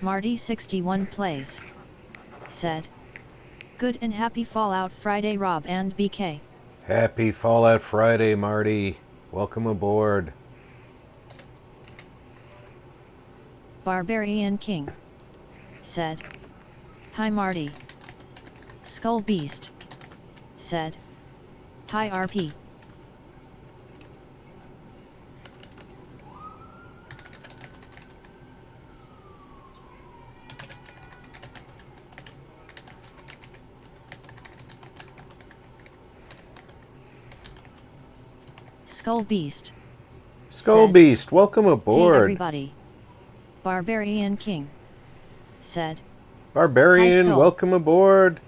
Marty61 plays. Said. Good and happy Fallout Friday, Rob and BK. Happy Fallout Friday, Marty. Welcome aboard. Barbarian King. Said. Hi Marty. Skull Beast. Said. Hi RP. Skull Beast. Skull Said, Beast, welcome aboard. Hey everybody. Barbarian King. Said. Barbarian, welcome aboard.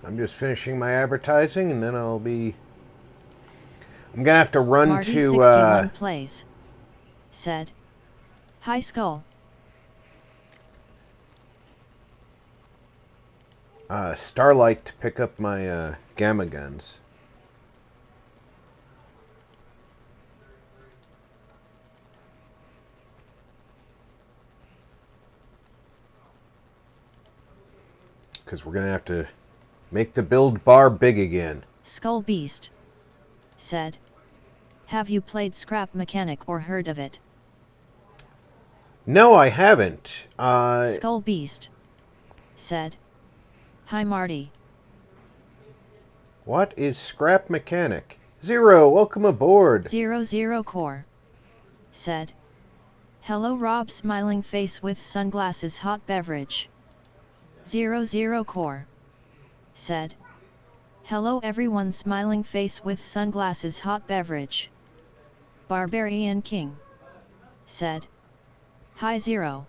I'm just finishing my advertising and then I'm gonna have to run Marty to 61 plays. Said. Hi Skull. Starlight to pick up my gamma guns. Because we're going to have to make the build bar big again. Skull Beast. Said. Have you played Scrap Mechanic or heard of it? No, I haven't. Skull Beast. Said. Hi Marty. What is Scrap Mechanic? Zero, welcome aboard. 00 Core. Said. Hello Rob, smiling face with sunglasses, hot beverage. 00 Core. Said. Hello everyone, smiling face with sunglasses, hot beverage. Barbarian King. Said. Hi Zero.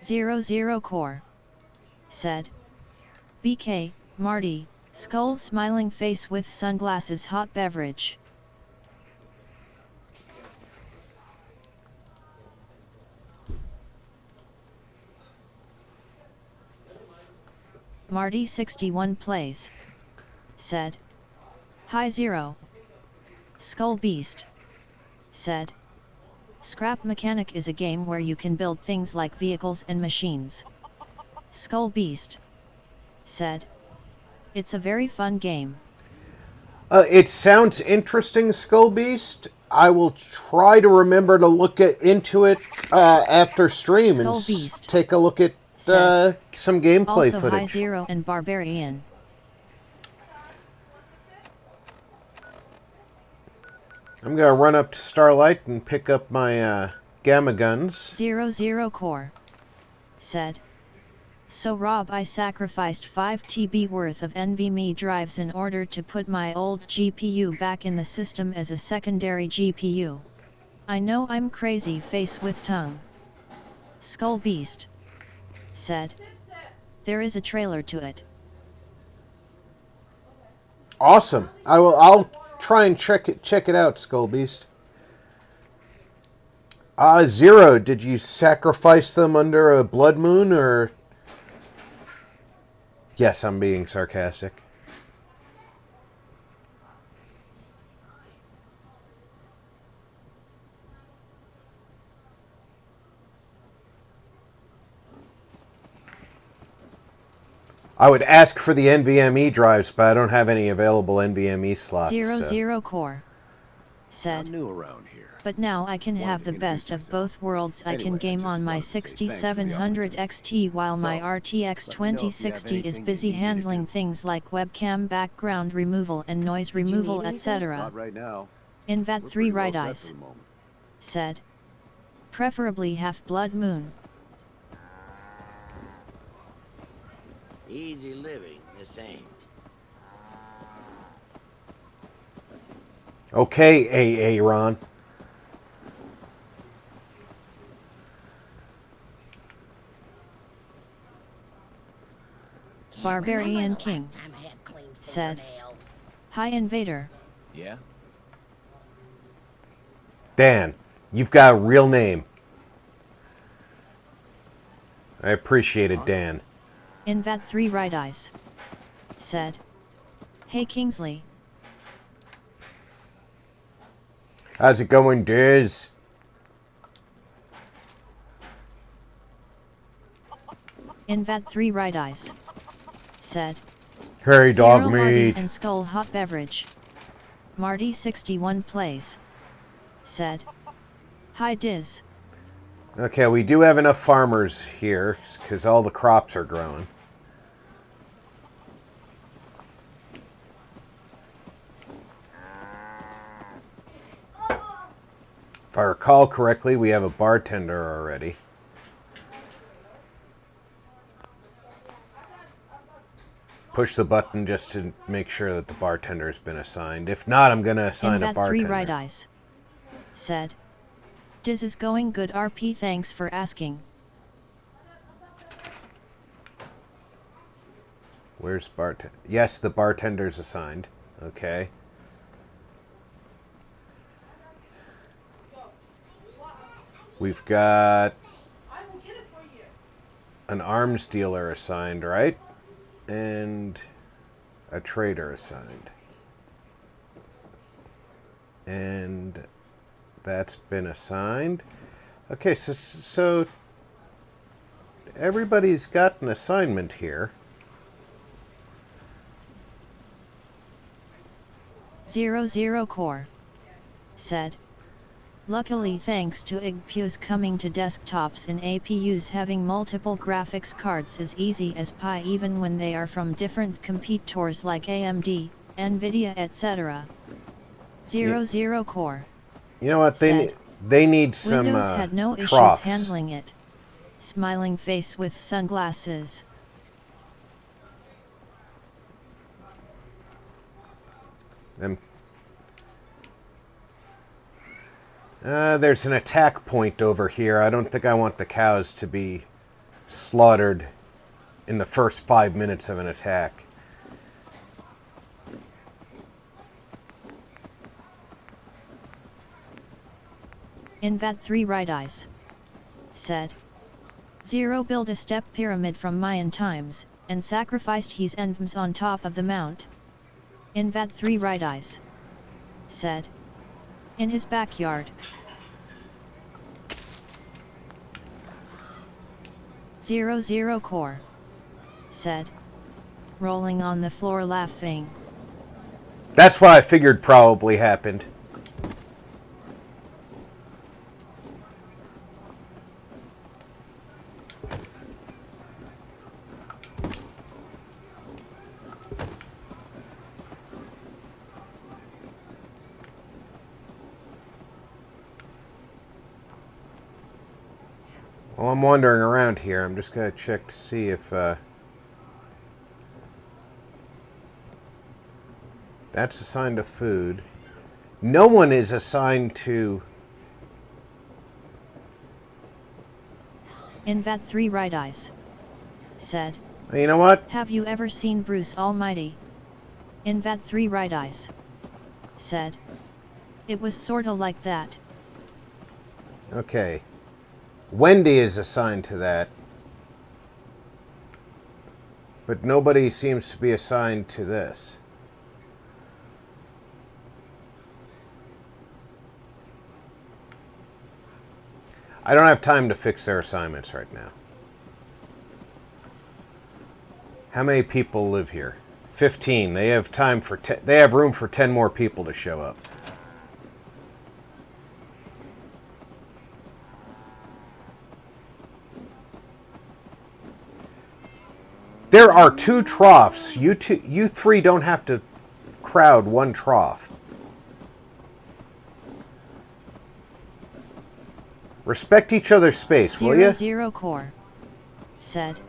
Zero Core. Said. BK, Marty, Skull, smiling face with sunglasses, hot beverage. Marty61 plays. Said. Hi Zero. Skull Beast. Said. Scrap Mechanic is a game where you can build things like vehicles and machines. Skull Beast. Said. It's a very fun game. It sounds interesting, Skull Beast. I will try to remember to look into it after stream Skull and Beast. take a look at some gameplay also footage. Hi Zero and Barbarian. I'm going to run up to Starlight and pick up my gamma guns. 00 Core. Said. So Rob, I sacrificed 5 TB worth of NVMe drives in order to put my old GPU back in the system as a secondary GPU. I know I'm crazy face with tongue. Skull Beast. Said. There is a trailer to it. Awesome. I'll try and check it out, Skull Beast. Zero, did you sacrifice them under a blood moon or... Yes, I'm being sarcastic. I would ask for the NVMe drives, but I don't have any available NVMe slots. 00 Core. Said. I'm new around here. But now I can have the best of both worlds. I can game on my 6700 XT while my RTX 2060 is busy handling things like webcam background removal and noise removal, etc. Not right now. Invat 3 right eyes. Said. Preferably half blood moon. Easy living, this ain't. Okay, Aaron. Barbarian King. Said. Hi Invader. Yeah? Dan, you've got a real name. I appreciate it, Dan. Invat 3 right eyes. said. Hey Kingsley. How's it going, Diz? Invat 3 right eyes. Said. Hey, dog Marty meat. and Skull hot beverage. Marty 61 plays. Said. Hi Diz. Okay, we do have enough farmers here, because all the crops are growing. If I recall correctly, we have a bartender already. Push the button just to make sure that the bartender has been assigned. If not, I'm going to assign a bartender. 3 right eyes. Said. Diz is going good RP, thanks for asking. Where's bartender? Yes, the bartender's assigned. Okay. We've got an arms dealer assigned, right? And a trader assigned. And that's been assigned. Okay, so everybody's got an assignment here. 00 Core. Said. Luckily thanks to IGPUs coming to desktops and APUs, having multiple graphics cards is easy as pie even when they are from different competitors like AMD, Nvidia etc. 00 Core. You know what, they need some Windows had no troughs. issues handling it. Smiling face with sunglasses. There's an attack point over here. I don't think I want the cows to be slaughtered in the first 5 minutes of an attack. Invat 3 right eyes. Said. 0 build a step pyramid from Mayan times, and sacrificed his envms on top of the mount. Invat 3 right eyes. Said. In his backyard. 00 Core. Said. Rolling on the floor laughing. That's what I figured probably happened. Well, I'm wandering around here. I'm just going to check to see if that's assigned to food. No one is assigned to... Invat 3 right eyes. Said. You know what? Have you ever seen Bruce Almighty? Invat 3 right eyes. Said. It was sorta like that. Okay. Wendy is assigned to that. But nobody seems to be assigned to this. I don't have time to fix their assignments right now. How many people live here? 15. They have time for they have room for 10 more people to show up. There are 2 troughs. You three don't have to crowd one trough. Respect each other's space, will you? 00 Core. Said.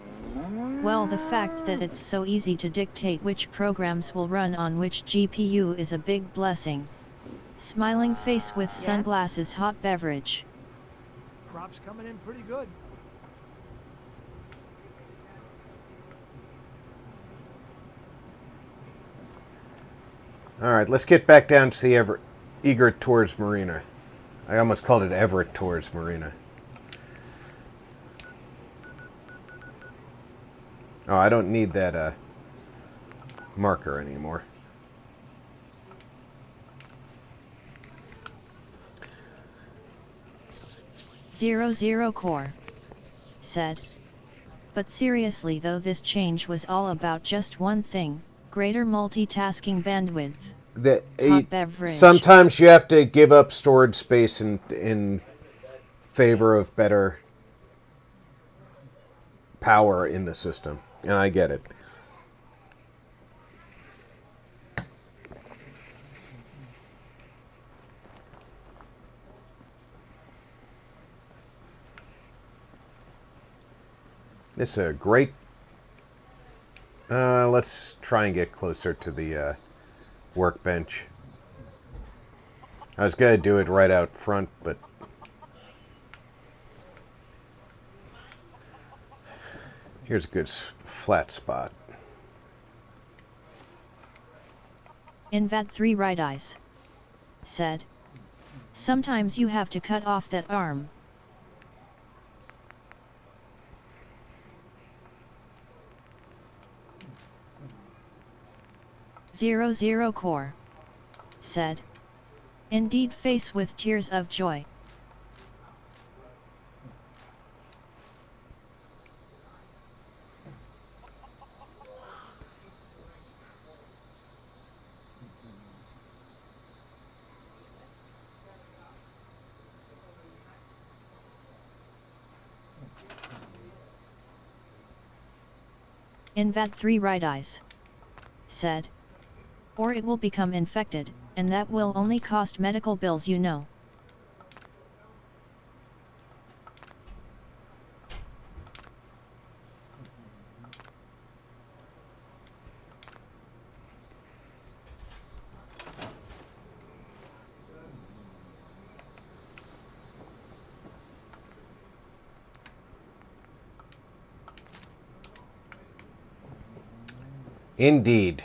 Well, the fact that it's so easy to dictate which programs will run on which GPU is a big blessing. Smiling face with sunglasses hot beverage. Crops coming in pretty good. Alright, let's get back down to the Egret towards Marina. I almost called it Everett towards Marina. Oh, I don't need that marker anymore. "00 core," said. But seriously though, this change was all about just one thing: greater multitasking bandwidth. Hot beverage. Sometimes you have to give up storage space in favor of better power in the system, and I get it. This is a great... let's try and get closer to the workbench. I was going to do it right out front, but... here's a good flat spot. Invat 3 right eyes said. Sometimes you have to cut off that arm. "00 core," said. Indeed, face with tears of joy. Invat 3 right eyes said. Or it will become infected, and that will only cost medical bills, you know. Indeed.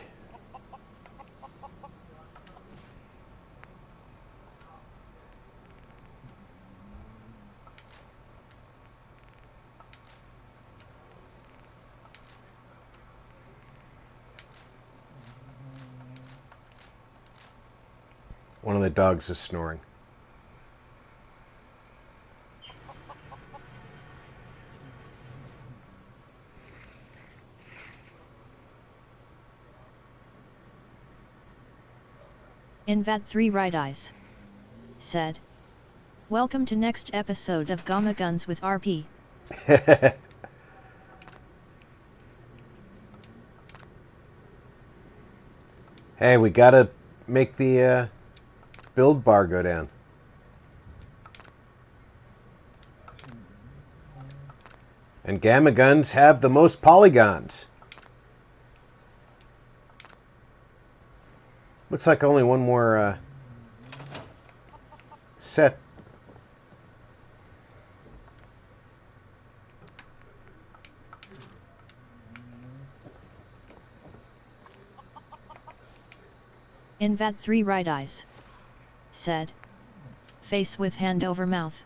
One of the dogs is snoring. Invat 3 right eyes said. Welcome to next episode of Gamma Guns with RP. Hey, we gotta make the build bar go down. And gamma guns have the most polygons. Looks like only one more set. Invat 3 right eyes said. Face with hand over mouth.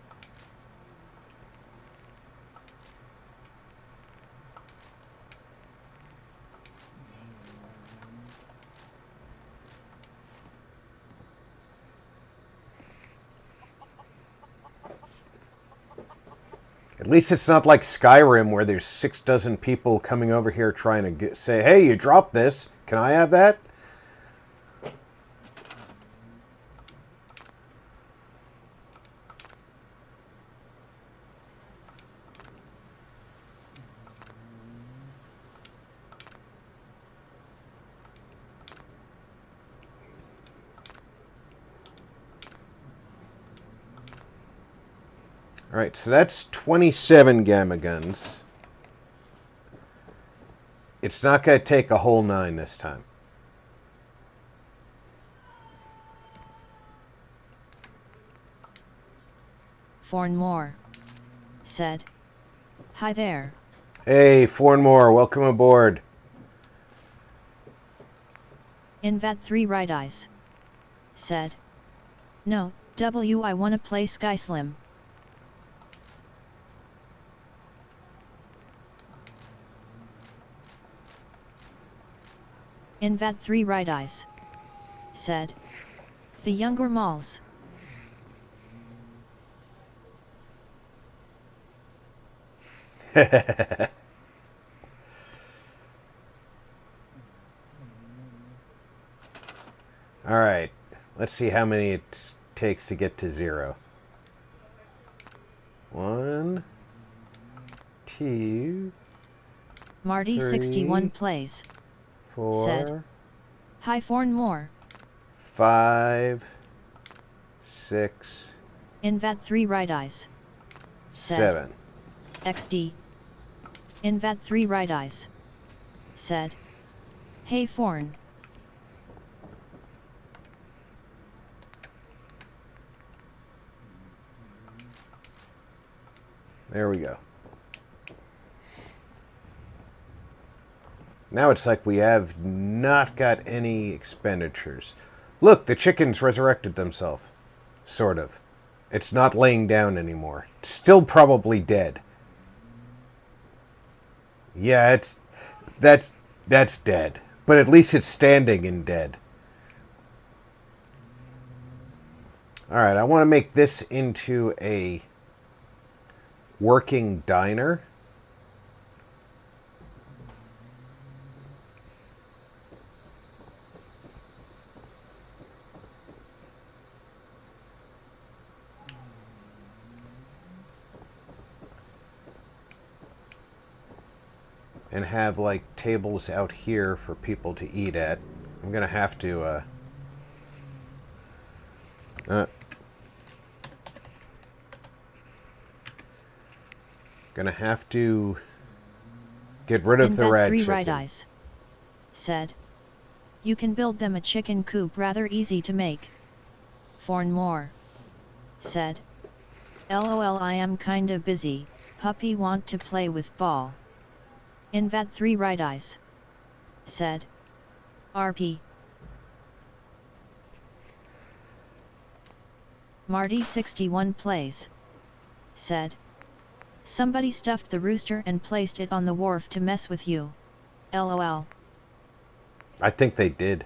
At least it's not like Skyrim where there's 6 dozen people coming over here trying to say, hey, you dropped this. Can I have that? Alright, so that's 27 gamma guns. It's not going to take a whole 9 this time. Fornmore said. Hi there. Hey, Fornmore, welcome aboard. Invat 3 right eyes said. No, I wanna play Sky Slim. Invat 3 right eyes. Said. The younger malls. Alright, let's see how many it takes to get to 0. 1, 2, Marty 3, 61 plays. 4, Said. Hi Forn more. 5, 6, Invat 3 right eyes. Said. 7. XD. Invat 3 right eyes. Said. Hey Forn. There we go. Now it's like we have not got any expenditures. Look, the chickens resurrected themselves. Sort of. It's not laying down anymore. It's still probably dead. Yeah, that's dead. But at least it's standing and dead. Alright, I want to make this into a working diner. And have like tables out here for people to eat at. I'm gonna have to gonna have to get rid of the red 3 chicken. right eyes. Said. You can build them a chicken coop rather easy to make. Forn more. Said. LOL I am kinda busy, puppy want to play with ball. Invat 3 right eyes. Said. RP. Marty 61 plays. Said. Somebody stuffed the rooster and placed it on the wharf to mess with you. LOL. I think they did.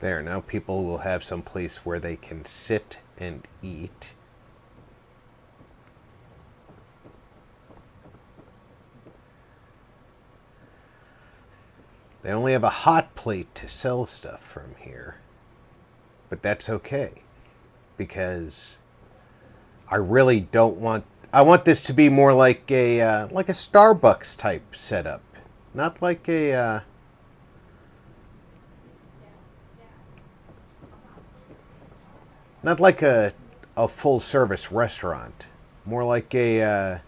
There, now people will have some place where they can sit and eat. They only have a hot plate to sell stuff from here. But that's okay. Because I really don't want... I want this to be more like a Starbucks type setup. Not like a... Not like a full-service restaurant. More like a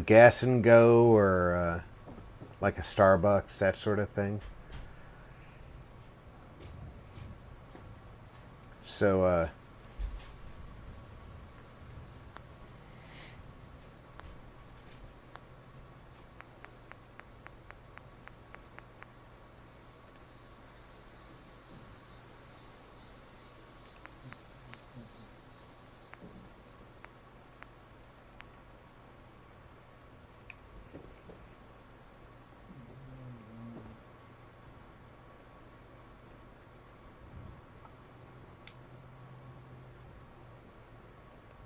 gas and go or like a Starbucks, that sort of thing. So,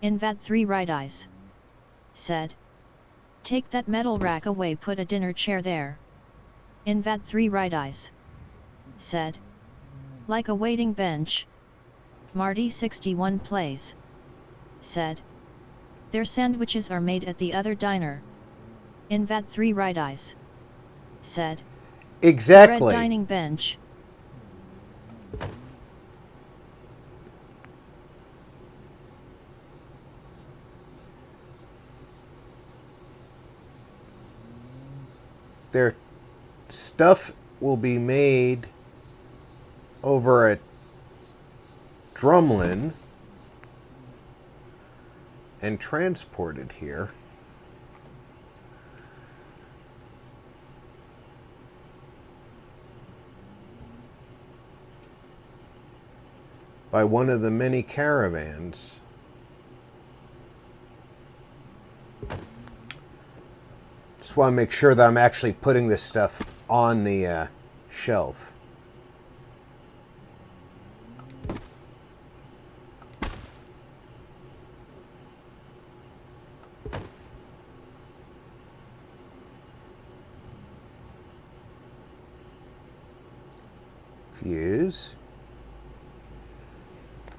Invat 3 right eyes. Said. Take that metal rack away, put a dinner chair there. Invat 3 right eyes. Said. Like a waiting bench. Marty 61 plays. Said. Their sandwiches are made at the other diner. Invat 3 right eyes. Said. exactly. Red dining bench. Their stuff will be made over at Drumlin and transported here. By one of the many caravans. Just want to make sure that I'm actually putting this stuff on the shelf. Fuse.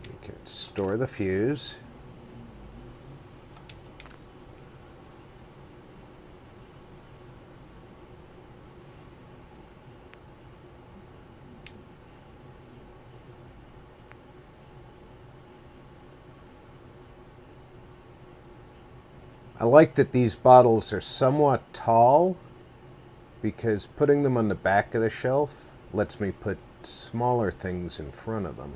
You can store the fuse. I like that these bottles are somewhat tall because putting them on the back of the shelf lets me put smaller things in front of them.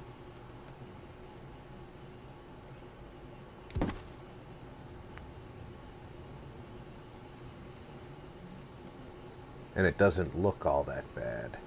And it doesn't look all that bad.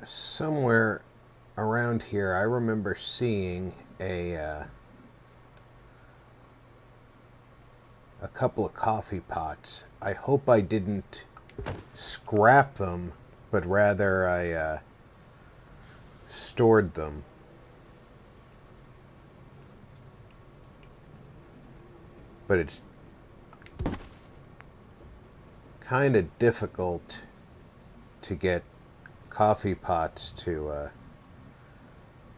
Somewhere around here, I remember seeing a couple of coffee pots. I hope I didn't scrap them, but rather I stored them. But it's kind of difficult to get coffee pots to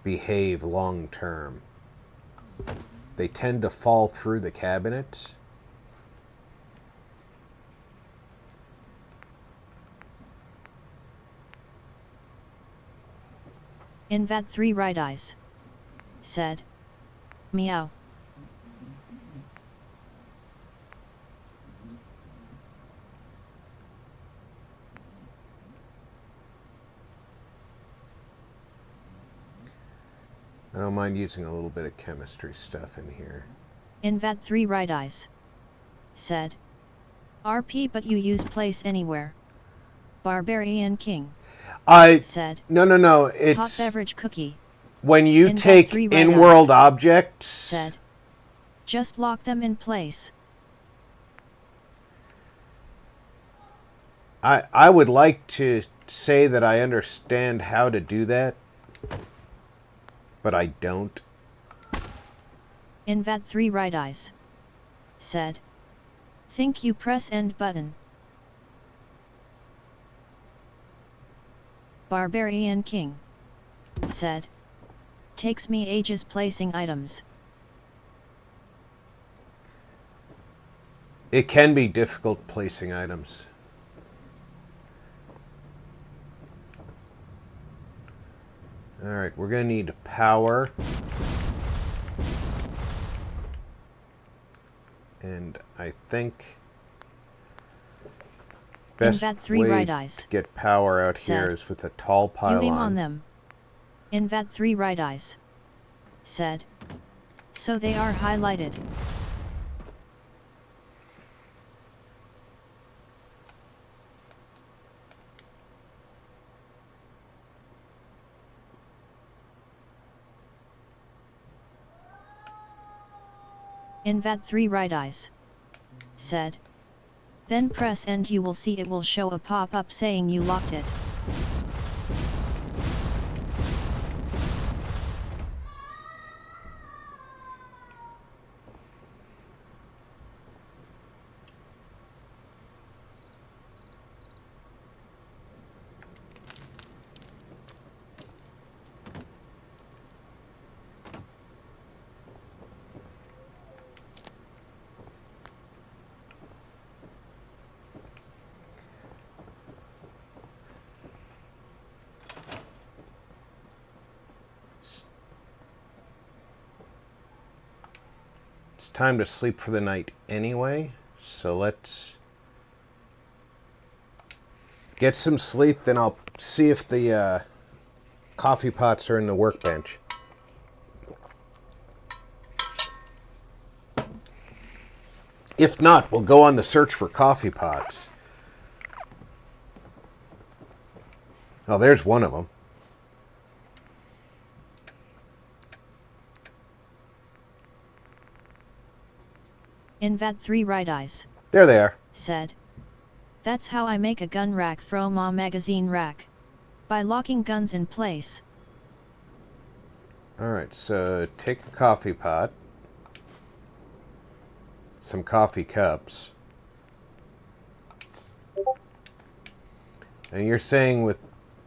behave long term. They tend to fall through the cabinets. Invat 3 right eyes. Said. Meow. I don't mind using a little bit of chemistry stuff in here. Invad 3 right eyes. Said. RP but you use place anywhere. Barbarian King. Said. No. Hot It's beverage cookie. when you Invad take 3 right in-world eyes. objects. Said. Just lock them in place. I would like to say that I understand how to do that, but I don't. Invad 3 right eyes. Said. Think you press end button. Barbarian King. Said. Takes me ages placing items. It can be difficult placing items. Alright, we're going to need power. And I think best Invad 3 way right to eyes. get power out here Said. is with a tall You pylon. aim on them. Invad 3 right eyes. Said. So they are highlighted. Invad 3 right eyes. Said. Then press and you will see it will show a pop-up saying you locked it. It's time to sleep for the night anyway, so let's get some sleep, then I'll see if the coffee pots are in the workbench. If not, we'll go on the search for coffee pots. Oh, there's one of them. Invad 3 right eyes. There they are. Said. That's how I make a gun rack from a magazine rack. By locking guns in place. Alright, so take a coffee pot, some coffee cups, and you're saying with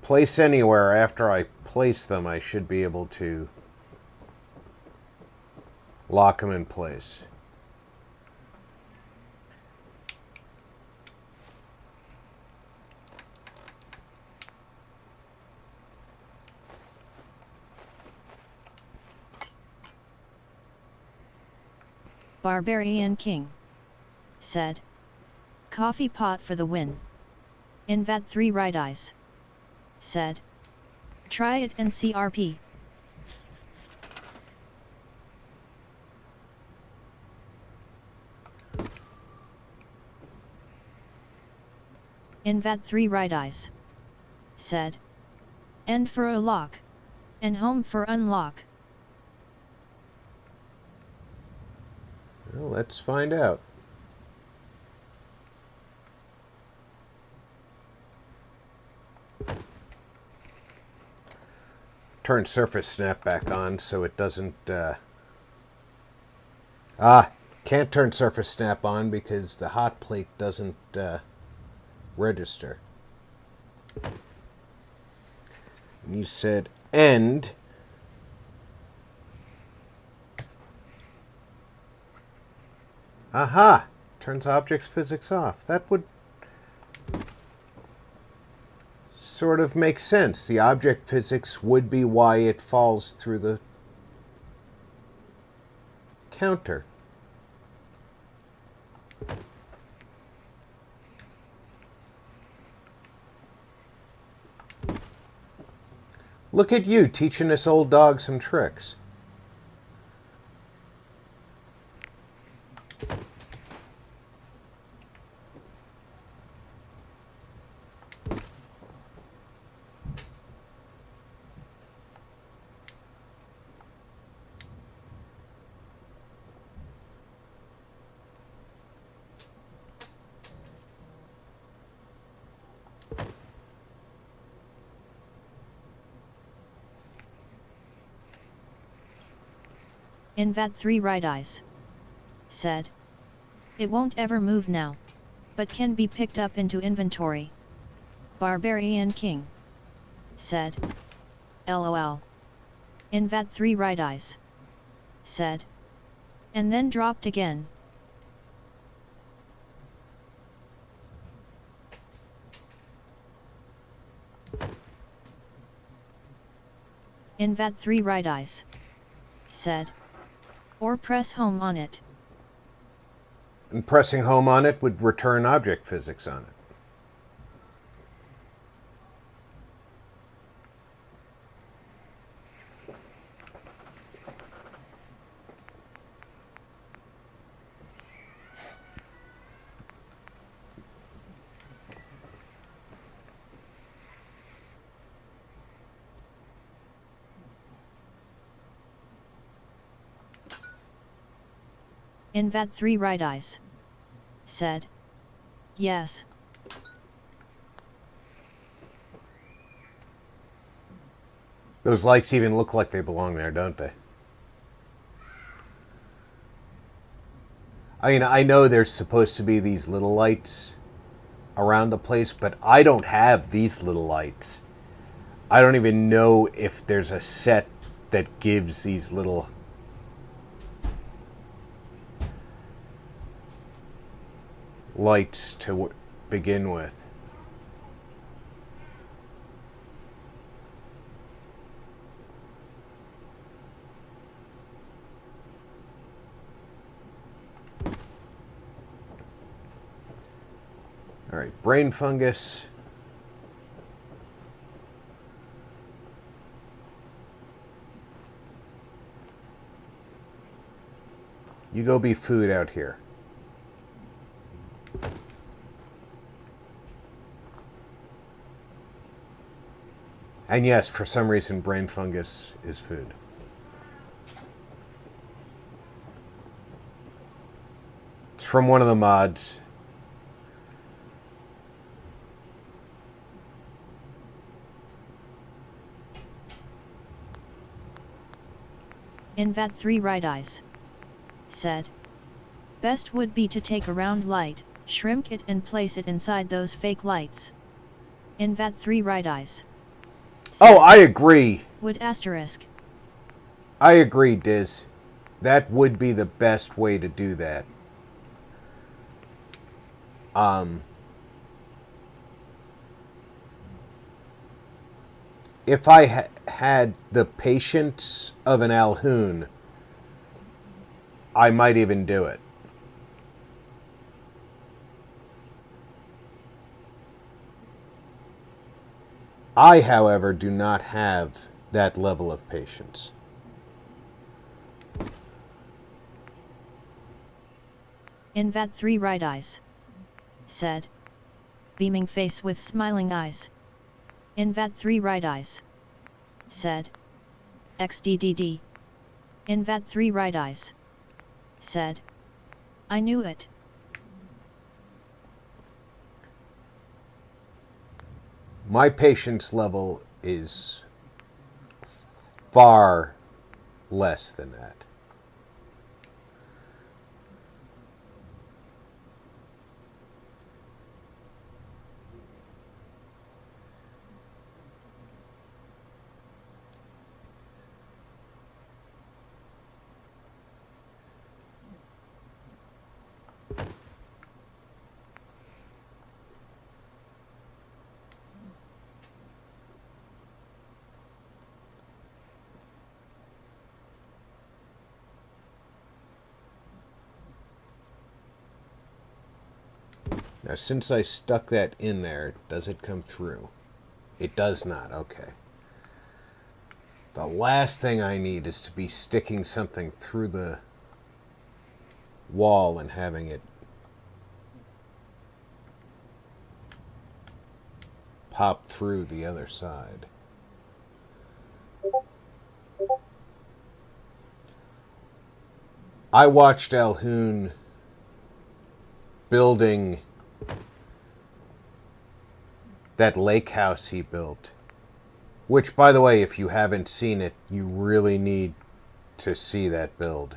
place anywhere after I place them, I should be able to lock them in place. Barbarian King. Said. Coffee pot for the win. Invad 3 right eyes. Said. Try it and see RP. Invad 3 right eyes. Said. End for a lock. And home for unlock. Well, let's find out. Turn surface snap back on so it doesn't... can't turn surface snap on because the hot plate doesn't register. And you said end. Aha! Turns objects physics off. That would sort of make sense. The object physics would be why it falls through the counter. Look at you teaching this old dog some tricks. Invat 3 right eyes. Said. It won't ever move now, but can be picked up into inventory. Barbarian King. Said. LOL. Invat 3 right eyes. Said. And then dropped again. Invat 3 right eyes. Said. Or press home on it. And pressing home on it would return object physics on it. Invat 3 right eyes. Said. Yes. Those lights even look like they belong there, don't they? I mean, I know there's supposed to be these little lights around the place, but I don't have these little lights. I don't even know if there's a set that gives these little lights to begin with. All right, brain fungus. You go be food out here. And yes, for some reason, brain fungus is food. It's from one of the mods. Invat 3 right eyes. Said. Best would be to take a round light, shrink it and place it inside those fake lights. Invat 3 right eyes. Oh, I agree. Would asterisk. I agree, Diz. That would be the best way to do that. If I had the patience of an Alhoon, I might even do it. I, however, do not have that level of patience. Invat 3 right eyes. Said. Beaming face with smiling eyes. Invat 3 right eyes. Said. XDDD. Invat 3 right eyes. Said. I knew it. My patience level is far less than that. Now, since I stuck that in there, does it come through? It does not. Okay. The last thing I need is to be sticking something through the wall and having it pop through the other side. I watched Alhoon building that lake house he built. Which, by the way, if you haven't seen it, you really need to see that build.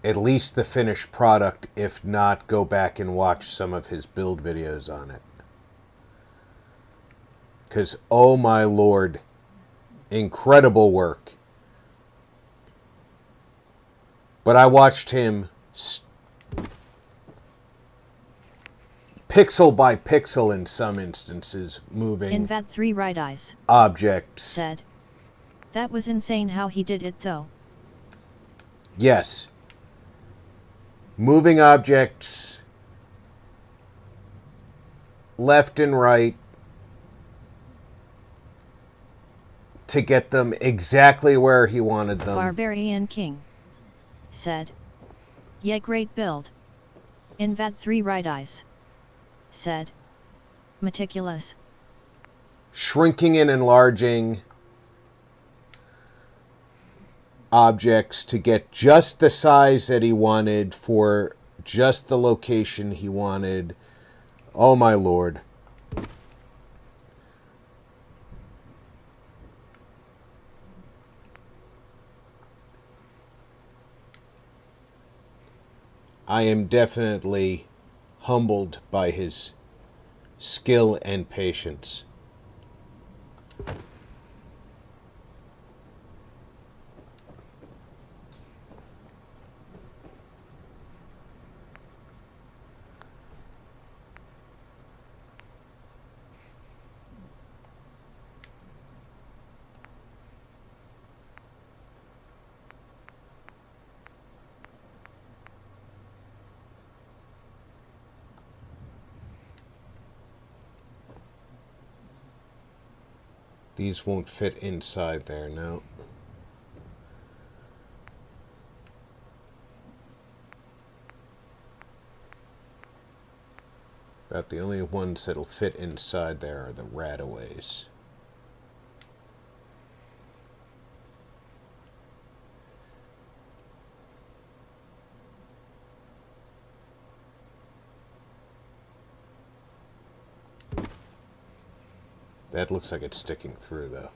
At least the finished product. If not, go back and watch some of his build videos on it. Because, oh my lord, incredible work. But I watched him pixel by pixel in some instances, moving Invat3 right eyes objects. said. That was insane how he did it though. Yes. Moving objects left and right to get them exactly where he wanted them. Barbarian King said. Yeah, great build. Invat3 right eyes said. Meticulous. Shrinking and enlarging objects to get just the size that he wanted for just the location he wanted. Oh my lord. I am definitely humbled by his skill and patience. These won't fit inside there, no. About the only ones that'll fit inside there are the rataways. That looks like it's sticking through, though.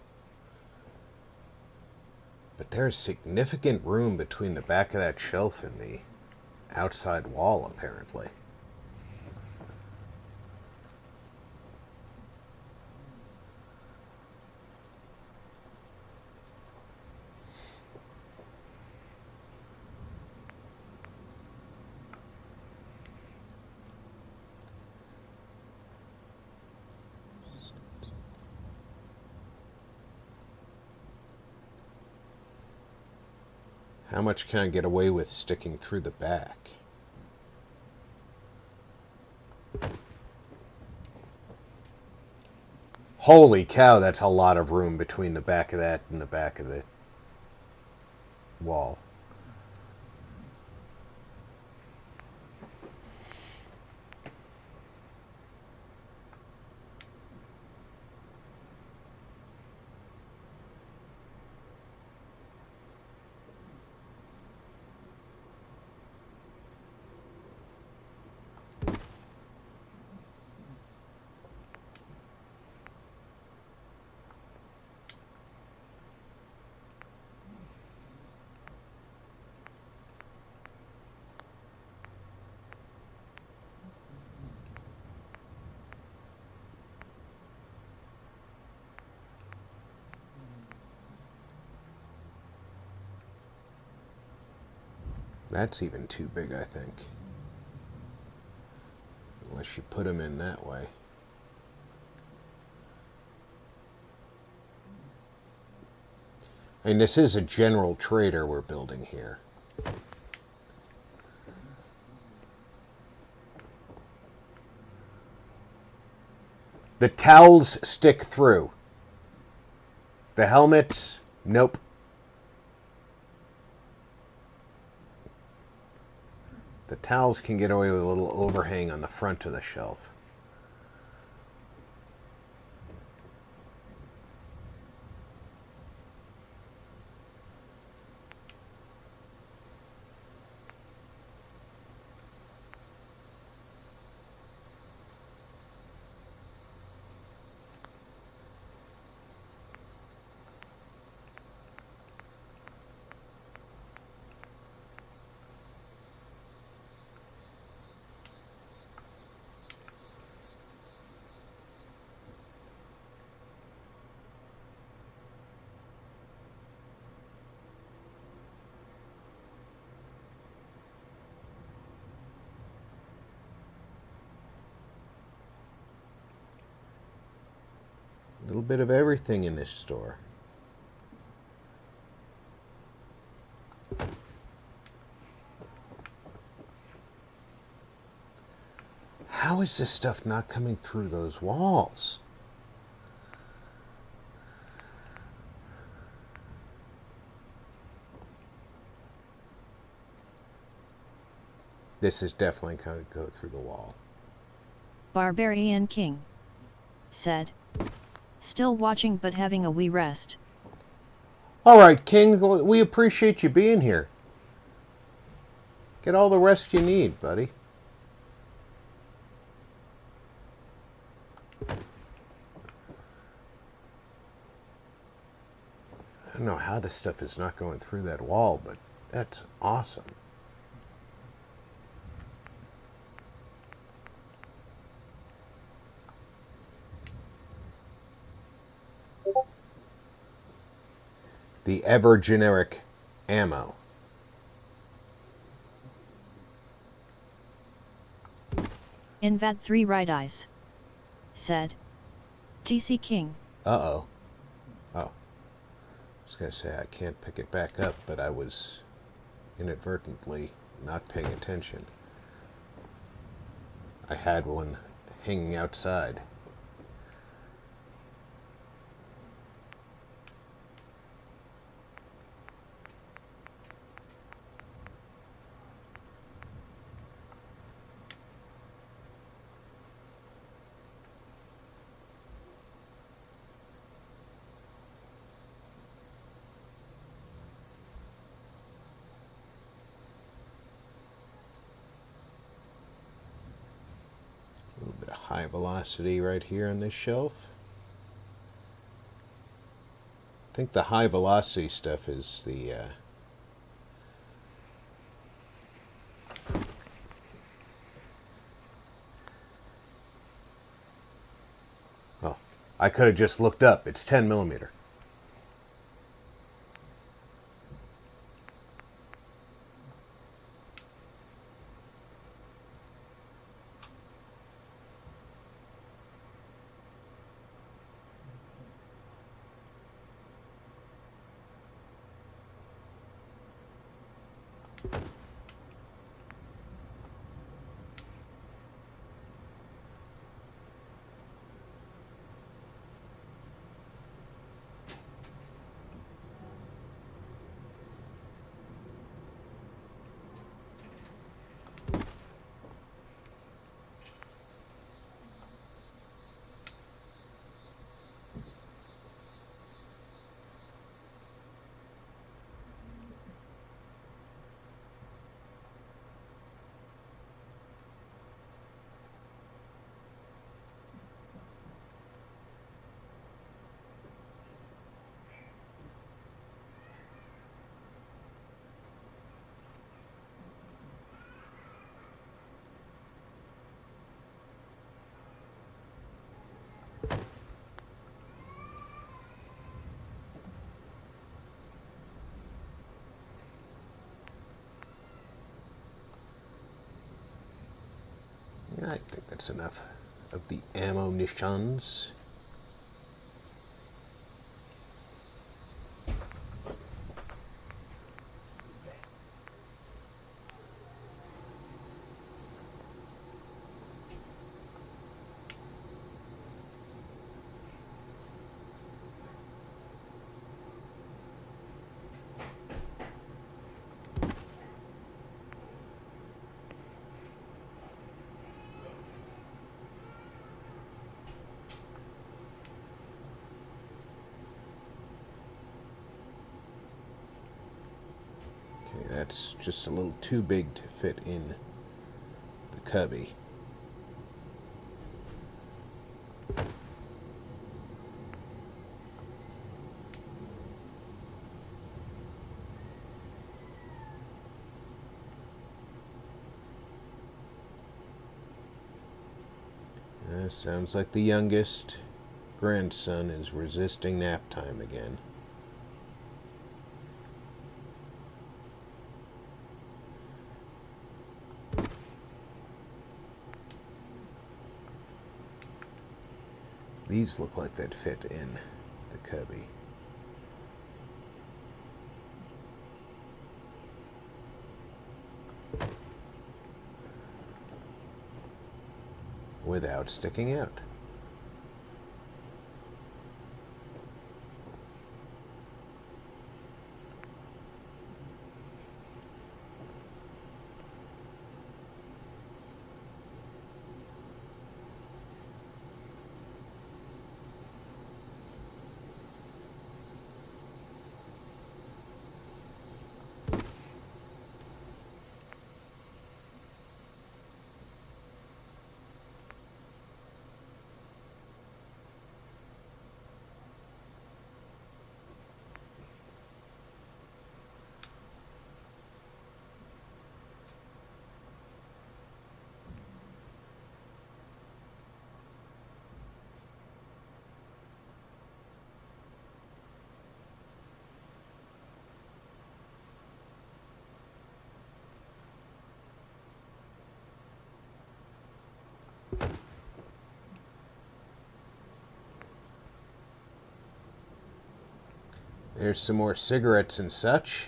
But there's significant room between the back of that shelf and the outside wall, apparently. How much can I get away with sticking through the back? Holy cow, that's a lot of room between the back of that and the back of the wall. That's even too big, I think. Unless you put them in that way. I mean, this is a general trader we're building here. The towels stick through. The helmets, nope. The towels can get away with a little overhang on the front of the shelf. A little bit of everything in this store. How is this stuff not coming through those walls? This is definitely going to go through the wall. Barbarian King said, still watching but having a wee rest. All right, King, we appreciate you being here. Get all the rest you need, buddy. I don't know how this stuff is not going through that wall, but that's awesome. The ever generic ammo. Invad 3 right eyes said, TC King. Uh-oh. Oh. I was going to say I can't pick it back up, but I was inadvertently not paying attention. I had one hanging outside. A little bit of high velocity right here on this shelf. I think the high velocity stuff is the oh, I could have just looked up. It's 10 millimeter. I think that's enough of the ammunitions. That's just a little too big to fit in the cubby. Sounds like the youngest grandson is resisting nap time again. These look like they'd fit in the cubby. Without sticking out. There's some more cigarettes and such.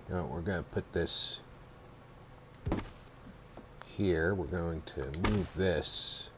Now we're going to put this here. We're going to move this.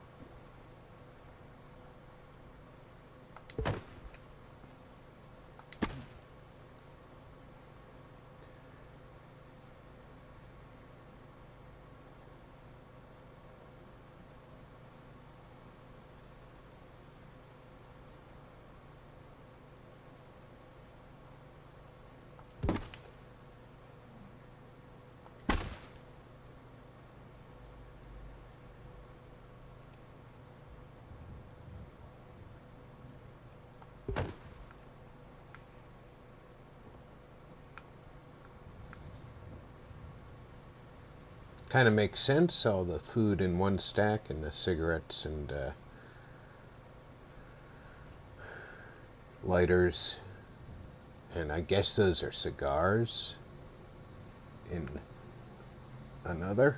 Kind of makes sense, all the food in one stack and the cigarettes and lighters, and I guess those are cigars in another.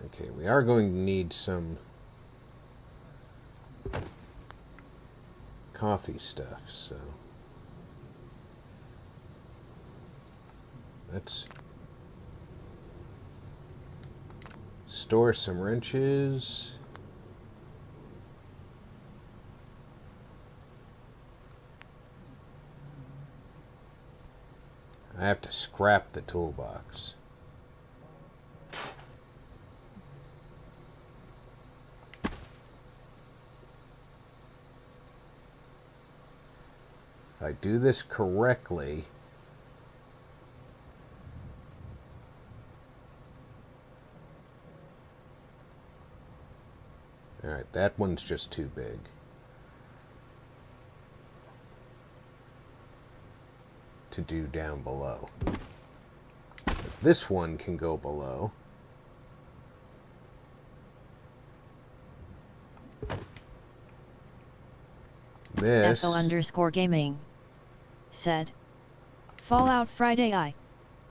Okay, we are going to need some coffee stuff, so let's store some wrenches. I have to scrap the toolbox. If I do this correctly, alright, that one's just too big. To do down below. But this one can go below. this. FL_gaming said. Fallout Friday I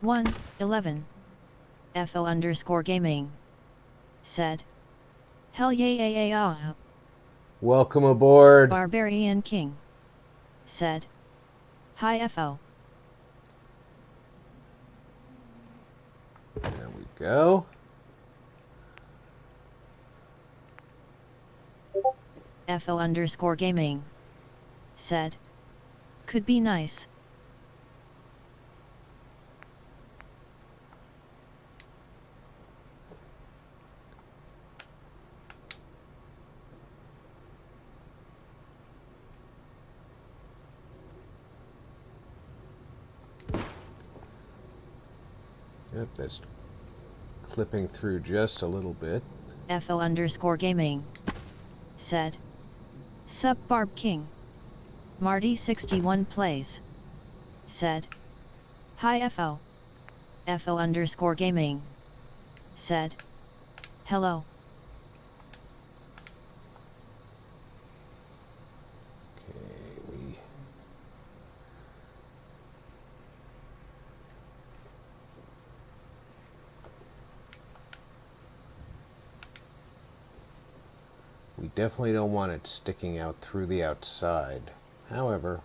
1:11. FL_gaming said. Hell yeah. Welcome aboard. Barbarian King said. Hi FO. There we go. FL_gaming said. Could be nice. Yep, that's clipping through just a little bit. FL_gaming said. Sup Barb King. Marty61 plays said. Hi FO. FL_gaming said. Hello. Okay, we definitely don't want it sticking out through the outside. However,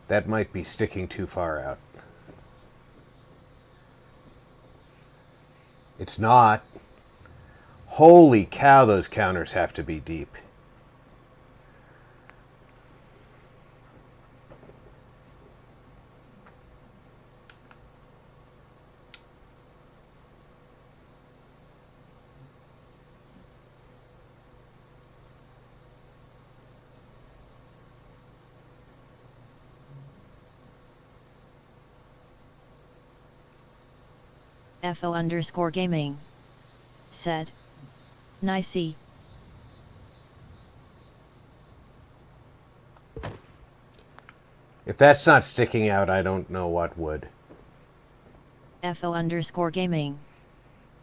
that might be sticking too far out. It's not. Holy cow, those counters have to be deep. FL_gaming said. Nicey. If that's not sticking out, I don't know what would. FL_gaming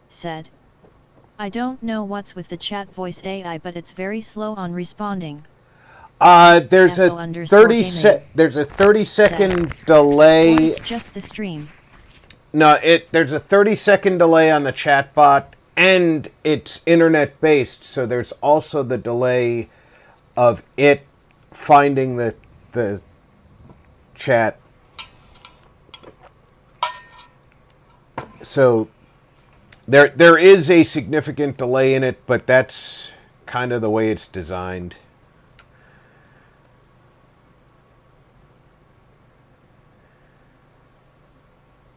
said. I don't know what's with the chat voice AI, but it's very slow on responding. There's a 30-second delay. Or it's just the stream. No, there's a 30-second delay on the chatbot, and it's internet-based, so there's also the delay of it finding the chat. So there is a significant delay in it, but that's kind of the way it's designed.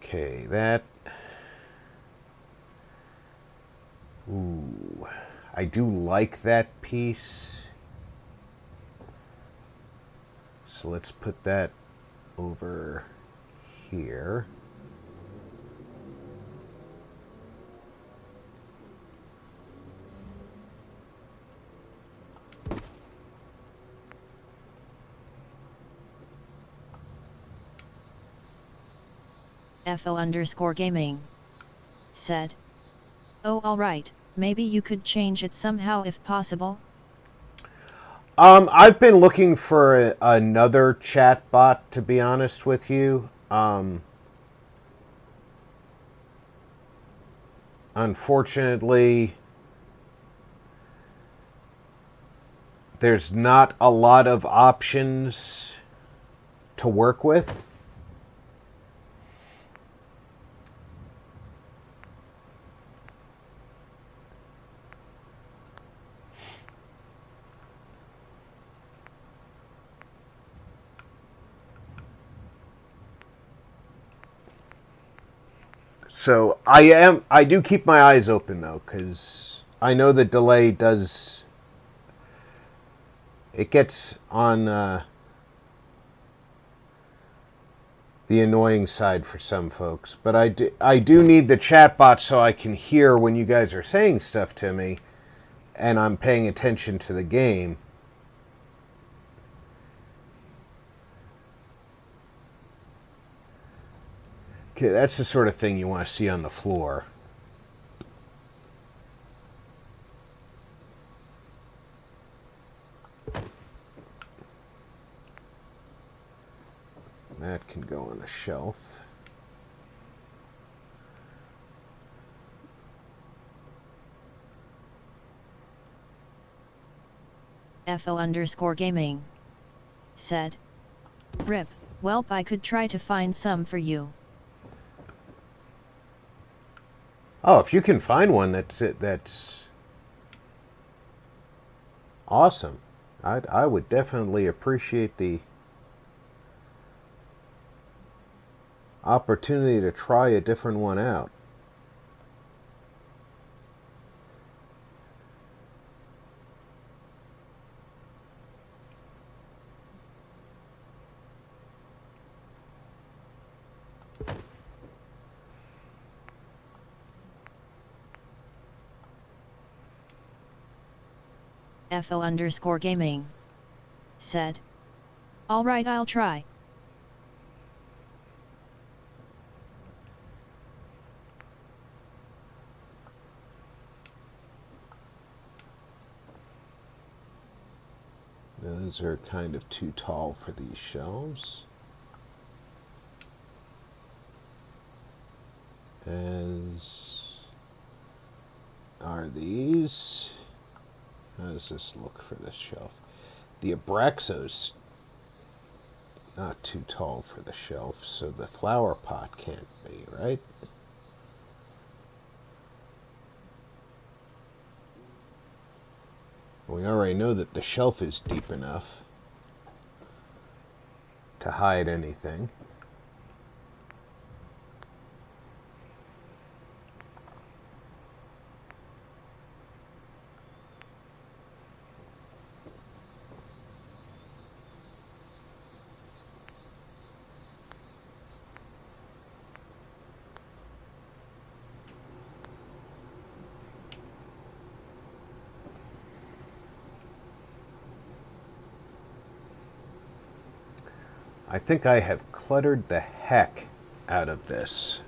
Okay, that. Ooh, I do like that piece. So let's put that over here. FL_gaming said. Oh, alright, maybe you could change it somehow if possible? I've been looking for another chatbot, to be honest with you. Unfortunately, there's not a lot of options to work with. So I do keep my eyes open though, because I know the delay does, it gets on the annoying side for some folks. But I do need the chatbot so I can hear when you guys are saying stuff to me and I'm paying attention to the game. Okay, that's the sort of thing you want to see on the floor. the shelf. FO_gaming said, "Rip, welp, I could try to find some for you." Oh, if you can find one that's awesome. I would definitely appreciate the opportunity to try a different one out. FO_gaming said, "Alright, I'll try." Those are kind of too tall for these shelves. As are these. How does this look for this shelf? The Abraxo's not too tall for the shelf, so the flower pot can't be, right? We already know that the shelf is deep enough to hide anything. I think I have cluttered the heck out of this.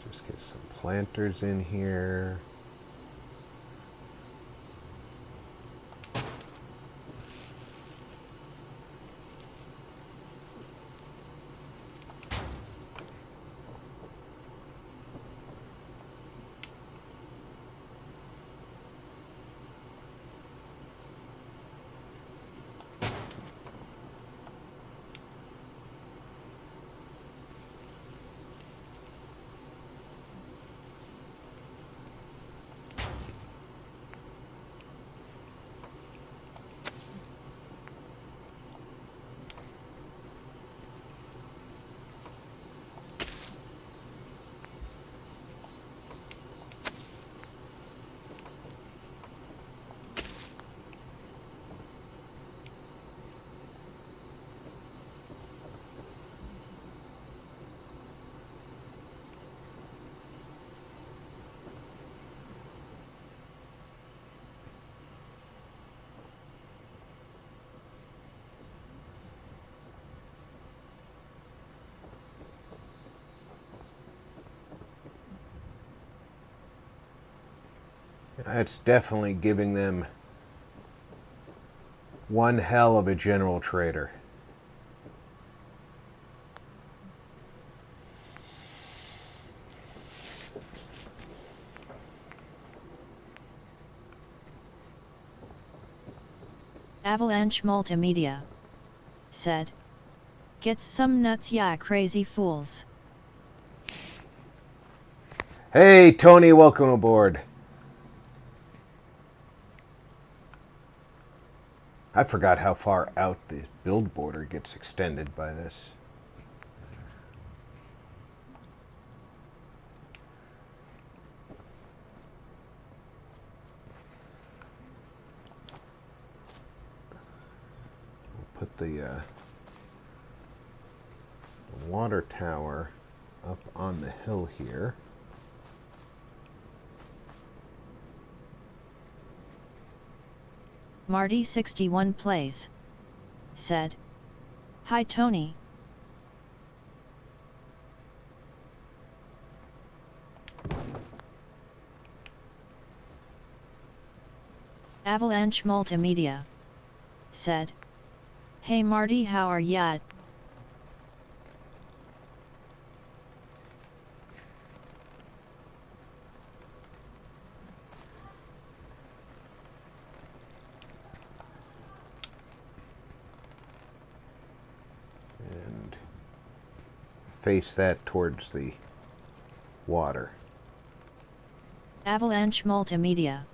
Just get some planters in here. That's definitely giving them one hell of a general trader. Avalanche Multimedia said, "Get some nuts, ya crazy fools." Hey, Tony, welcome aboard. I forgot how far out the build border gets extended by this. We'll put the water tower up on the hill here. Marty61 Plays said, "Hi Tony." Avalanche Multimedia said, "Hey Marty, how are ya?" And face that towards the water. Avalanche Multimedia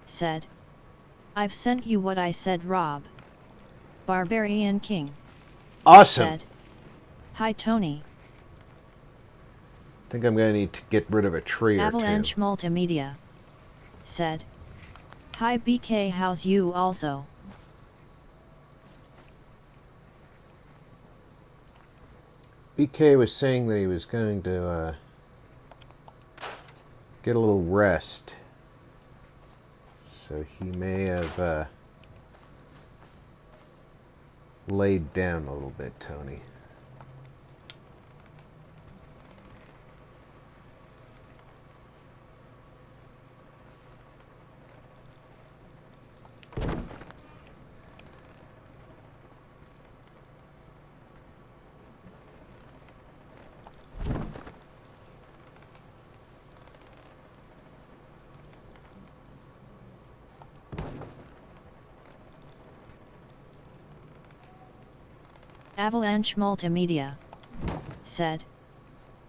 said, "I've sent you what I said, Rob." Barbarian King Awesome! said, "Hi Tony." I think I'm going to need to get rid of a tree Avalanche or two. Multimedia said, "Hi BK, how's you also?" BK was saying that he was going to get a little rest. So he may have laid down a little bit, Tony. Avalanche Multimedia said,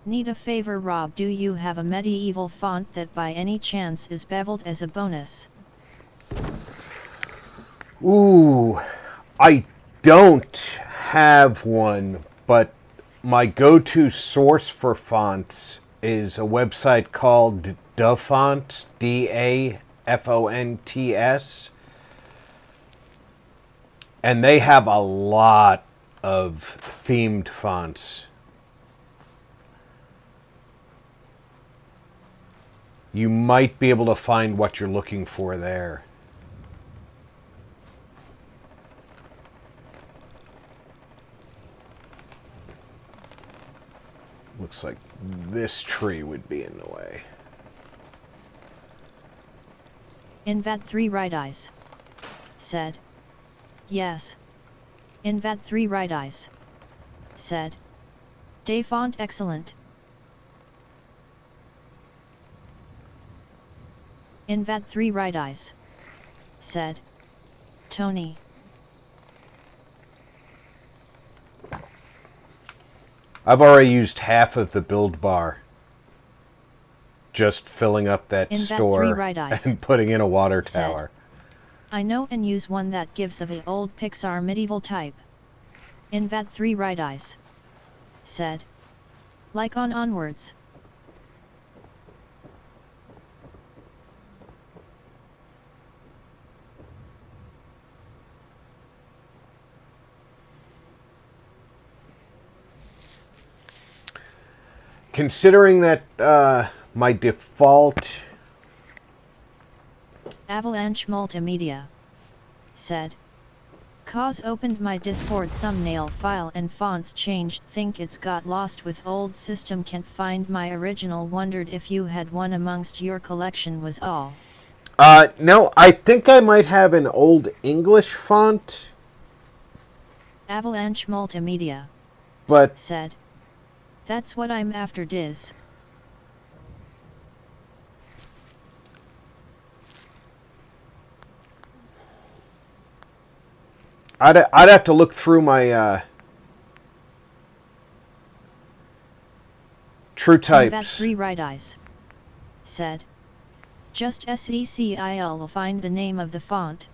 "Need a favor, Rob, do you have a medieval font that by any chance is beveled as a bonus?" Ooh, I don't have one, but my go-to source for fonts is a website called Dafonts, Dafonts, and they have a lot of themed fonts. You might be able to find what you're looking for there. Looks like this tree would be in the way. Invat3 Right Eyes said, "Yes." Invat3 Right Eyes said, "Day font excellent." Invat3 Right Eyes said, "Tony." I've already used half of the build bar just filling up that Invat3 store Right Eyes and putting in a water said, tower. "I know and use one that gives of a old Pixar medieval type." Invat3 Right Eyes said, "Like on onwards." Considering that my default... Avalanche Multimedia said, "Cause opened my Discord thumbnail file and fonts changed, think it's got lost with old system, can't find my original, wondered if you had one amongst your collection was all." No, I think I might have an old English font. Avalanche Multimedia But said, "That's what I'm after, Diz." I'd have to look through my True Types. Invat3 Right Eyes said, "Just SECIL will find the name of the font."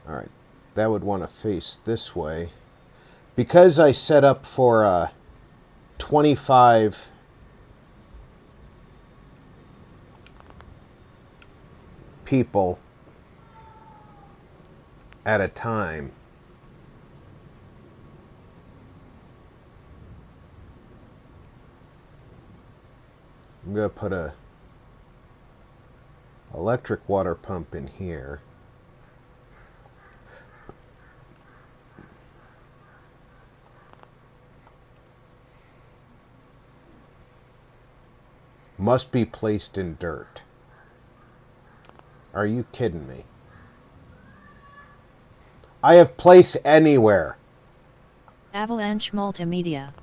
Alright, that would want to face this way. Because I set up for 25 people at a time, I'm going to put a electric water pump in here. Must be placed in dirt. Are you kidding me? I have place anywhere. Avalanche Multimedia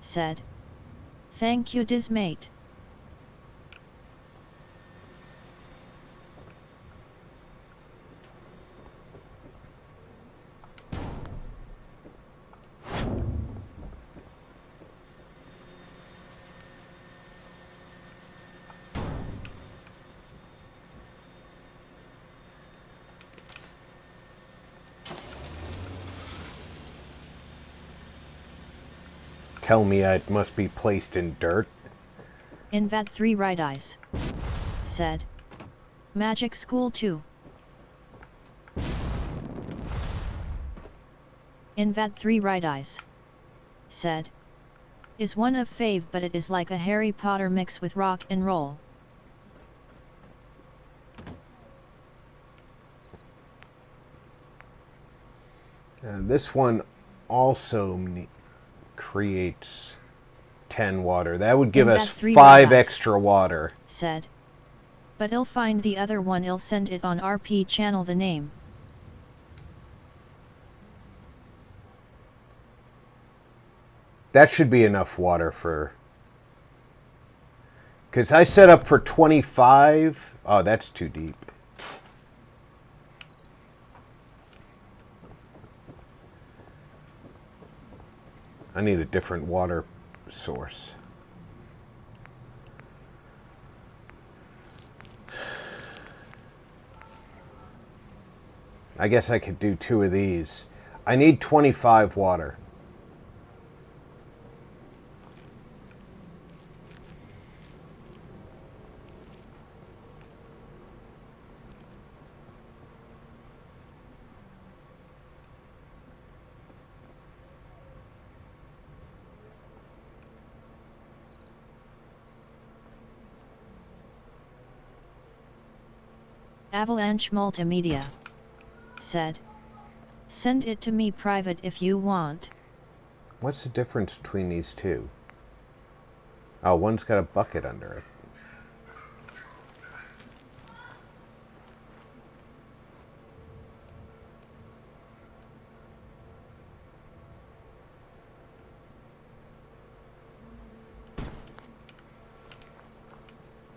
said, "Thank you, Dismate." Tell me it must be placed in dirt. Invat 3 Right Eyes said, "Magic School 2." Invat 3 Right Eyes said, "Is one of fave, but it is like a Harry Potter mix with rock and roll." This one also creates 10 water. That would give us 5 extra water. Said, "But I'll find the other one, I'll send it on RP channel the name." That should be enough water for... Because I set up for 25. Oh, that's too deep. I need a different water source. I guess I could do 2 of these. I need 25 water. Avalanche Multimedia said, "Send it to me private if you want." What's the difference between these two? Oh, one's got a bucket under it.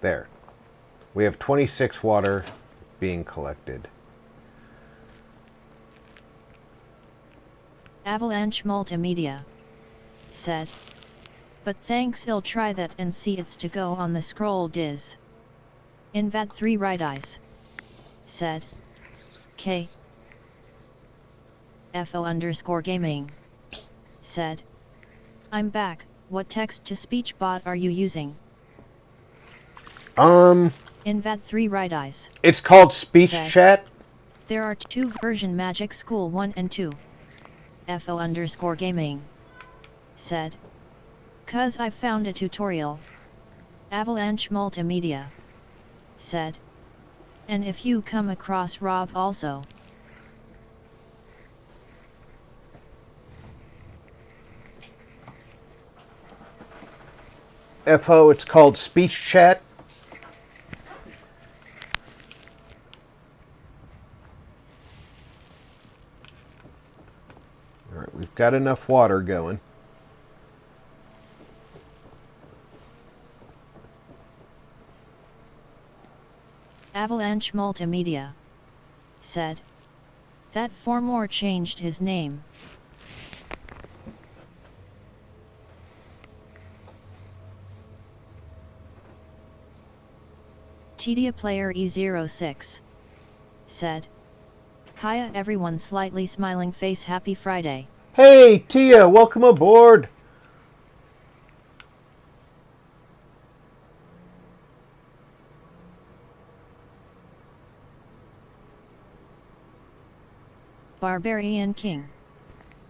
There. We have 26 water being collected. Avalanche Multimedia said, "But thanks, I'll try that and see it's to go on the scroll diz." Invat 3 Right Eyes said, "K FO _gaming said, "I'm back, what text-to-speech bot are you using?" Invat 3 Right Eyes. It's called speech said, chat. "There are 2 version Magic School 1 and 2. FO _gaming said, "'Cause I found a tutorial." Avalanche Multimedia said, "And if you come across Rob also." FO, it's called speech chat. All right, we've got enough water going. Avalanche Multimedia said, "That Formore changed his name." Tedia Player E06 said, "Hiya everyone, slightly smiling face, happy Friday." Hey, Tia, welcome aboard. Barbarian King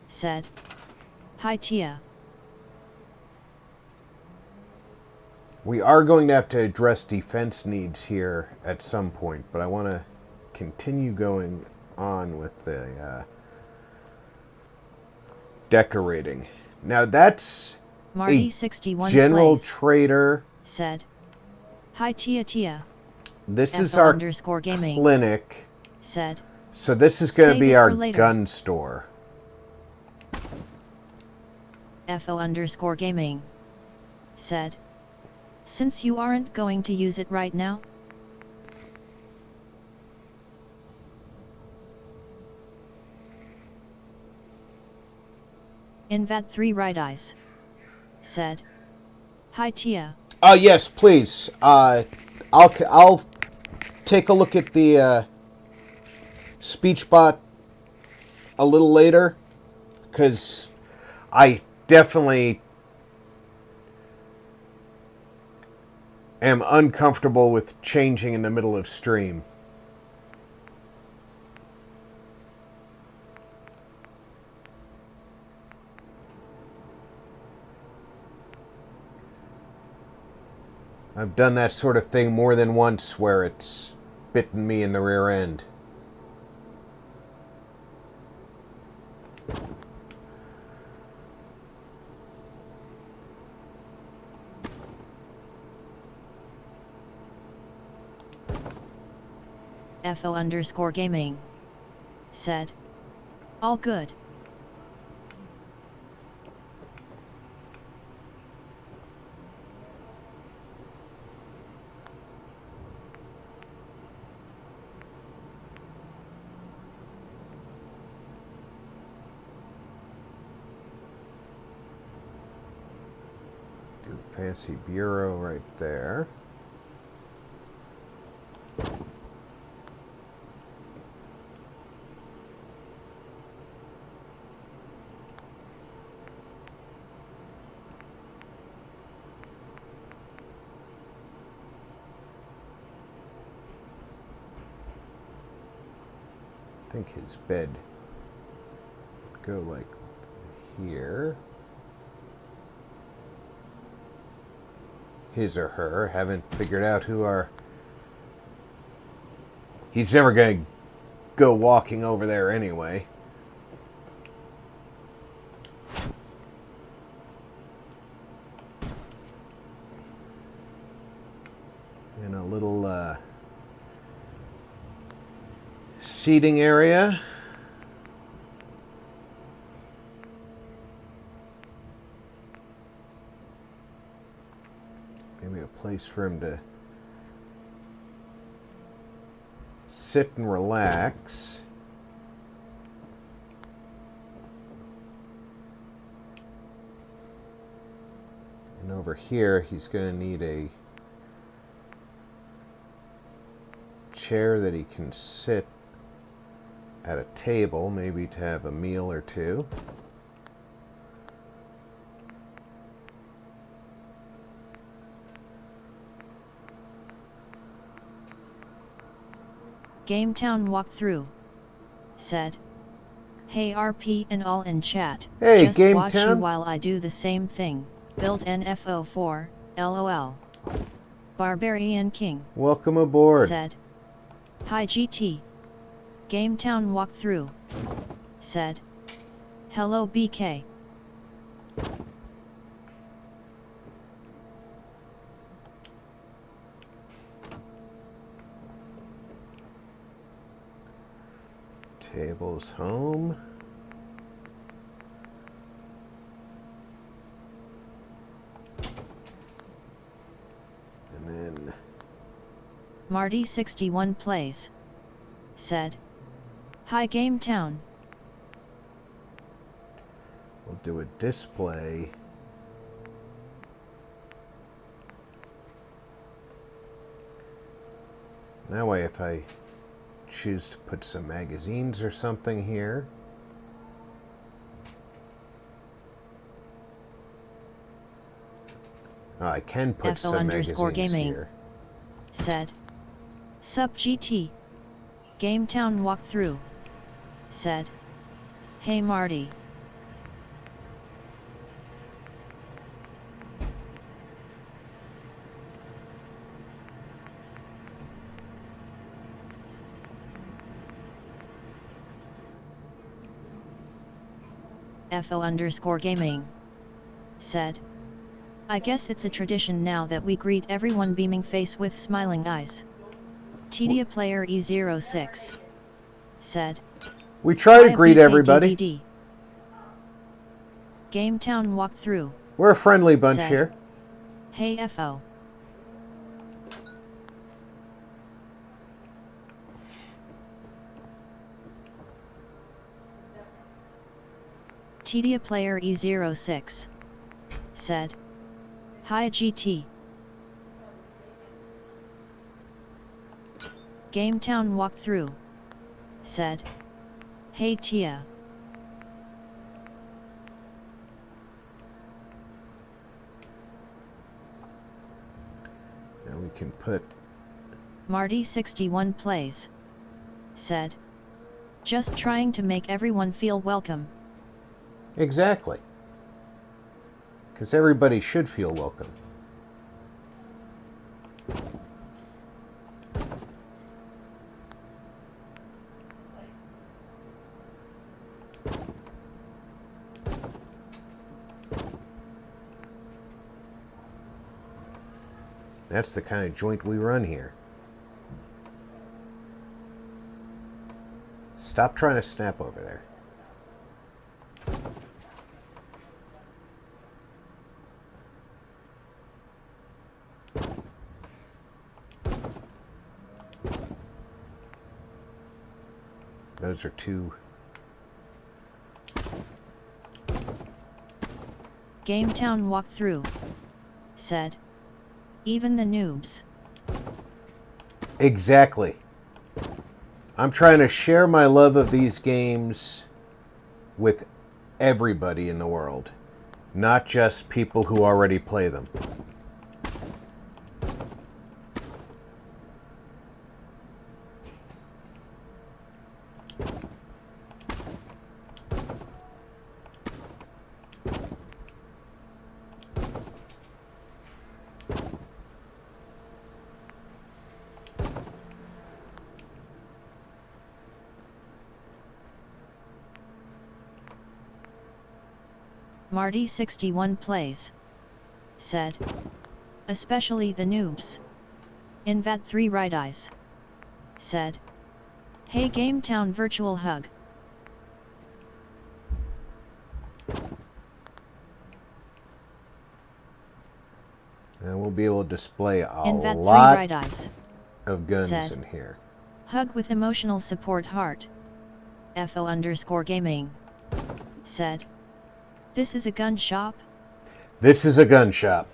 said, "Hi Tia." We are going to have to address defense needs here at some point, but I want to continue going on with the decorating. Now that's Marty a 61 general plays, trader. said. Hi Tia Tia. This is FO our underscore gaming, clinic. said. So this is going to Save be it our for later. gun store. FO underscore gaming, said. Since you aren't going to use it right now? Invat 3 right eyes, said. Hi Tia. Yes, please. I'll take a look at the speech bot a little later, because I definitely am uncomfortable with changing in the middle of stream. I've done that sort of thing more than once where it's bitten me in the rear end. FO underscore gaming, said. All good. Do fancy bureau right there. I think his bed would go like here. His or her. Haven't figured out who our... He's never going to go walking over there anyway. And a little seating area. Maybe a place for him to sit and relax. And over here, he's going to need a chair that he can sit at a table, maybe to have a meal or two. GameTown walkthrough, said. Hey RP and all in chat. Hey, Just watch you GameTown. while I do the same thing. Build NFO4, LOL. Barbarian King, Welcome aboard. said. Hi GT. GameTown walkthrough, said. Hello BK. Table's home. And then Marty 61 plays, said. Hi GameTown. we'll do a display. That way, if I choose to put some magazines or something here. Oh, I can put FO some underscore magazines gaming, here. said. Sup GT. GameTown walkthrough, said. Hey Marty. FO_gaming. Said. I guess it's a tradition now that we greet everyone beaming face with smiling eyes. Tedia player E06. Said. We try to greet everybody. BKDDD. Game Town walkthrough. We're a friendly bunch said, here. Hey FO. Tedia player E06. Said. Hi GT. Game Town walkthrough. Said. Hey Tia. Now we can put... Marty61 plays. Said. Just trying to make everyone feel welcome. Exactly. Because everybody should feel welcome. That's the kind of joint we run here. Stop trying to snap over there. Those are two. Game Town walkthrough. Said. Even the noobs. Exactly. I'm trying to share my love of these games with everybody in the world, not just people who already play them. Marty61 plays. Said. Especially the noobs. Invat3 right eyes. Said. Hey Game Town virtual hug. And we'll be able to display a Invat3 lot right eyes. of guns said. in here. Hug with emotional support heart. FO_gaming. Said. This is a gun shop? This is a gun shop.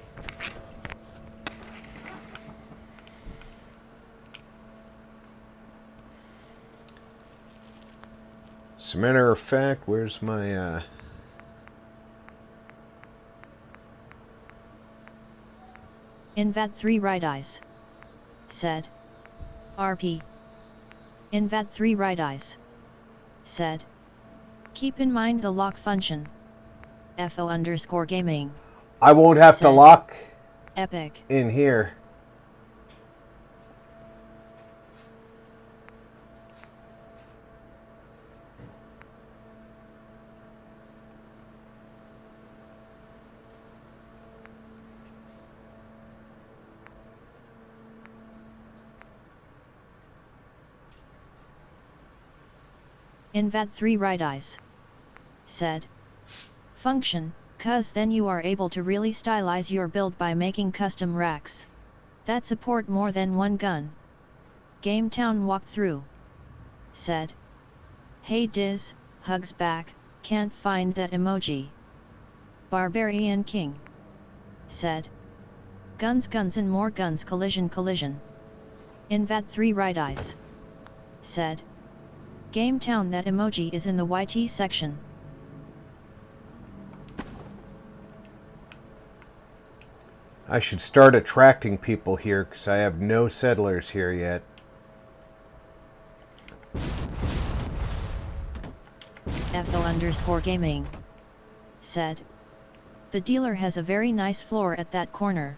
As a matter of fact, where's my... Invat3 right eyes. Said. RP. Invat3 right eyes. Said. Keep in mind the lock function. FO_gaming. I won't have said, to lock Epic. in here. Invat3 right eyes. Said. Function, cuz then you are able to really stylize your build by making custom racks that support more than one gun. Game Town walkthrough. Said. Hey Diz, hugs back, can't find that emoji. Barbarian King. Said. Guns guns and more guns collision collision. Invat3 right eyes. Said. Game Town that emoji is in the YT section. I should start attracting people here because I have no settlers here yet. FO_gaming. Said. The dealer has a very nice floor at that corner.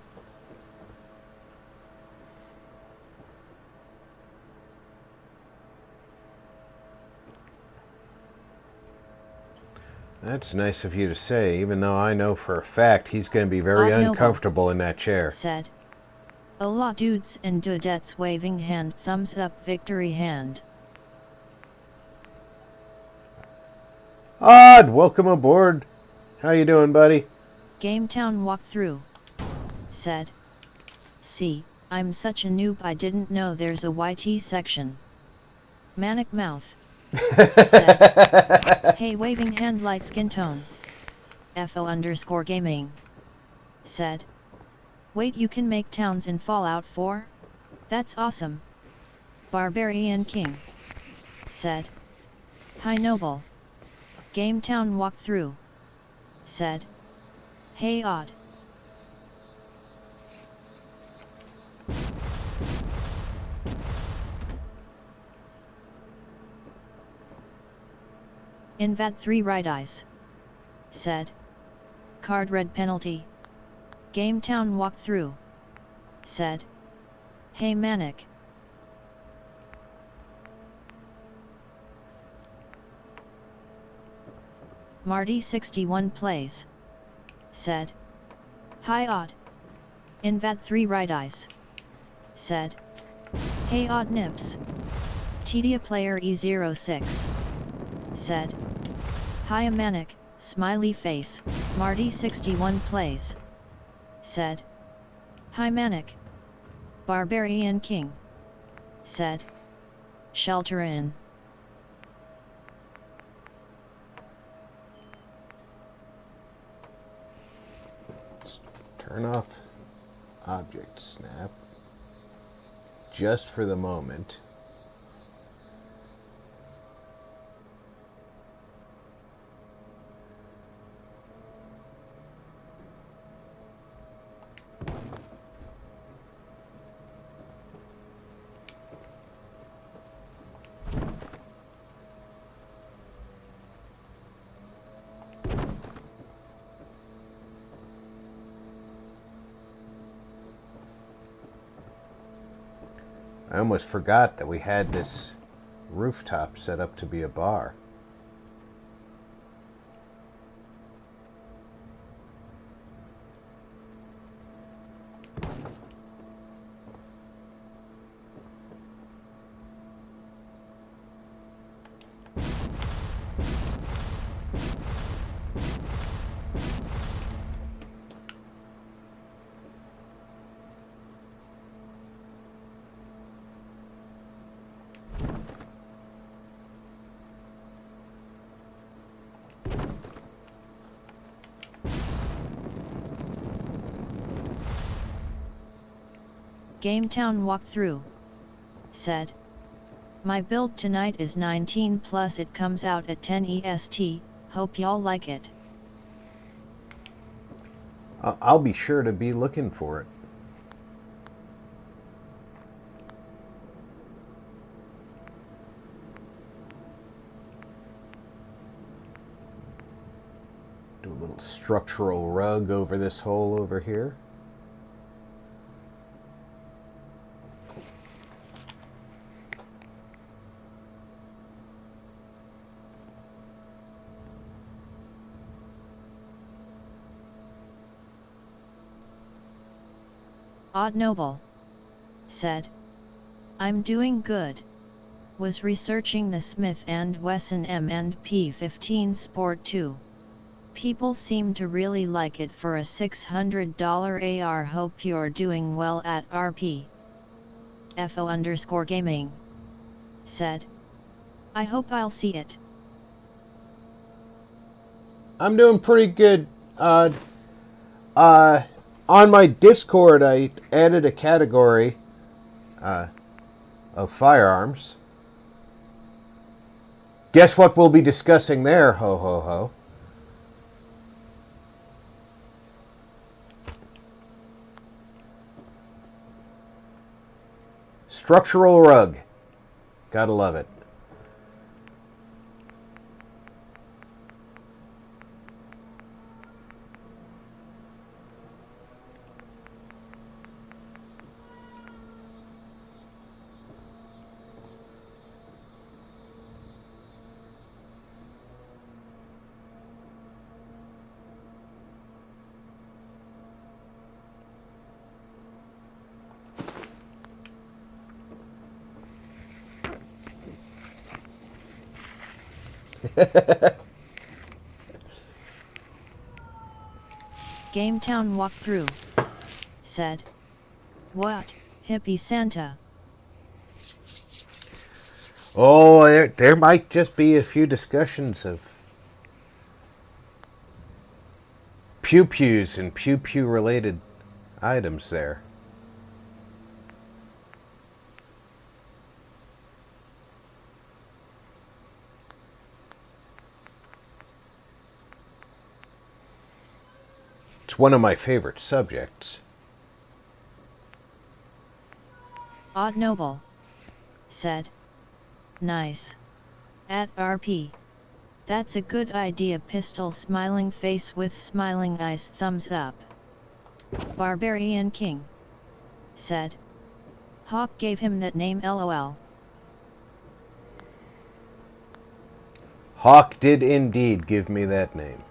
That's nice of you to say, even though I know for a fact he's going to be very Odd Noble uncomfortable in that chair. said. Hola dudes and dudettes, waving hand, thumbs up, victory hand. Odd, welcome aboard. How you doing, buddy? Gametown walkthrough said. See, I'm such a noob, I didn't know there's a YT section. Manic mouth said. Hey, waving hand, light skin tone. FO_gaming said. Wait, you can make towns in Fallout 4? That's awesome. Barbarian King said. Hi Noble. Gametown walkthrough said. Hey Odd. Invad 3 right eyes said. Card red penalty. Gametown walkthrough said. Hey Manic. Marty 61 plays said. Hi Odd. Invad 3 right eyes said. Hey Odd Nips. Tedia player E06 said. Hi Manic, smiley face. Marty 61 plays said. Hi Manic. Barbarian King said. Shelter in. Turn off object snap just for the moment. I almost forgot that we had this rooftop set up to be a bar. Gametown walkthrough said. My build tonight is 19 plus, it comes out at 10 EST, hope y'all like it. I'll be sure to be looking for it. Do a little structural rug over this hole over here. Odd Noble said. I'm doing good. Was researching the Smith & Wesson M&P 15 Sport 2. People seem to really like it for a $600 AR. Hope you're doing well at RP. FO_gaming said. I hope I'll see it. I'm doing pretty good. On my Discord, I added a category of firearms. Guess what we'll be discussing there, ho ho ho. Structural rug. Gotta love it. Gametown walkthrough. Said. What, hippie Santa? Oh, there might just be a few discussions of pew-pews and pew-pew related items there. It's one of my favorite subjects. Odd Noble. Said. Nice. At RP. That's a good idea. Pistol smiling face with smiling eyes, thumbs up. Barbarian King. Said. Hawk gave him that name, lol. Hawk did indeed give me that name.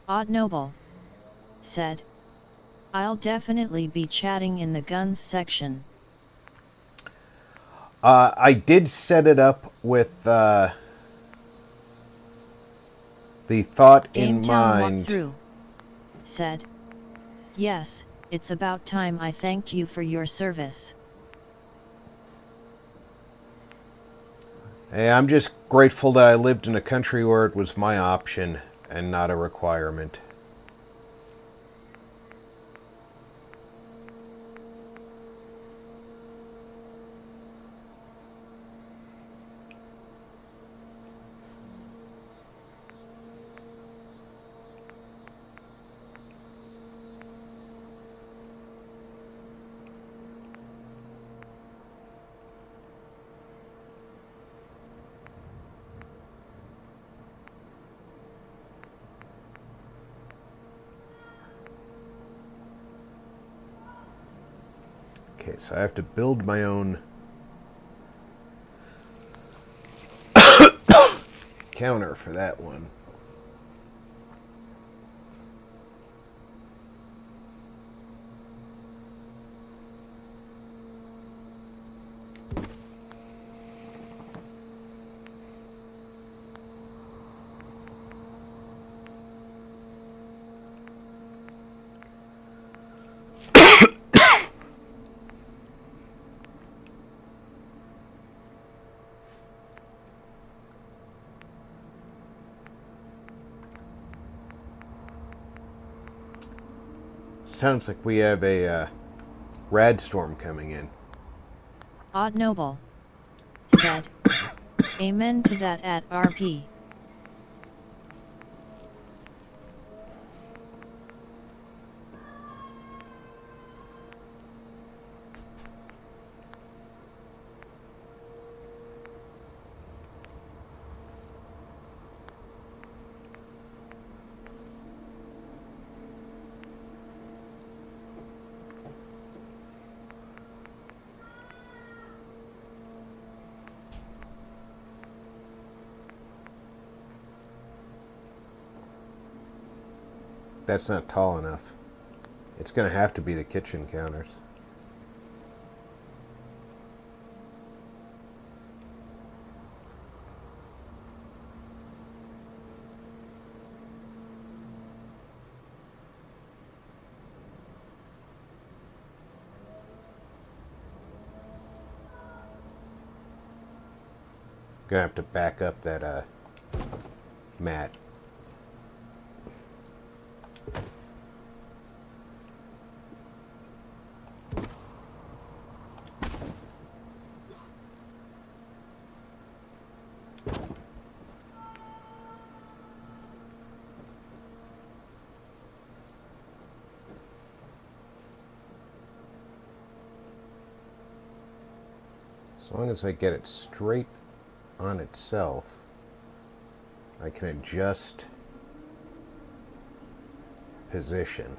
Odd Noble. Said. I'll definitely be chatting in the guns section. I did set it up with the thought in mind. Walkthrough. Said. Yes, it's about time I thanked you for your service. Hey, I'm just grateful that I lived in a country where it was my option and not a requirement. Okay, so I have to build my own counter for that one. Sounds like we have a rad storm coming in. Odd Noble. Said. Amen to that at RP. That's not tall enough. It's going to have to be the kitchen counters. Gonna have to back up that mat. As long as I get it straight on itself, I can adjust position.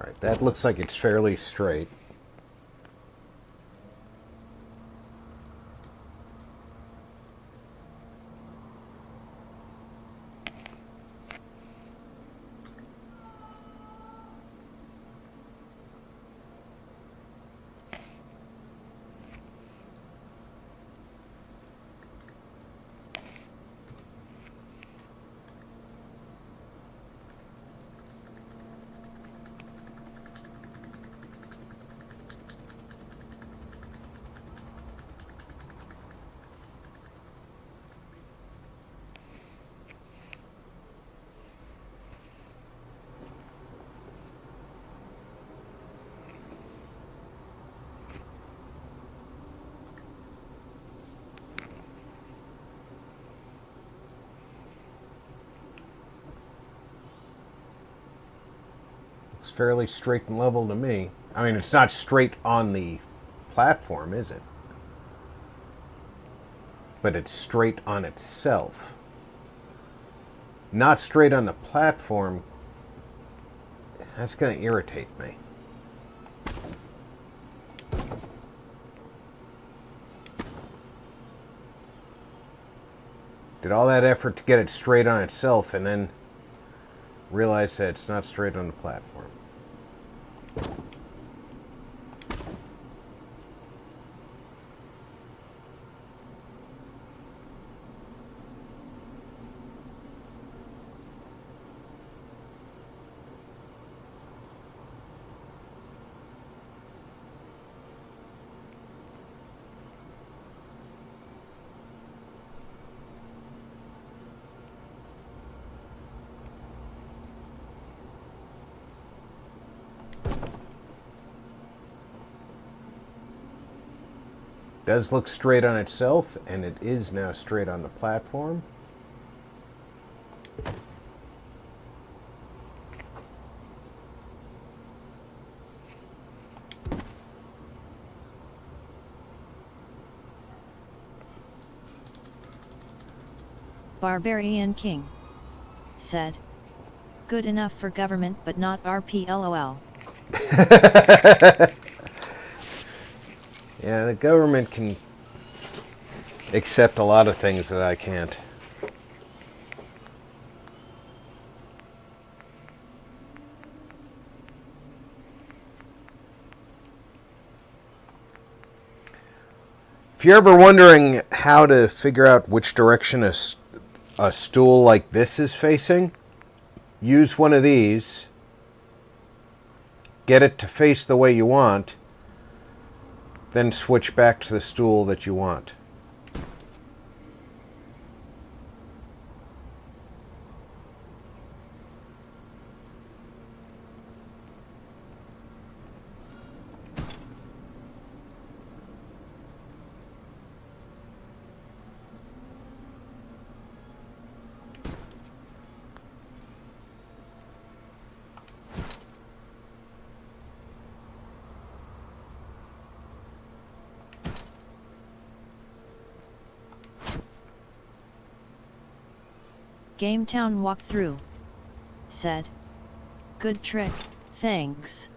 Alright, that looks like it's fairly straight. Looks fairly straight and level to me. I mean, it's not straight on the platform, is it? But it's straight on itself. Not straight on the platform. That's going to irritate me. Did all that effort to get it straight on itself and then realize that it's not straight on the platform. Does look straight on itself, and it is now straight on the platform. Barbarian King said, "Good enough for government but not RP LOL." Yeah, the government can accept a lot of things that I can't. If you're ever wondering how to figure out which direction a stool like this is facing, use one of these, get it to face the way you want, then switch back to the stool that you want. Gametown walkthrough said, "Good trick, thanks."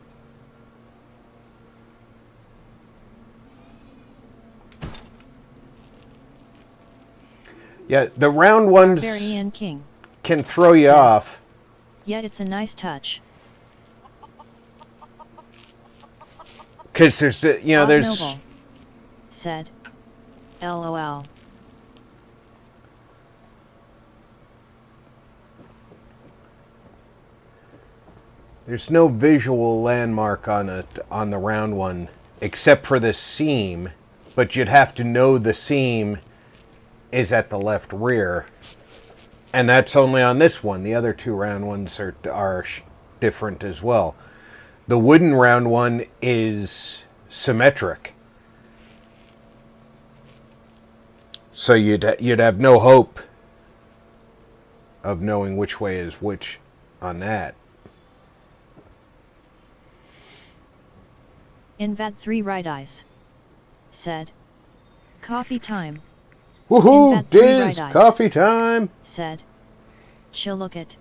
Yeah, the round ones Barbarian King can throw you said, off. "Yet it's a nice touch." Because there's, Bob there's... Noble said, "LOL." There's no visual landmark on the round one, except for the seam, but you'd have to know the seam is at the left rear, and that's only on this one. The other two round ones are different as well. The wooden round one is symmetric, so you'd have no hope of knowing which way is which on that. Invad 3 Right Eyes said, "Coffee time." Woohoo! Invad 3 Diz! Right Eyes Coffee time! said, "Chill look it."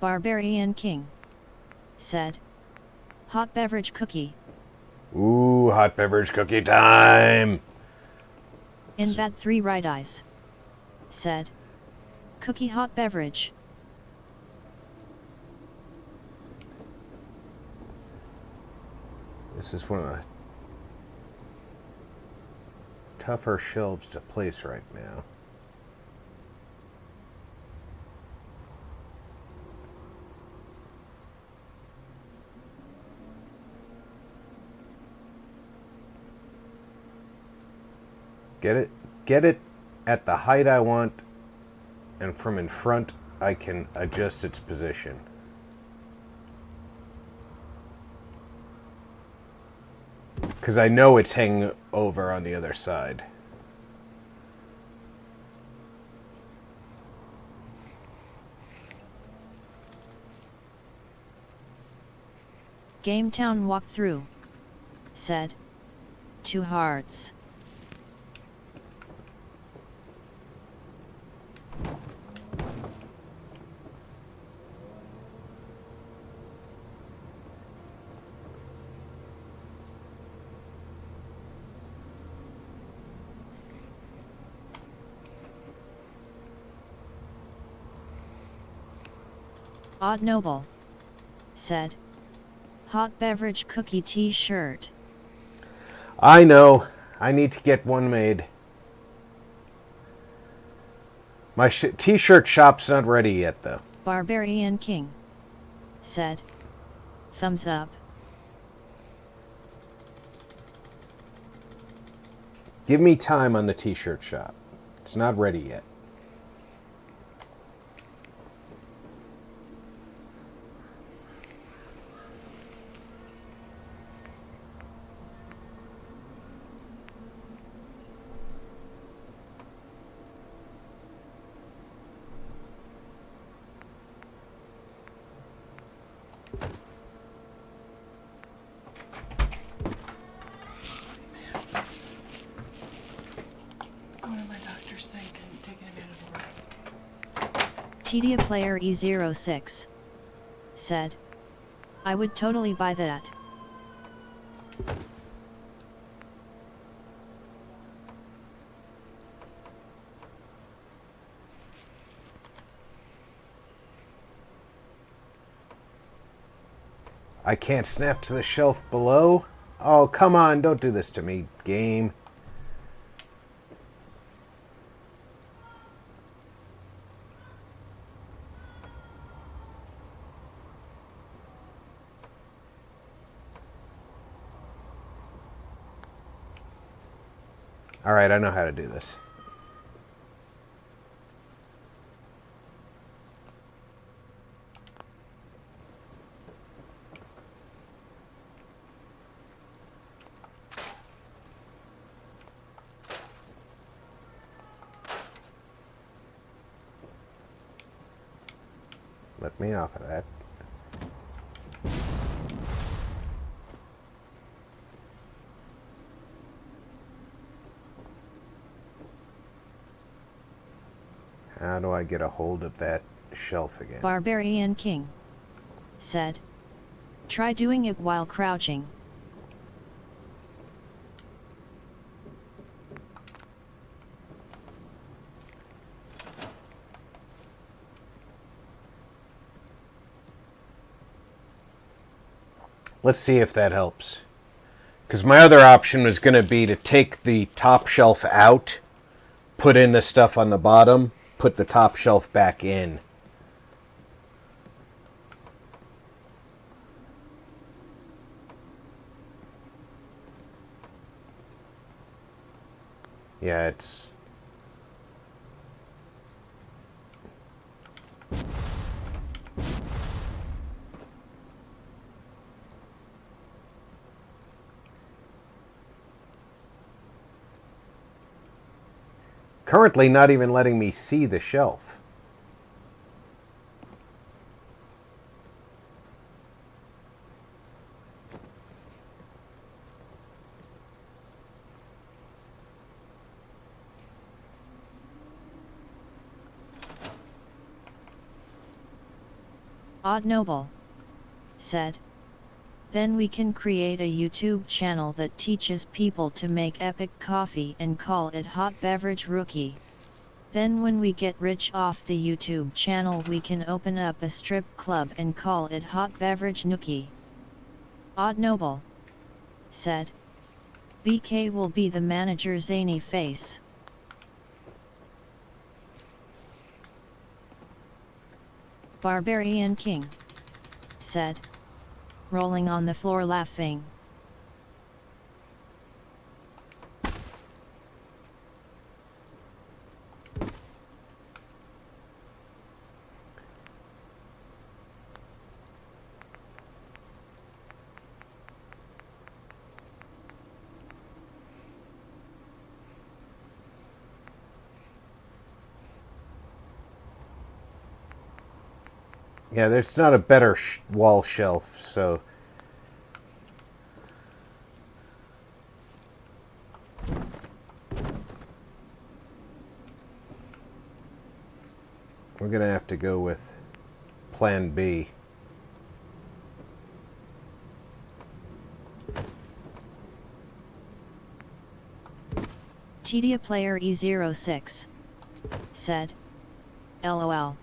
Barbarian King said. Hot beverage cookie. Ooh, hot beverage cookie time! Invad 3 right eyes said. Cookie hot beverage. This is one of the tougher shelves to place right now. Get it at the height I want, and from in front I can adjust its position. Because I know it's hanging over on the other side. Gametown walkthrough said. 2 hearts. Odd Noble said. Hot beverage cookie t-shirt. I know. I need to get one made. My t-shirt shop's not ready yet, though. Barbarian King said. Thumbs up. Give me time on the t-shirt shop. It's not ready yet. Tedia Player E06 said. I would totally buy that. I can't snap to the shelf below? Oh, come on, don't do this to me, game. All right, I know how to do this. Let me off of that. How do I get a hold of that shelf again? Barbarian King said. Try doing it while crouching. Let's see if that helps. Because my other option was going to be to take the top shelf out, put in the stuff on the bottom, put the top shelf back in. Yeah, it's... currently not even letting me see the shelf. Odd Noble said. Then we can create a YouTube channel that teaches people to make epic coffee and call it Hot Beverage Rookie. Then when we get rich off the YouTube channel we can open up a strip club and call it Hot Beverage Nookie. Odd Noble said. BK will be the manager zany face. Barbarian King said, rolling on the floor laughing. Yeah, there's not a better wall shelf, so... we're going to have to go with Plan B. Tedia player E06 said, LOL.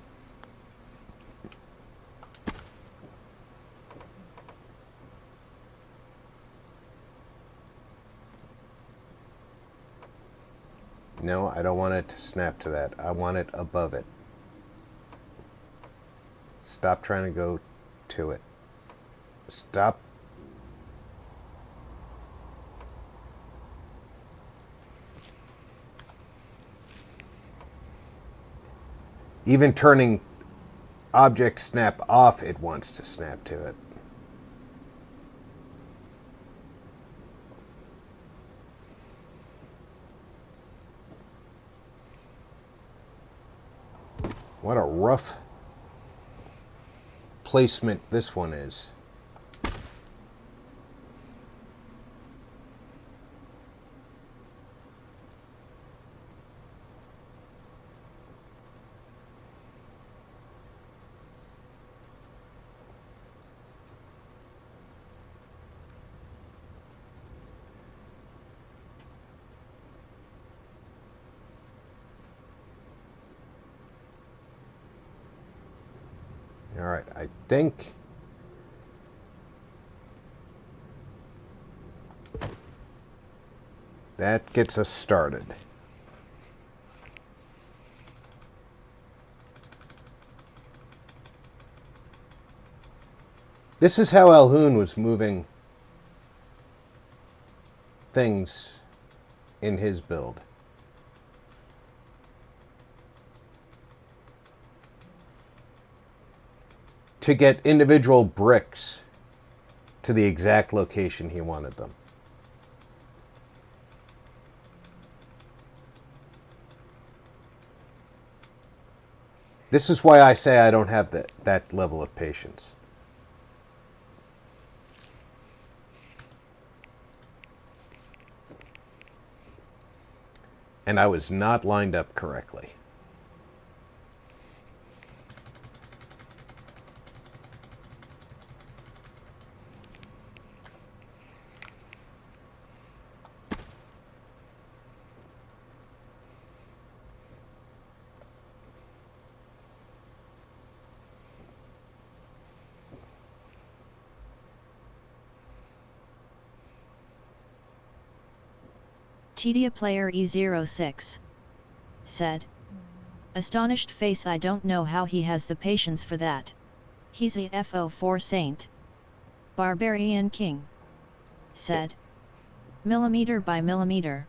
No, I don't want it to snap to that. I want it above it. Stop trying to go to it. Stop. Even turning object snap off, it wants to snap to it. What a rough placement this one is. All right, I think that gets us started. This is how Alhoun was moving things in his build. To get individual bricks to the exact location he wanted them. This is why I say I don't have that level of patience. And I was not lined up correctly. Tedia player E06 said. Astonished face, I don't know how he has the patience for that. He's a FO4 saint. Barbarian King said. Millimeter by millimeter.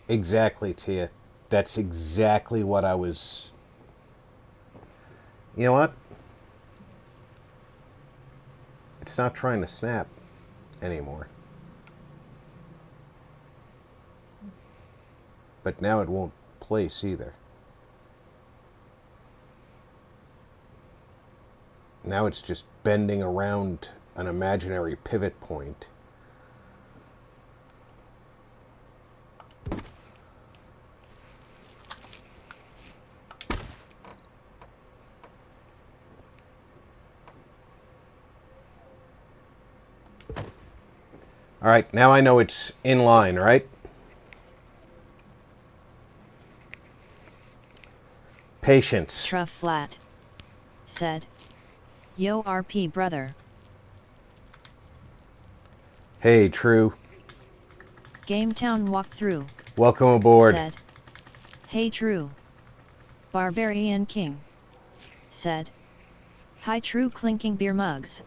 Exactly, Tia. That's exactly what I was... You know what? It's not trying to snap anymore. But now it won't place either. Now it's just bending around an imaginary pivot point. All right, now I know it's in line, right? Patience. Truff flat. Said. Yo RP brother. Hey, True. Gametown walkthrough. Welcome aboard. Said. Hey True. Barbarian King. Said. Hi True clinking beer mugs.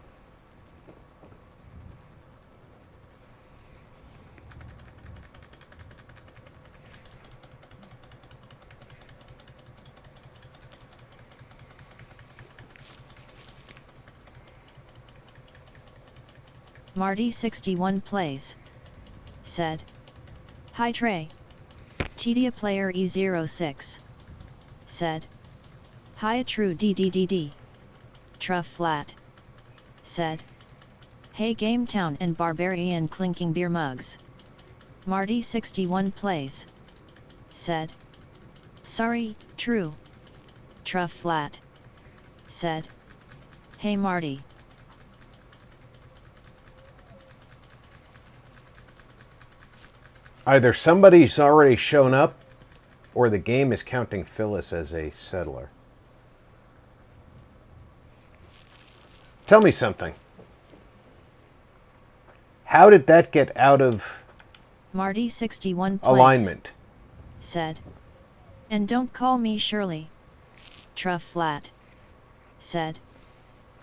Marty 61 plays. Said. Hi Trey. Tedia player E06. Said. Hi True DDDD. Truff flat. Said. Hey Gametown and Barbarian clinking beer mugs. Marty 61 plays. Said. Sorry, True. Truff flat. Said. Hey Marty. Either somebody's already shown up, or the game is counting Phyllis as a settler. Tell me something. How did that get out of Marty 61 plays. alignment? Said. And don't call me Shirley. Truff flat. Said.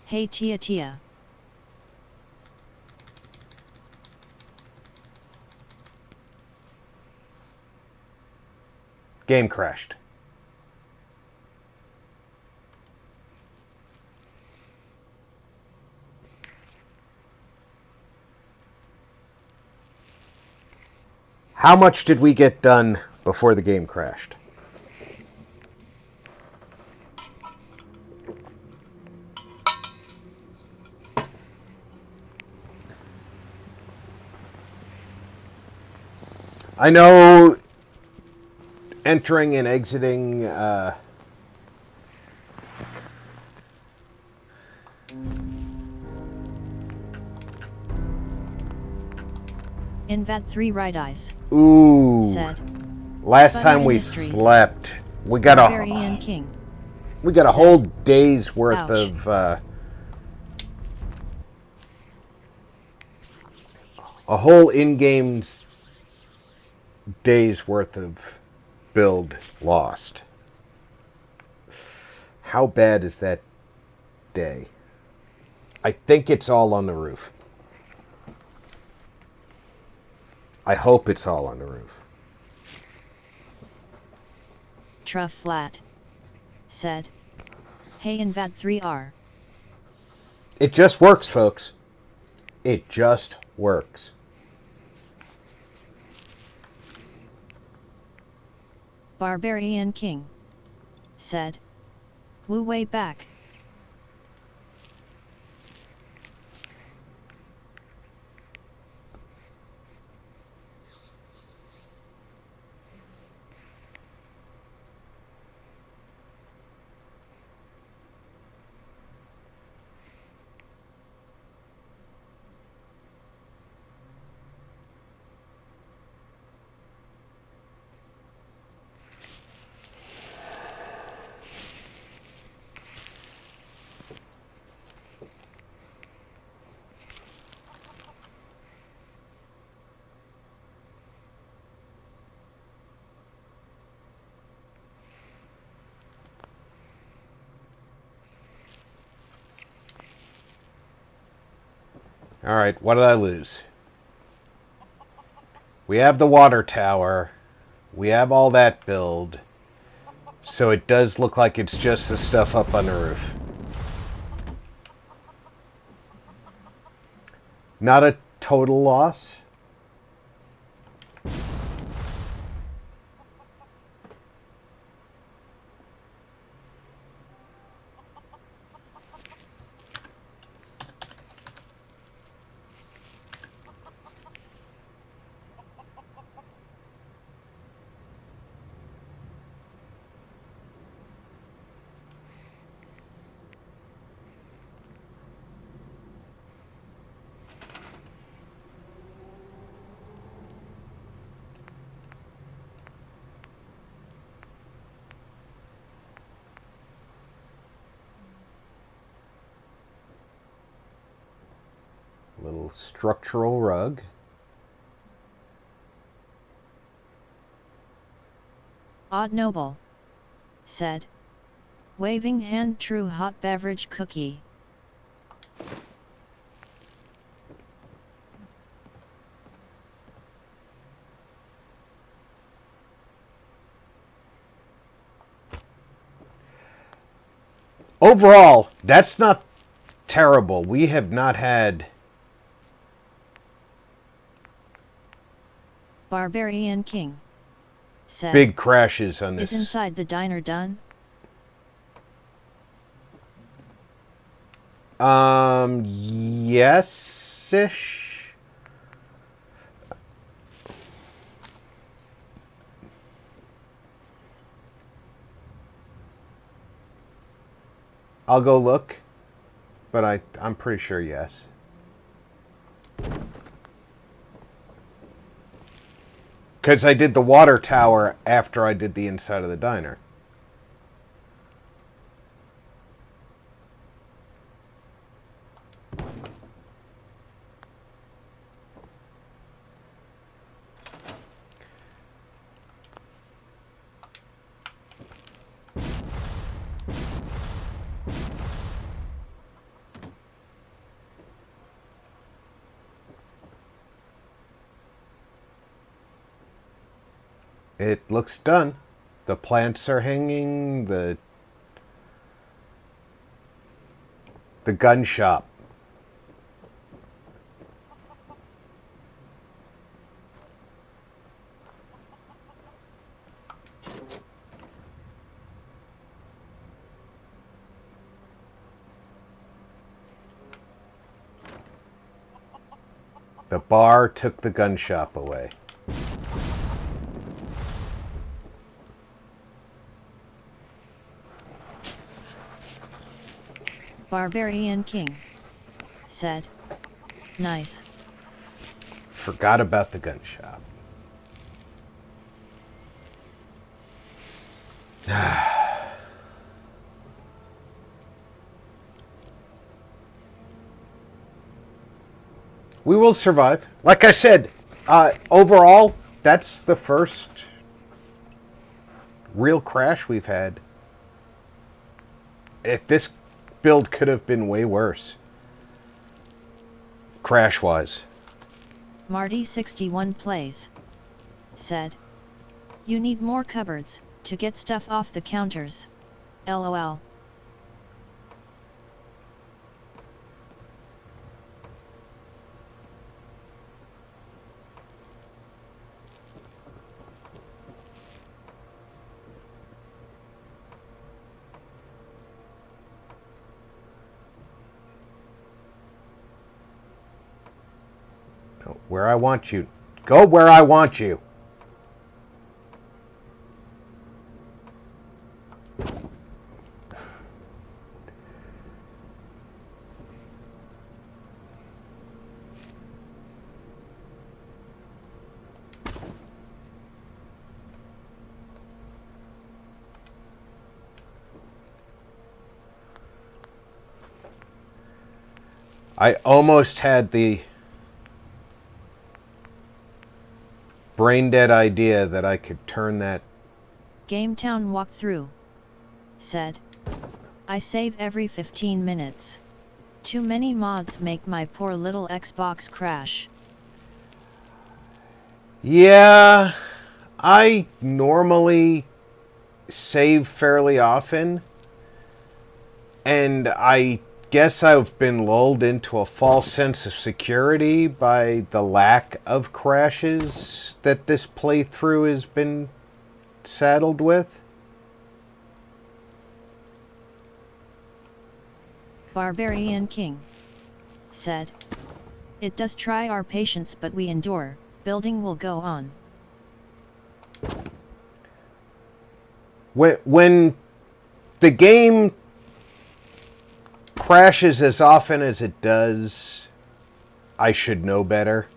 Hey Tia Tia. Game crashed. How much did we get done before the game crashed? I know entering and exiting Invad 3 right eyes. ooh. Said. Last Butter time we Industries. slept, we got Barbarian King. a whole day's worth Ouch. of a whole in-game day's worth of build lost. How bad is that day? I think it's all on the roof. I hope it's all on the roof. Truff flat. Said. Hey Invad 3R. It just works, folks. It just works. Barbarian King. Said. Woo way back. All right, what did I lose? We have the water tower. We have all that build. So it does look like it's just the stuff up on the roof. Not a total loss. little structural rug. Odd Noble said, waving hand true hot beverage cookie. Overall, that's not terrible. We have not had... Barbarian King said, big crashes on this. Is inside the diner done? Yes-ish. I'll go look, but I'm pretty sure yes. Because I did the water tower after I did the inside of the diner. It looks done. The plants are hanging, the gun shop. The bar took the gun shop away. Barbarian King said, nice. Forgot about the gun shop. We will survive. Like I said, overall, that's the first real crash we've had. If this build could have been way worse, crash-wise. Marty61 Plays said, you need more cupboards to get stuff off the counters. LOL. Where I want you. Go where I want you. I almost had the brain dead idea that I could turn that. GameTown walkthrough said, I save every 15 minutes. Too many mods make my poor little Xbox crash. Yeah, I normally save fairly often, and I guess I've been lulled into a false sense of security by the lack of crashes that this playthrough has been saddled with. Barbarian King said, it does try our patience, but we endure. Building will go on. When the game crashes as often as it does, I should know better.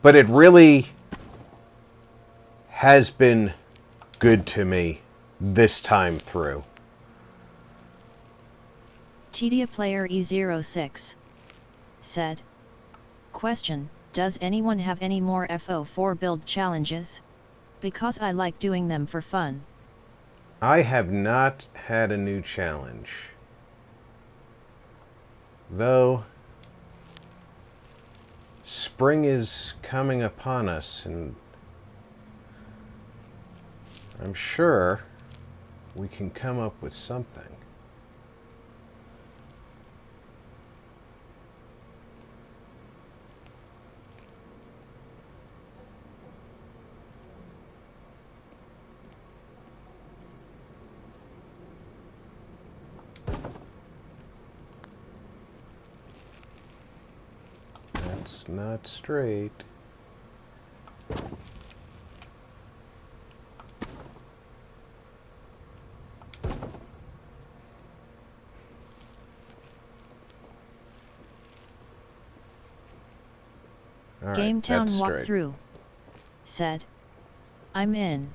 But it really has been good to me this time through. Tedia player E06 said. Question, does anyone have any more FO4 build challenges? Because I like doing them for fun. I have not had a new challenge. Though, spring is coming upon us, and I'm sure we can come up with something. That's not straight. All right, GameTown that's straight. walkthrough said. I'm in.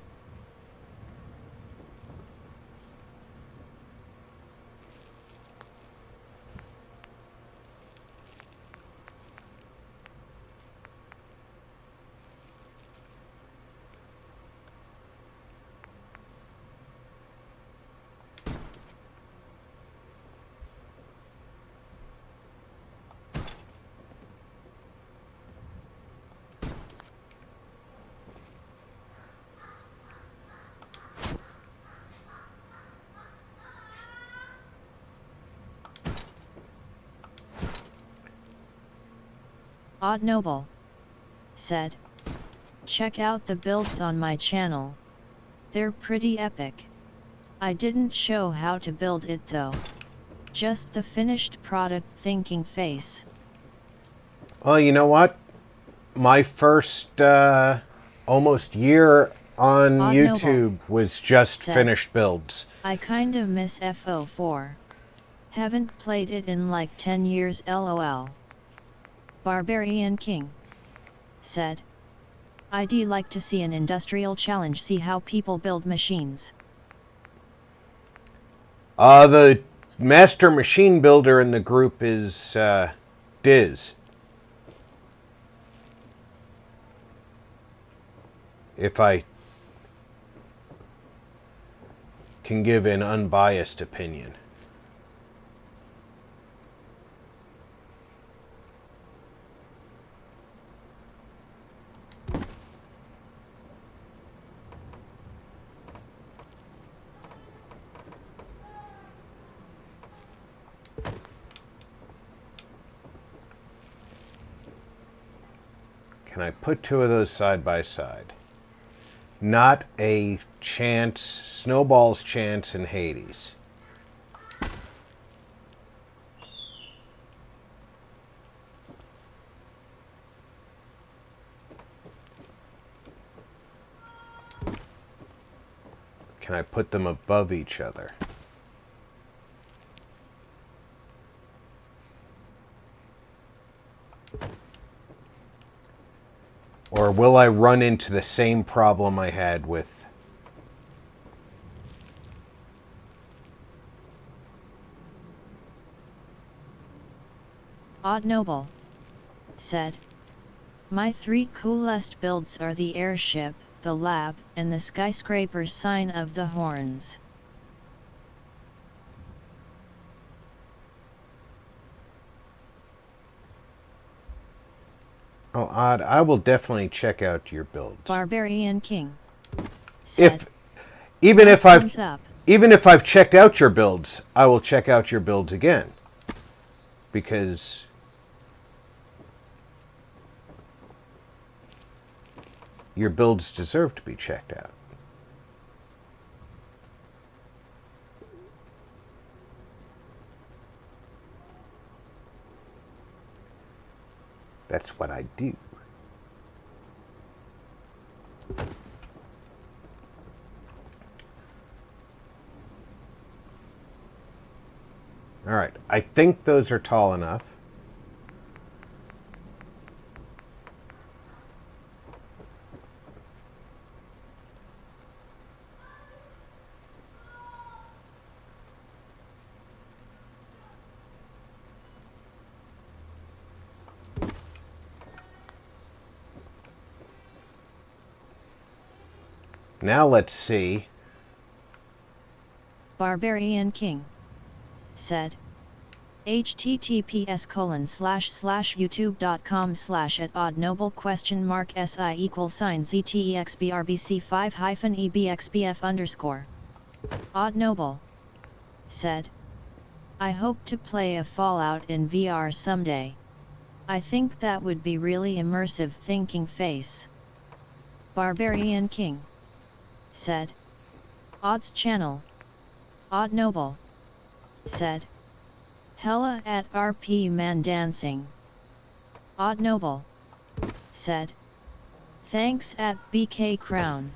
Odd Noble said. Check out the builds on my channel. They're pretty epic. I didn't show how to build it though. Just the finished product thinking face. Well, you know what? My first almost year on Odd YouTube Noble was just said. finished builds. I kind of miss FO4. Haven't played it in like 10 years lol. Barbarian King said. I'd like to see an industrial challenge, see how people build machines. The master machine builder in the group is Diz. If I can give an unbiased opinion. Can I put two of those side by side? Not a chance, Snowball's chance in Hades. Can I put them above each other? Or will I run into the same problem I had with Odd Noble said. My three coolest builds are the airship, the lab, and the skyscraper sign of the horns. Oh, Odd, I will definitely check out your builds. Barbarian King said. Even if I've checked out your builds, I will check out your builds again. Because your builds deserve to be checked out. That's what I do. All right, I think those are tall enough. Now let's see. Barbarian King said, https://youtube.com/@oddnoble?si=ZTEXBRBC5-EBXBF_. Oddnoble said, I hope to play a Fallout in VR someday. I think that would be really immersive. Thinking face. Barbarian King said, Odd's channel. Oddnoble said, Hella at RP Man Dancing. Oddnoble said, thanks at BK Crown.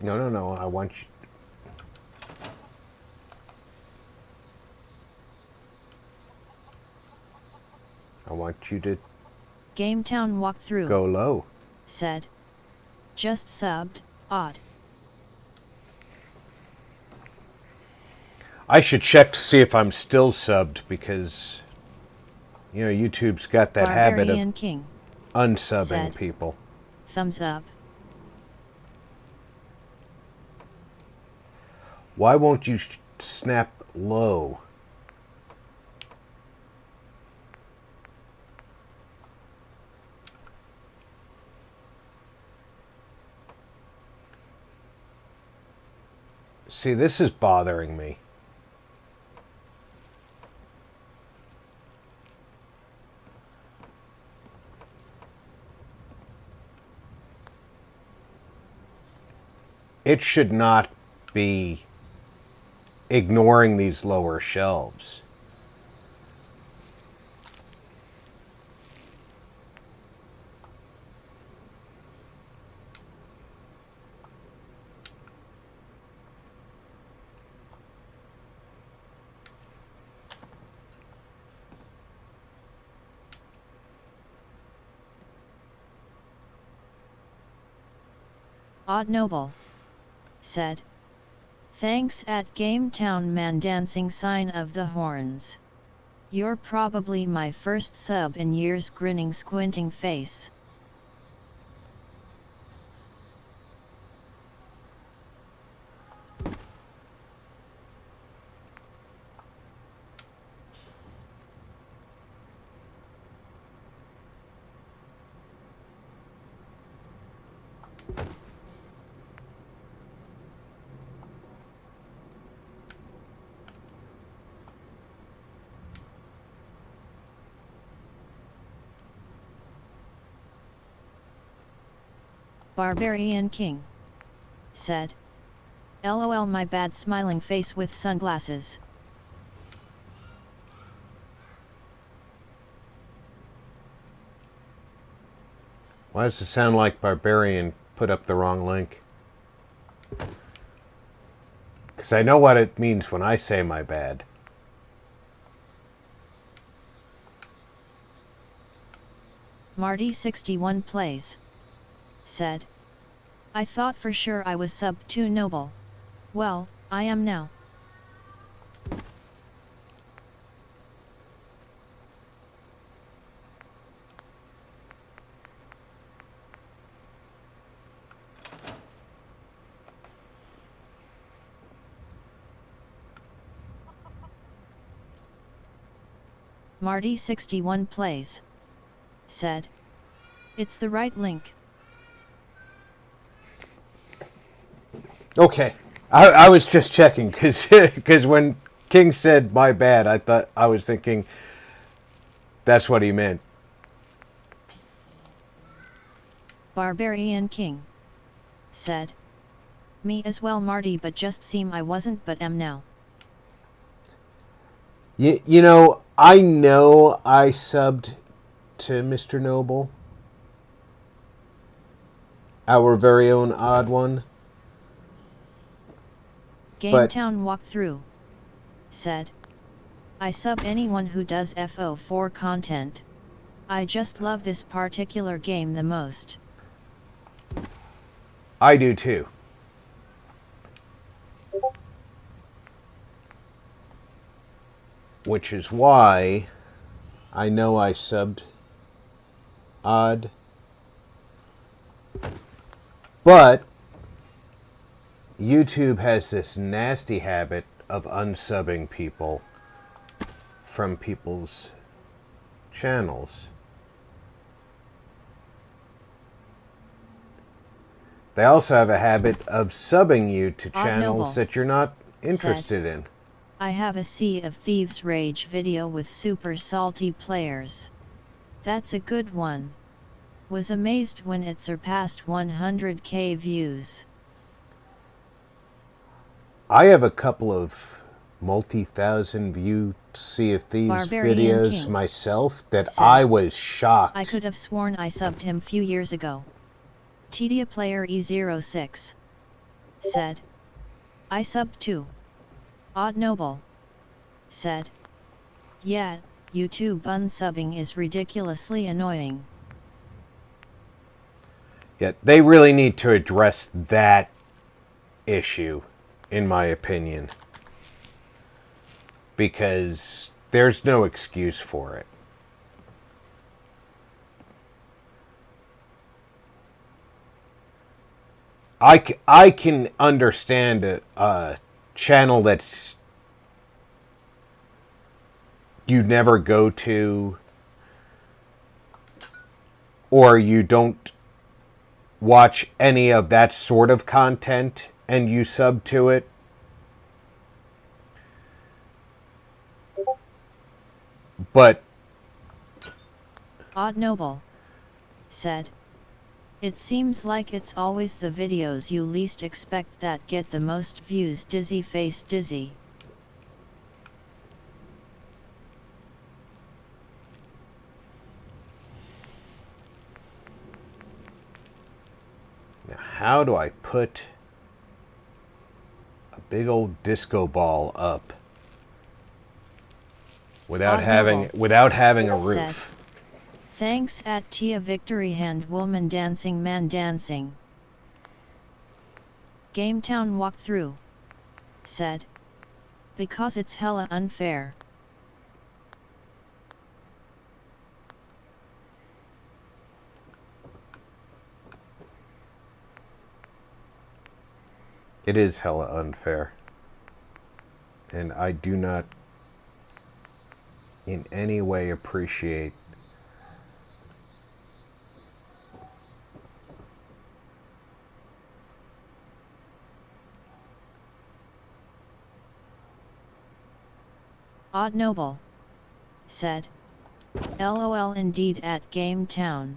No. I want you. I want you to GameTown walkthrough go low. said, just subbed, Odd. I should check to see if I'm still subbed because, you know, YouTube's got that habit Barbarian of King unsubbing said, people. thumbs up. Why won't you snap low? See, this is bothering me. It should not be ignoring these lower shelves. Oddnoble said, thanks at GameTown Man Dancing sign of the horns. You're probably my first sub in years. Grinning squinting face. Barbarian King said, LOL my bad smiling face with sunglasses. Why does it sound like Barbarian put up the wrong link? Because I know what it means when I say my bad. Marty61 plays said, I thought for sure I was sub to Noble. Well, I am now. Marty61 plays said, it's the right link. Okay, I was just checking because when King said my bad, I was thinking that's what he meant. Barbarian King said, me as well Marty, but just seem I wasn't but am now. You know I subbed to Mr. Noble, our very own odd one. GameTown walkthrough. Said. I sub anyone who does FO4 content. I just love this particular game the most. I do too. Which is why I know I subbed Odd. But YouTube has this nasty habit of unsubbing people from people's channels. They also have a habit of subbing you to channels that you're not interested in. I have a Sea of Thieves Rage video with super salty players. That's a good one. Was amazed when it surpassed 100k views. I have a couple of multi-thousand view Sea of Thieves Barbarian videos King myself that said, I was shocked. I could have sworn I subbed him few years ago. Tedia Player E06 said. I subbed too. Odd Noble said. Yeah, YouTube unsubbing is ridiculously annoying. Yeah, they really need to address that issue, in my opinion. Because there's no excuse for it. I can understand a channel that's you never go to, or you don't watch any of that sort of content and you sub to it. But Odd Noble said. It seems like it's always the videos you least expect that get the most views. Dizzy Face Dizzy. now, how do I put a big old disco ball up without having a roof? Said, thanks at Tia Victory Hand Woman Dancing Man Dancing. GameTown walkthrough said. Because it's hella unfair. It is hella unfair. And I do not in any way appreciate Odd Noble said. LOL indeed at GameTown.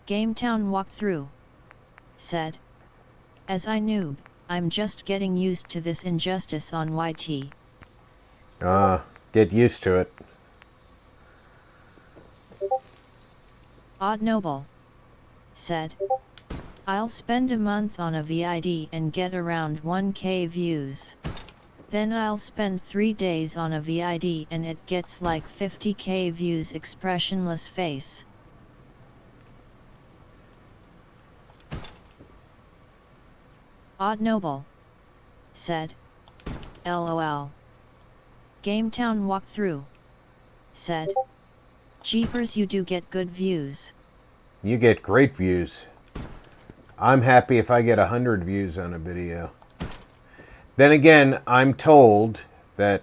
GameTown walkthrough said. As I noob, I'm just getting used to this injustice on YT. Get used to it. Odd Noble said. I'll spend a month on a VID and get around 1k views. Then I'll spend 3 days on a VID and it gets like 50k views. Expressionless face. Odd Noble said. LOL. GameTown walkthrough said. Jeepers, you do get good views. You get great views. I'm happy if I get 100 views on a video. Then again, I'm told that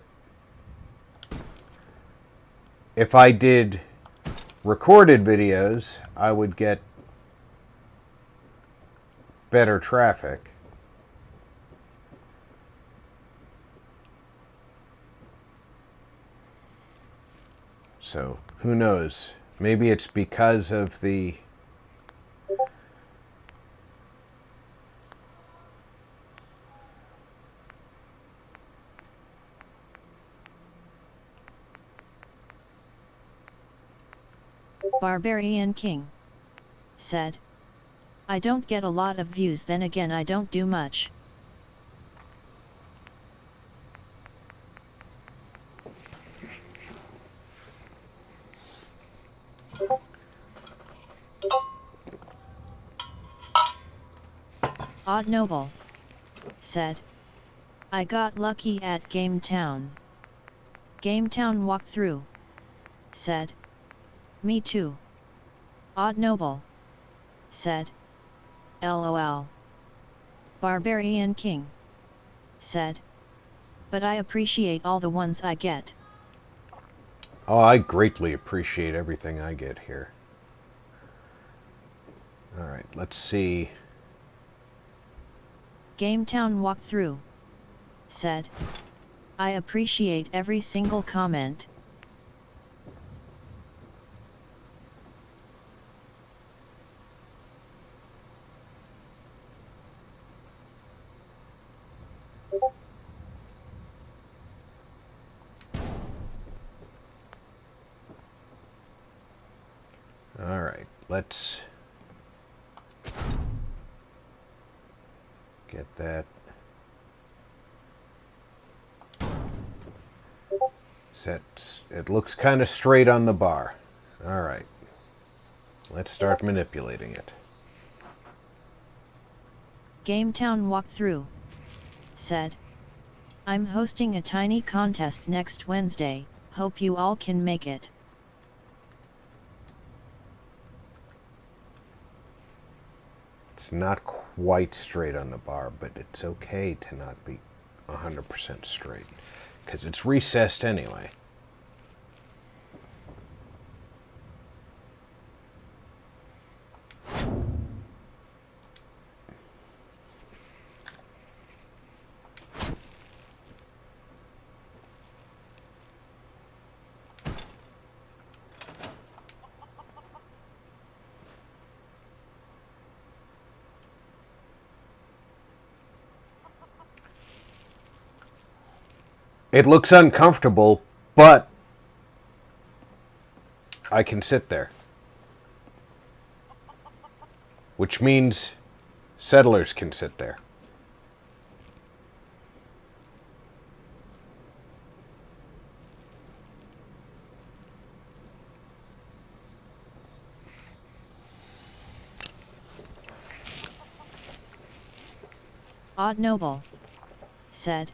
if I did recorded videos, I would get better traffic. So, who knows? Maybe it's because of the Barbarian King said, I don't get a lot of views, then again I don't do much. Odd Noble said, I got lucky at Game Town. Game Town walkthrough said, me too. Odd Noble said, LOL. Barbarian King said, but I appreciate all the ones I get. Oh, I greatly appreciate everything I get here. Alright, let's see. Game Town walkthrough said, I appreciate every single comment. Alright, let's get that. It looks kind of straight on the bar. Alright, let's start manipulating it. Game Town walkthrough said, I'm hosting a tiny contest next Wednesday, hope you all can make it. It's not quite straight on the bar, but it's okay to not be 100% straight, because it's recessed anyway. It looks uncomfortable, but I can sit there. Which means settlers can sit there. Odd Noble said,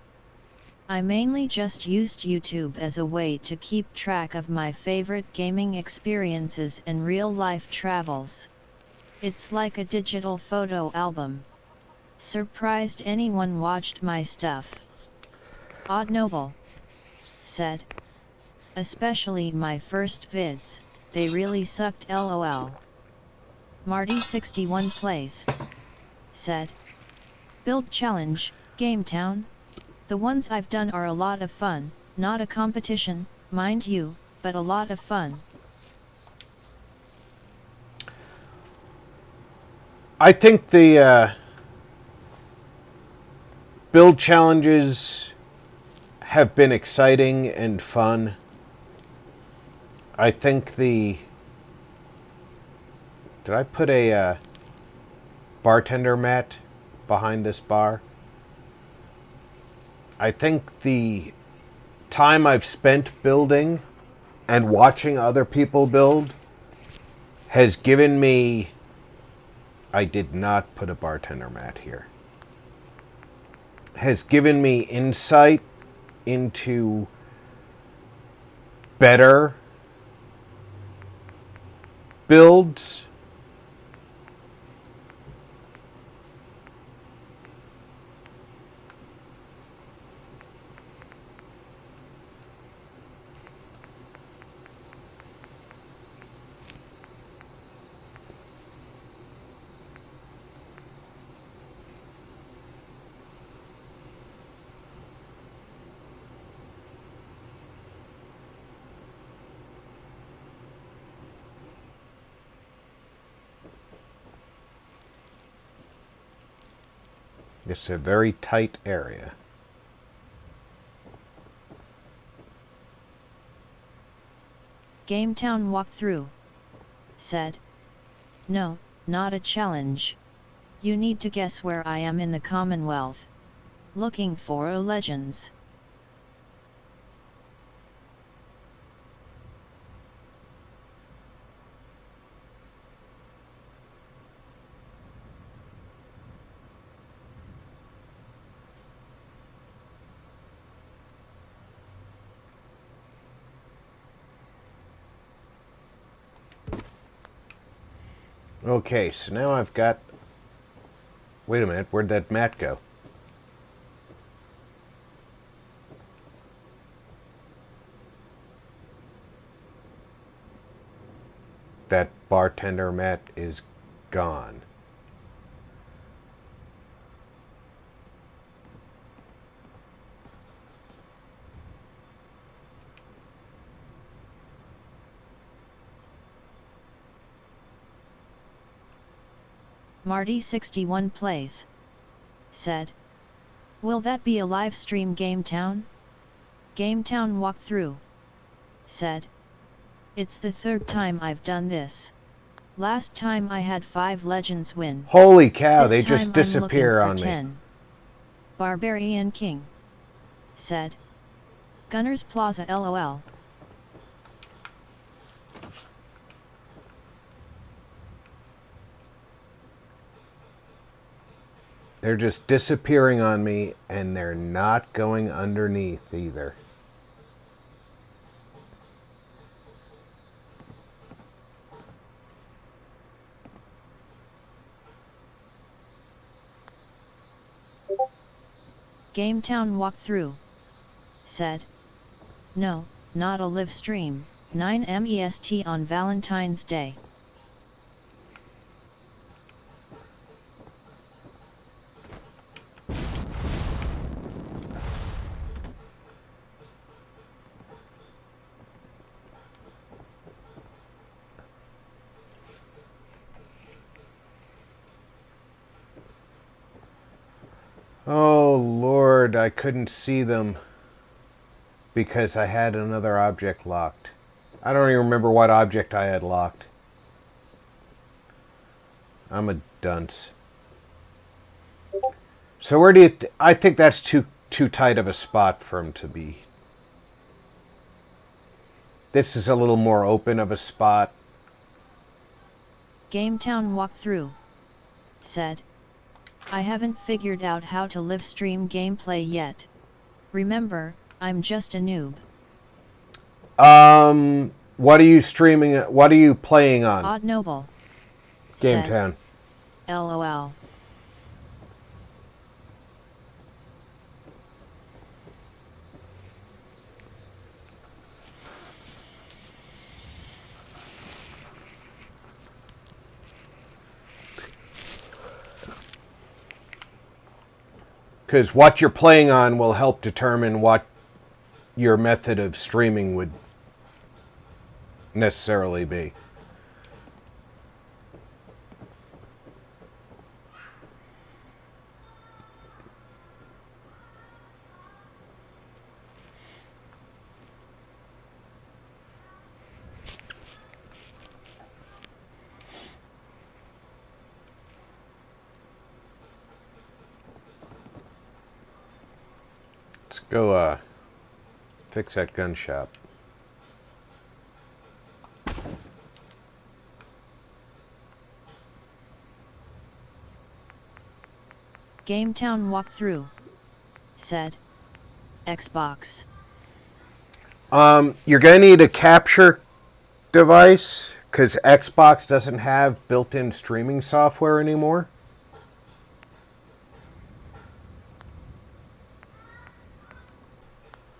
I mainly just used YouTube as a way to keep track of my favorite gaming experiences and real-life travels. It's like a digital photo album. Surprised anyone watched my stuff. Odd Noble said, especially my first vids, they really sucked LOL. Marty61 Plays said, Build Challenge, Game Town. The ones I've done are a lot of fun, not a competition, mind you, but a lot of fun. I think the build challenges have been exciting and fun. I think the... Did I put a bartender mat behind this bar? I think the time I've spent building and watching other people build has given me... I did not put a bartender mat here. Has given me insight into better builds. It's a very tight area. Gametown walkthrough said, "No, not a challenge. You need to guess where I am in the Commonwealth. Looking for legends." Okay, so now I've got... Wait a minute, where'd that mat go? That bartender mat is gone. Marty61 plays said, "Will that be a live stream Gametown?" Gametown walkthrough said, "It's the third time I've done this. Last time I had 5 legends win. Holy cow, This they time just I'm disappear looking on for me. 10. Barbarian King said, "Gunners Plaza LOL." They're just disappearing on me, and they're not going underneath either. Gametown walkthrough said, "No, not a live stream, 9 MEST on Valentine's Day." Oh Lord, I couldn't see them because I had another object locked. I don't even remember what object I had locked. I'm a dunce. So where do you... I think that's too tight of a spot for him to be. This is a little more open of a spot. Gametown walkthrough said, "I haven't figured out how to live stream gameplay yet. Remember, I'm just a noob." What are you streaming? What are you playing on? Odd Noble Game said, Town. "LOL." Because what you're playing on will help determine what your method of streaming would necessarily be. Let's go fix that gun shop. Gametown walkthrough said, "Xbox." You're going to need a capture device because Xbox doesn't have built-in streaming software anymore.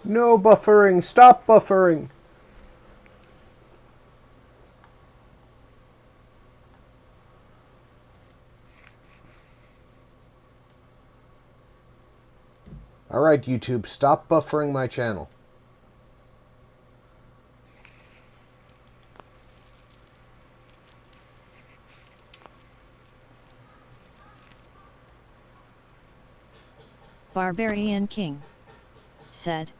No buffering. Stop buffering. All right, YouTube, stop buffering my channel. Barbarian King said.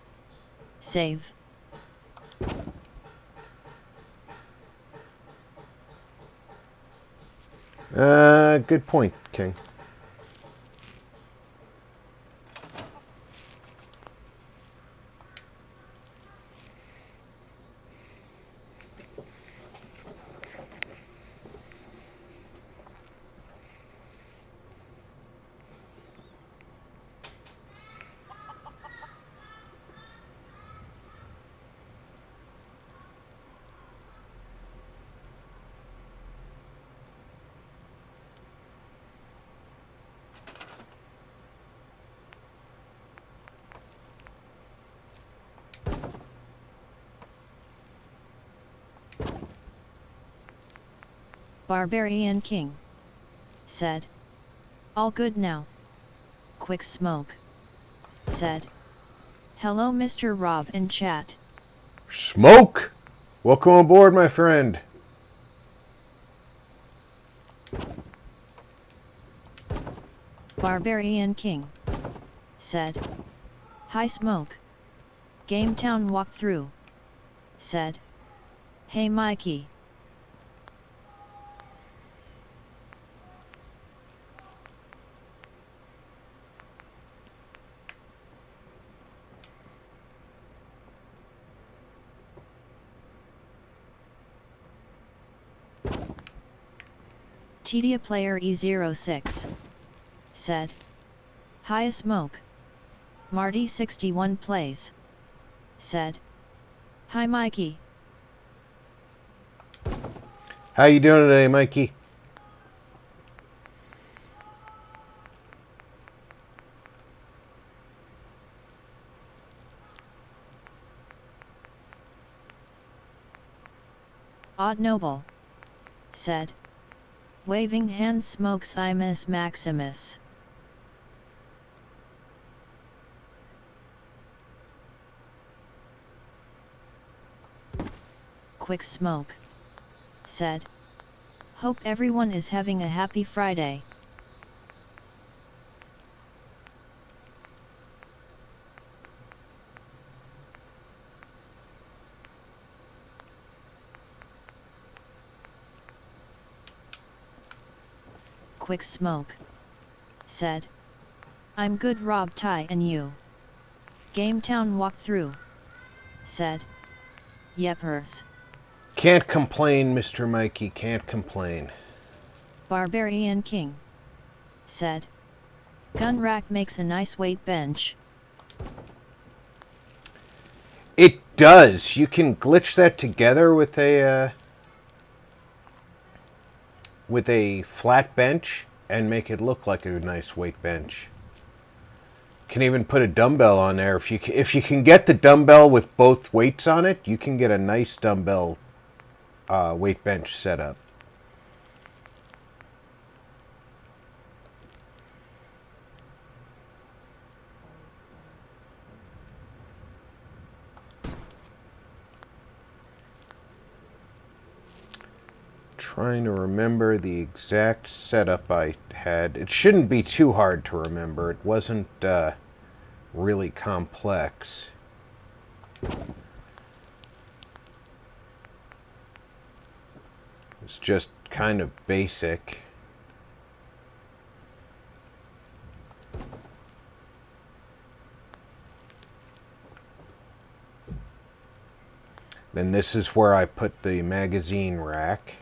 Save. Good point, King. Barbarian King said. All good now. Quick Smoke said. Hello Mr. Rob in chat. Smoke! Welcome aboard, my friend. Barbarian King said. Hi Smoke. Gametown walkthrough said. Hey Mikey. Tedia player E06 said. Hi Smoke. Marty 61 plays said. Hi Mikey. How you doing today, Mikey? Odd Noble said. Waving hand Smokes I miss Maximus. Quick Smoke said. Hope everyone is having a happy Friday. Quick Smoke said. I'm good Rob Ty and you. Gametown walkthrough said. Yepers. Can't complain, Mr. Mikey, can't complain. Barbarian King said. Gun rack makes a nice weight bench. It does. You can glitch that together with a flat bench and make it look like a nice weight bench. Can even put a dumbbell on there. If you can get the dumbbell with both weights on it, you can get a nice dumbbell weight bench setup. Trying to remember the exact setup I had. It shouldn't be too hard to remember. It wasn't really complex. It's just kind of basic. Then this is where I put the magazine rack.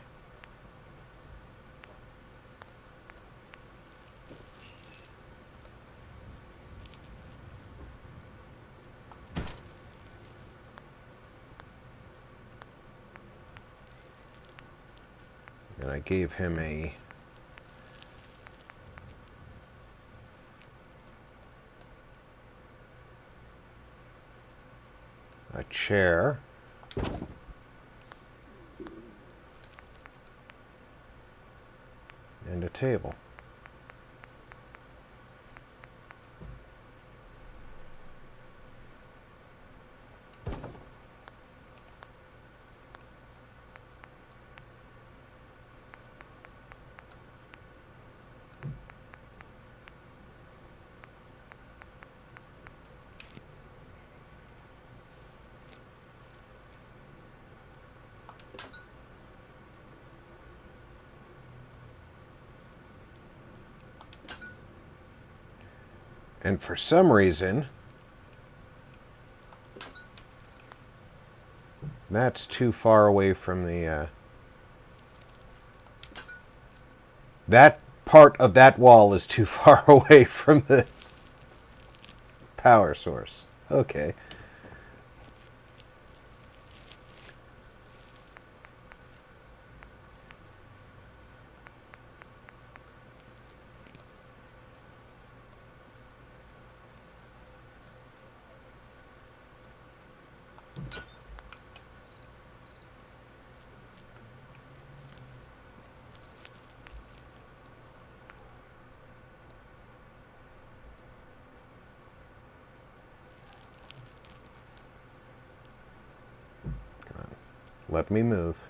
And I gave him a chair. And a table. And for some reason, that's too far away from the... that part of that wall is too far away from the power source. Okay. Let me move.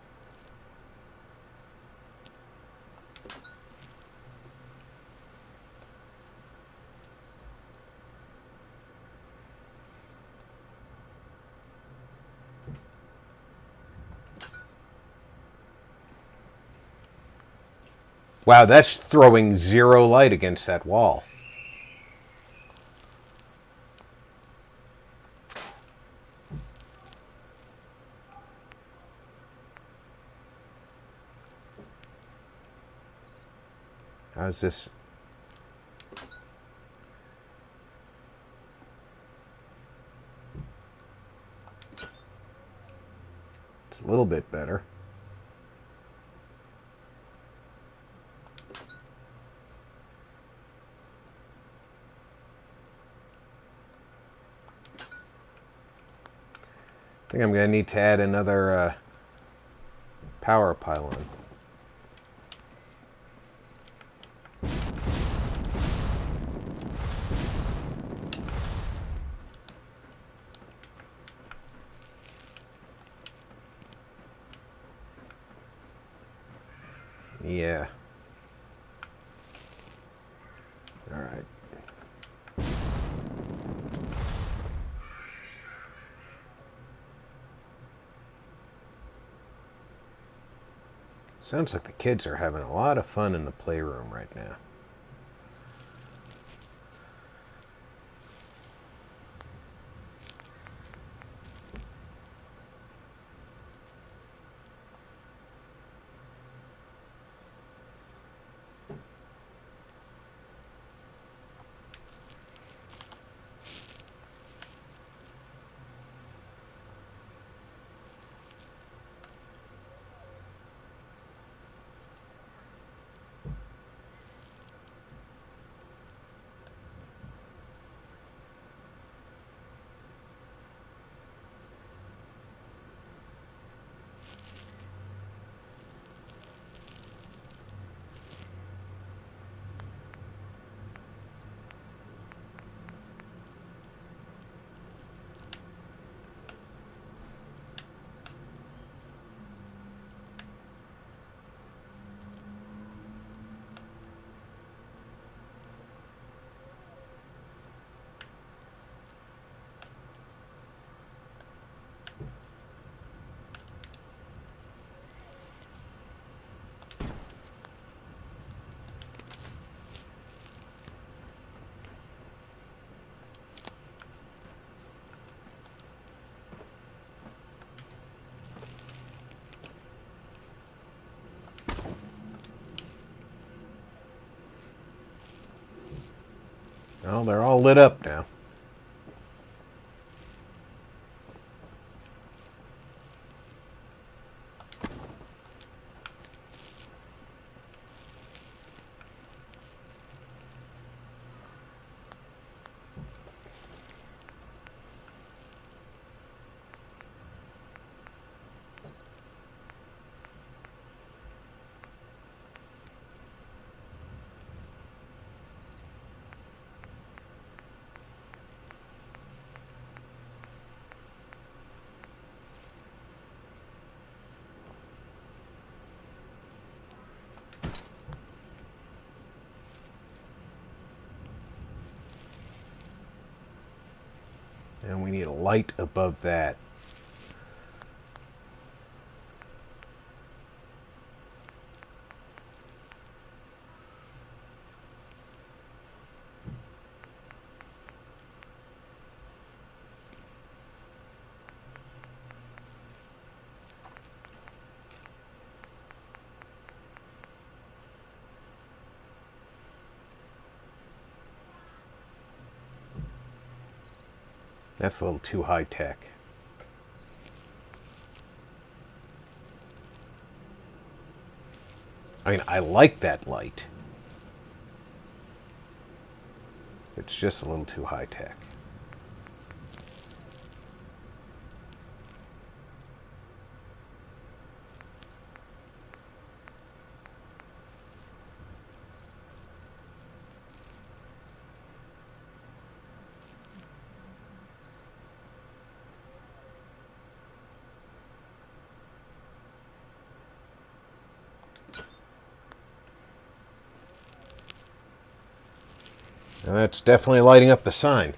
Wow, that's throwing zero light against that wall. How's this? It's a little bit better. I think I'm going to need to add another power pylon. Yeah. All right. Sounds like the kids are having a lot of fun in the playroom right now. Oh, they're all lit up now. And we need a light above that. That's a little too high tech. I mean, I like that light. It's just a little too high tech. And that's definitely lighting up the sign.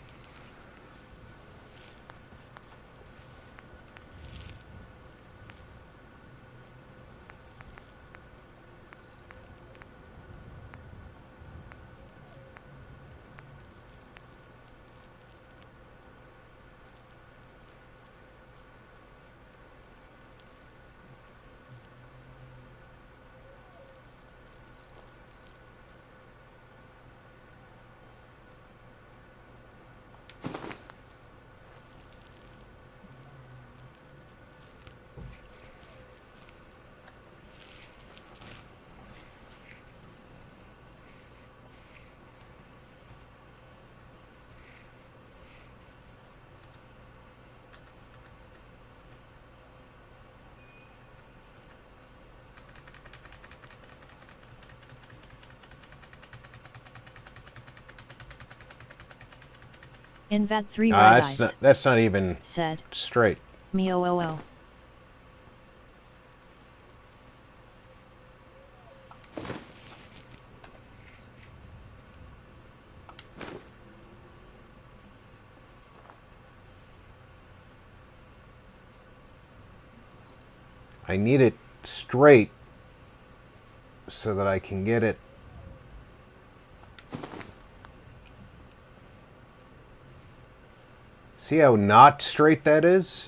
Invad 3 right eyes. That's not even said. Straight. Me-o-o-o. I need it straight so that I can get it. See how not straight that is?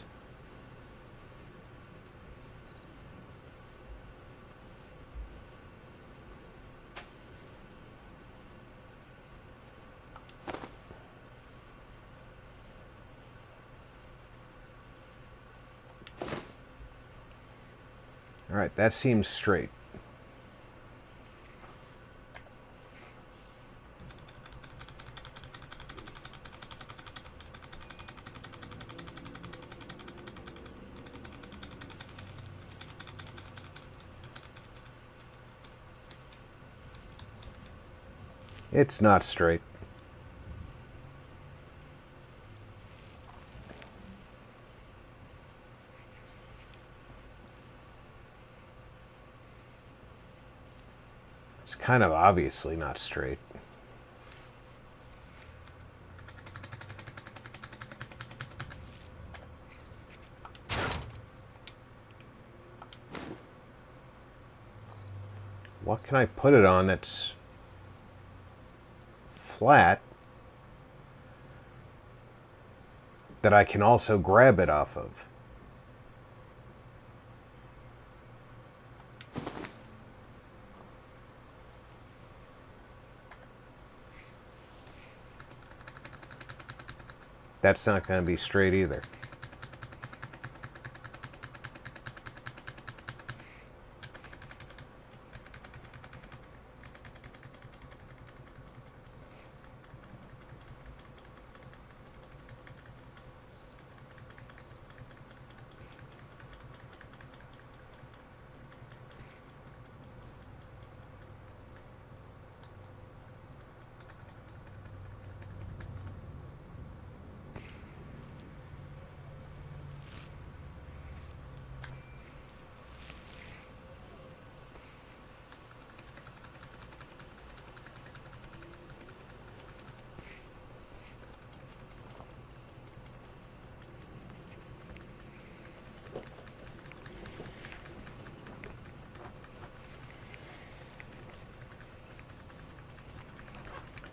All right, that seems straight. It's not straight. It's kind of obviously not straight. What can I put it on that's flat that I can also grab it off of? That's not going to be straight either.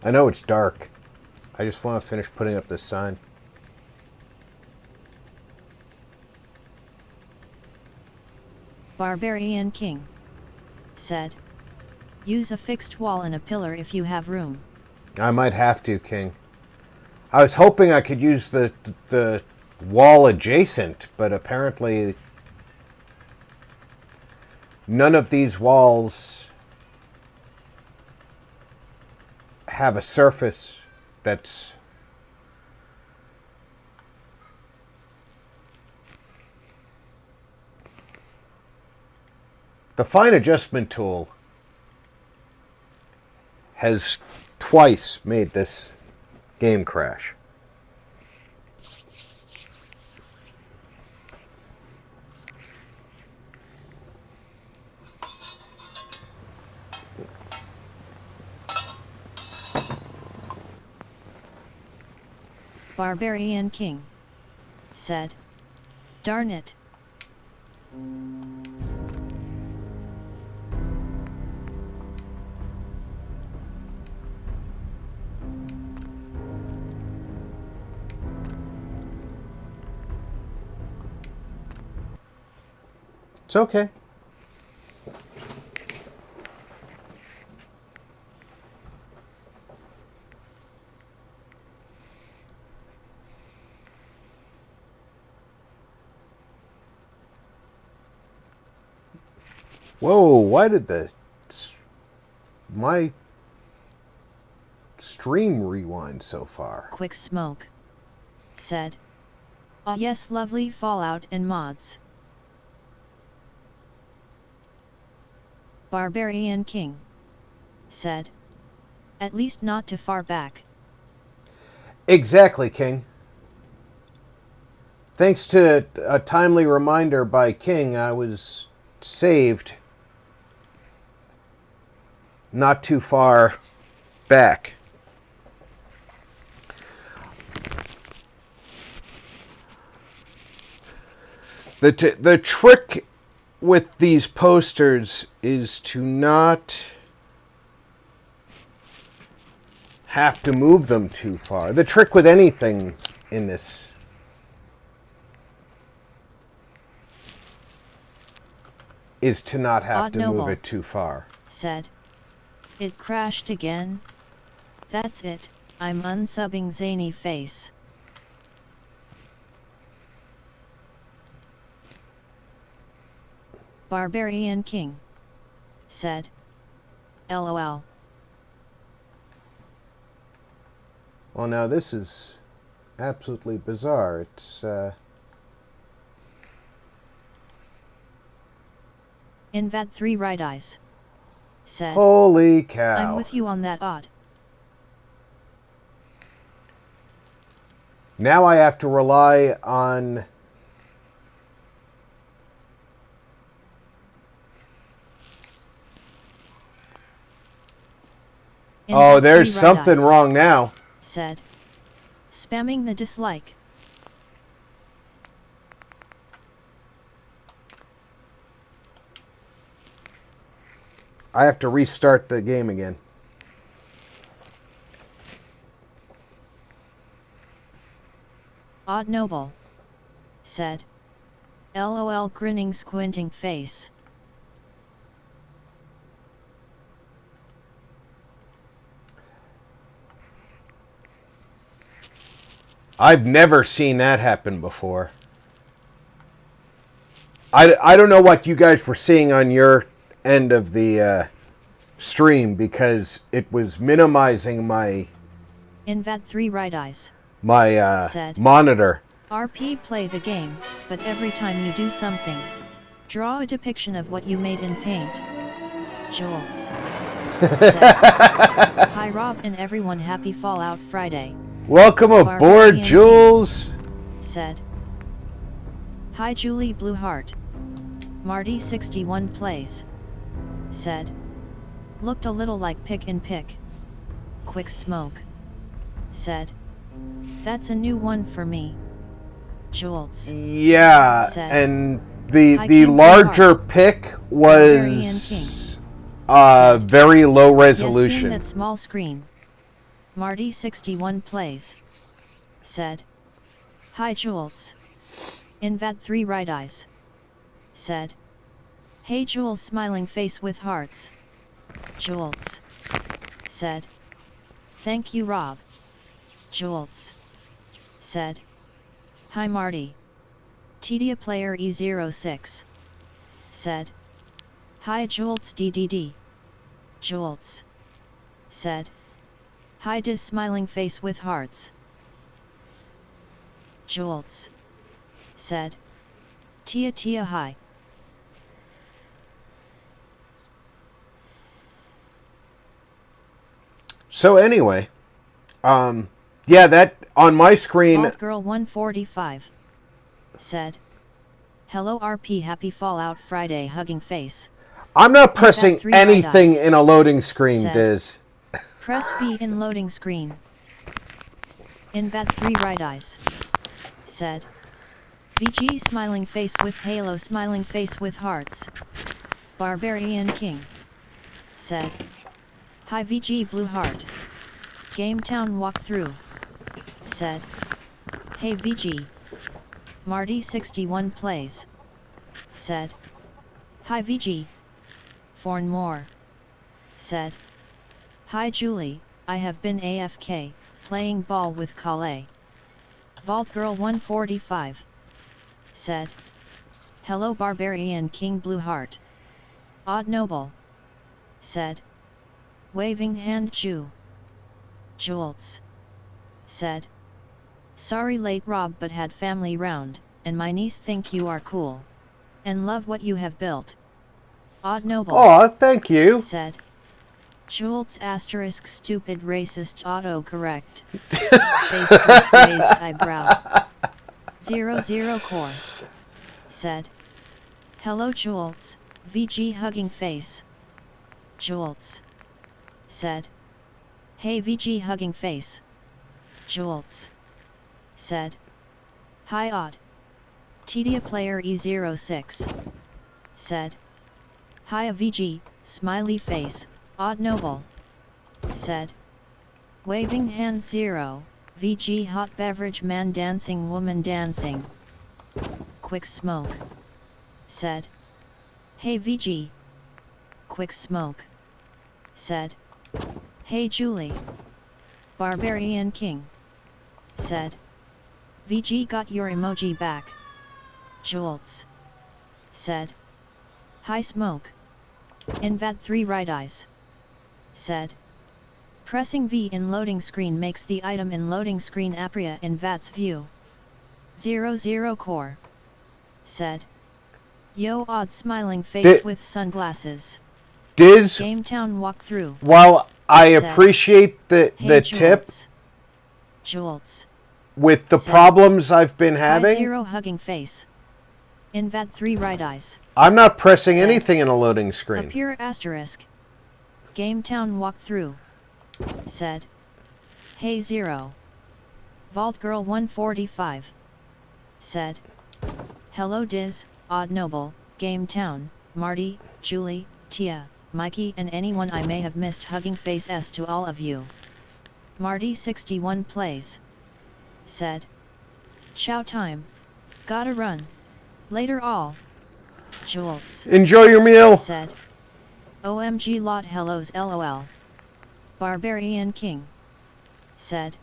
I know it's dark. I just want to finish putting up this sign. Barbarian King said. Use a fixed wall and a pillar if you have room. I might have to, King. I was hoping I could use the wall adjacent, but apparently none of these walls have a surface that's the fine adjustment tool has twice made this game crash. Barbarian King said, "Darn it." It's okay. Whoa, why did my stream rewind so far? Quick Smoke said, "Oh yes, lovely Fallout and mods." Barbarian King said, "At least not too far back." Exactly, King. Thanks to a timely reminder by King, I was saved not too far back. The trick with these posters is to not have to move them too far. The trick with anything in this is to not have to move it too far. Said, "It crashed again? That's it, I'm unsubbing zany face." Barbarian King said, "LOL." Well, now this is absolutely bizarre. It's Invad 3 Right Eyes said, holy cow. "I'm with you on that odd." Now I have to rely on oh, there's something wrong now. Said, spamming the dislike. I have to restart the game again. Odd Noble said, "LOL grinning squinting face." I've never seen that happen before. I don't know what you guys were seeing on your end of the stream, because it was minimizing my Invad 3 Right Eyes said, monitor. "RP play the game, but every time you do something, draw a depiction of what you made in paint." Jules said, "Hi Rob and everyone, happy Fallout Friday." Welcome aboard, Jules said, "Hi Julie Blueheart." Marty 61 plays said, "Looked a little like Pick and Pick." Quick Smoke said, "That's a new one for me." Jules yeah said, and the larger pick was very low resolution. Yes, that small screen. Marty 61 plays said, "Hi Jules." Invad 3 Right Eyes said, "Hey Jules smiling face with hearts." Jules said, "Thank you Rob." Jules said. Hi Marty. Tedia player E06. Said. Hi Jolts DDD. Jolts. Said. Hi Diz smiling face with hearts. Jolts. Said. Tia hi. So anyway, yeah, that on my screen. Bald Girl 145. Said. Hello RP happy Fallout Friday hugging face. I'm not pressing three anything eyes. in a loading screen, Said. Diz. Press V in loading screen. Invat 3 right eyes. Said. VG smiling face with halo smiling face with hearts. Barbarian King. Said. Hi VG blue heart. Game Town walkthrough. Said. Hey VG. Marty 61 plays. Said. Hi VG. Forn more. Said. Hi Julie, I have been AFK, playing ball with Calais. Vault Girl 145. Said. Hello Barbarian King Blue Heart. Odd Noble. Said. Waving hand Jew. Jolts. Said. Sorry late Rob but had family round, and my niece think you are cool. And love what you have built. Odd Noble. Aw, thank you. Said. Jolts asterisk stupid racist autocorrect. Facebook raised eyebrow. 00 core. Said. Hello Jolts, VG hugging face. Jolts. Said. Hey VG hugging face. Jolts. Said. Hi Odd. Tedia player E06. Said. Hi VG, smiley face, Odd Noble. Said. Waving hand 0, VG hot beverage man dancing woman dancing. Quick smoke. Said. Hey VG. Quick smoke. Said. Hey Julie. Barbarian King. Said. VG got your emoji back. Jolts. Said. Hi smoke. Invat 3 right eyes. Said. Pressing V in loading screen makes the item in loading screen appear in VAT's view. 00 core. Said. Yo odd smiling face with sunglasses. Diz, Game Town walkthrough. while I Said. appreciate the Hey, tip Jolts. with the Said. problems I've been Hi having, 0 hugging face. Invat 3 right eyes. I'm not pressing Said. anything in a loading screen. Appear asterisk. Game Town walkthrough. Said. Hey 0. Vault Girl 145. Said. Hello Diz, Odd Noble, Game Town, Marty, Julie, Tia, Mikey and anyone I may have missed hugging face S to all of you. Marty 61 plays. Said. Chow time. Gotta run. Later all. Jolts. Enjoy your meal. Said. OMG lot hellos lol. Barbarian King. Said.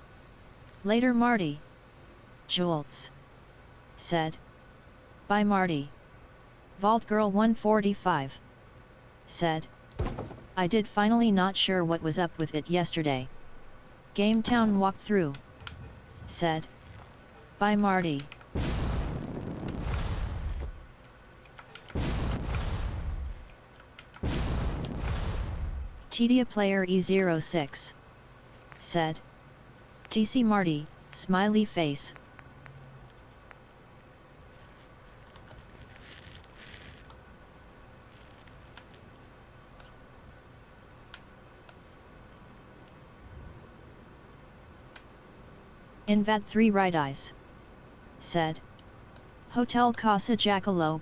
Later Marty. Jolts. Said. Bye Marty. Vault Girl 145. Said. I did finally not sure what was up with it yesterday. Game Town walkthrough. Said. Bye Marty. Tedia player E06. Said. TC Marty, smiley face. Invat 3 right eyes. Said. Hotel Casa Jackalope.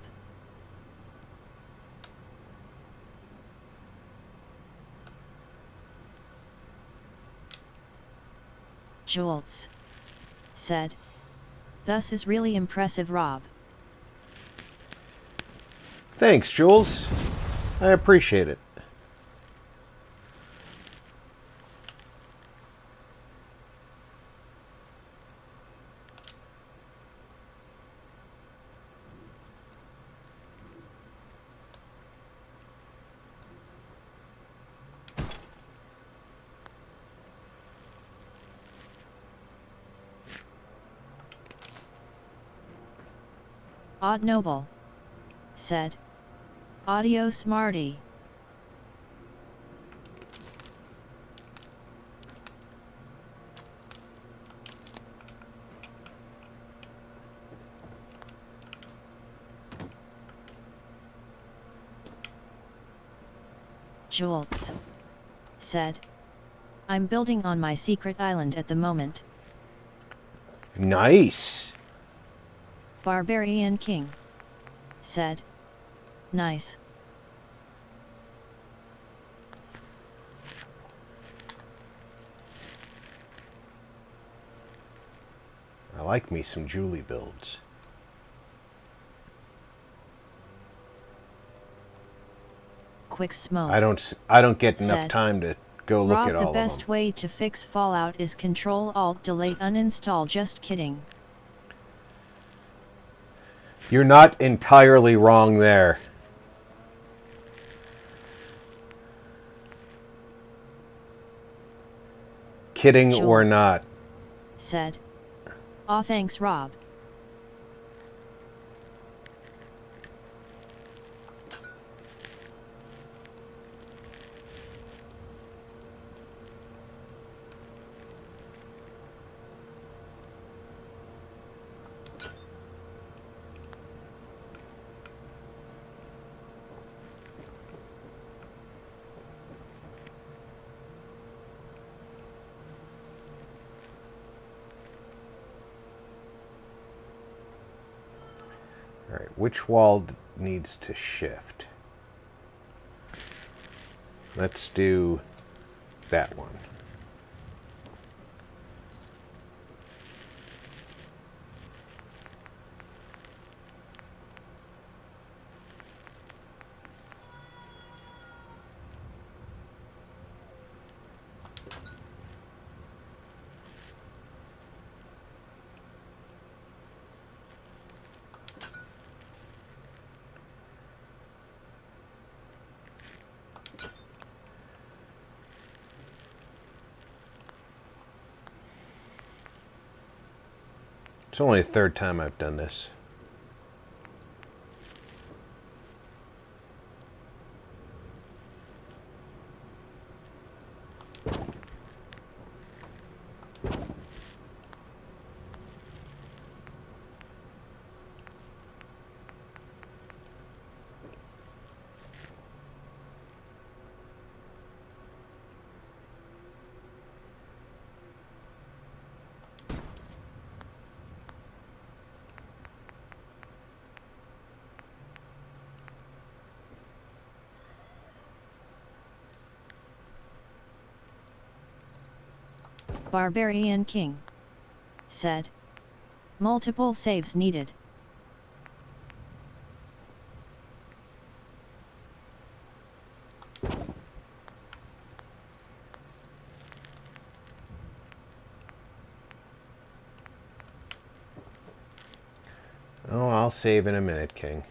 Jolts. Said. Thus is really impressive Rob. Thanks, Jules. I appreciate it. Odd Noble, said. Audio Smarty. Jolts, said. I'm building on my secret island at the moment. Nice. Barbarian King, said. Nice. I like me some Julie builds. Quick Smoke. I don't get enough said, time to go look at all Rob, of the them. best way to fix Fallout is Control-Alt-Delete uninstall. Just kidding. You're not entirely wrong there. Kidding or Jolts, not. said. Aw, thanks, Rob. All right, which wall needs to shift? Let's do that one. It's only the third time I've done this. Barbarian King, said. Multiple saves needed. Oh, I'll save in a minute, King.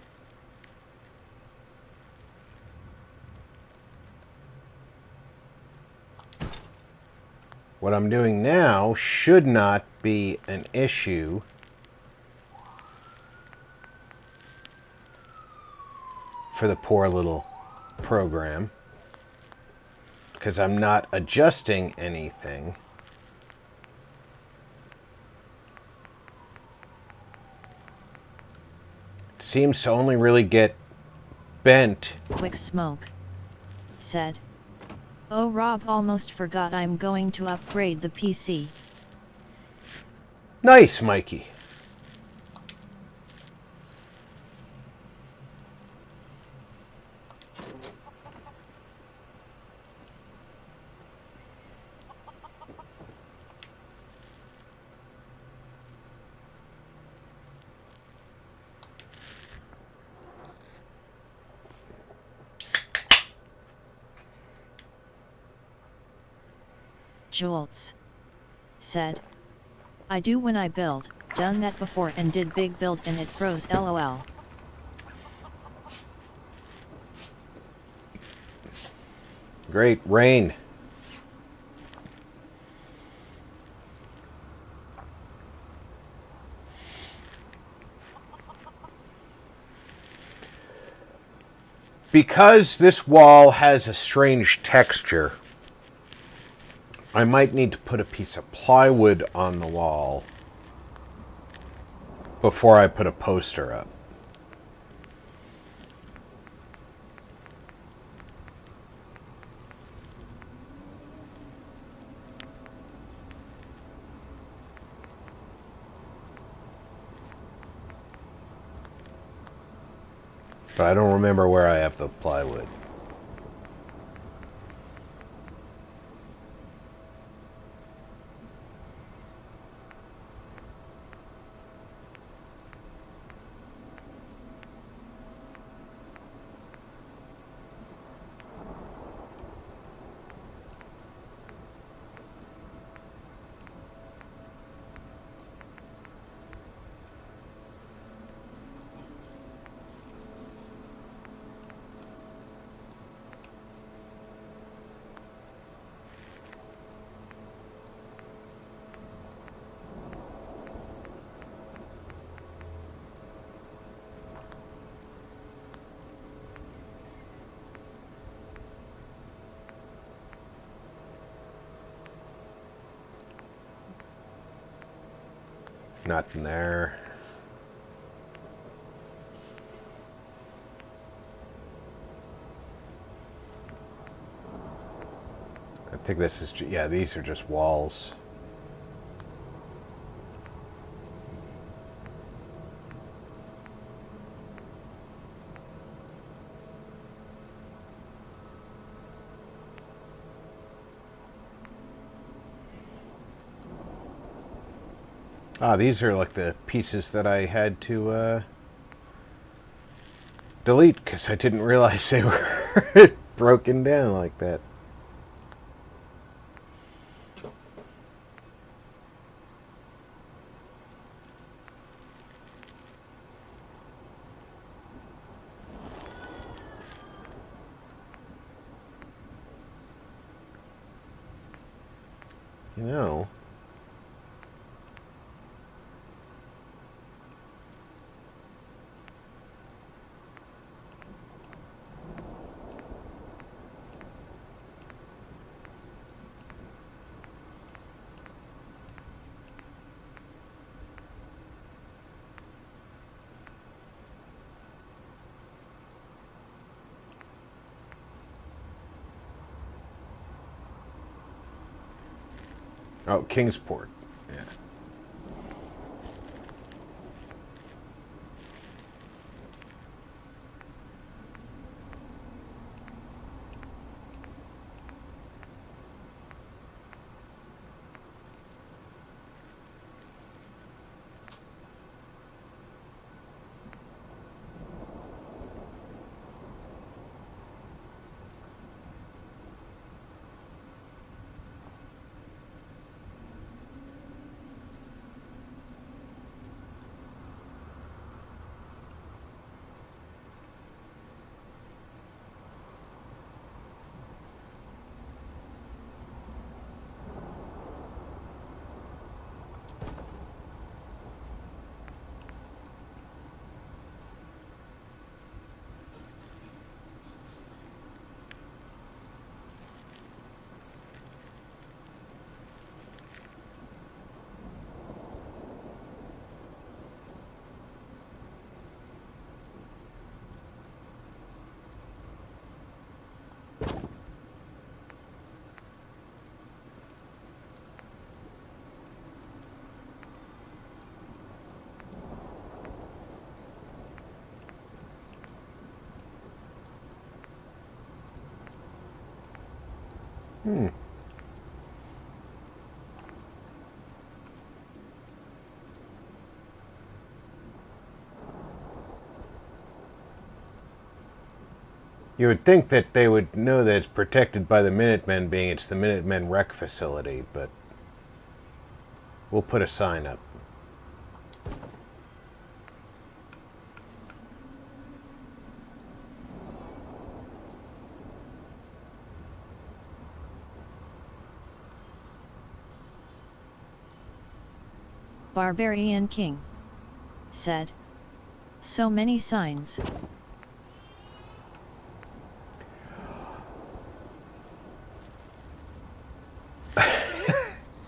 What I'm doing now should not be an issue. For the poor little program. Because I'm not adjusting anything. It seems to only really get bent. Quick Smoke, said. Oh, Rob, almost forgot I'm going to upgrade the PC. Nice, Mikey. Jolts, said. I do when I build, done that before and did big build and it froze lol. Great, rain. Because this wall has a strange texture, I might need to put a piece of plywood on the wall before I put a poster up. But I don't remember where I have the plywood. Nothing there. I think this is, yeah, these are just walls. Ah, these are like the pieces that I had to delete because I didn't realize they were broken down like that. You know, oh, Kingsport. Yeah. You would think that they would know that it's protected by the Minutemen, being it's the Minutemen rec facility, but we'll put a sign up. Barbarian King said. So many signs.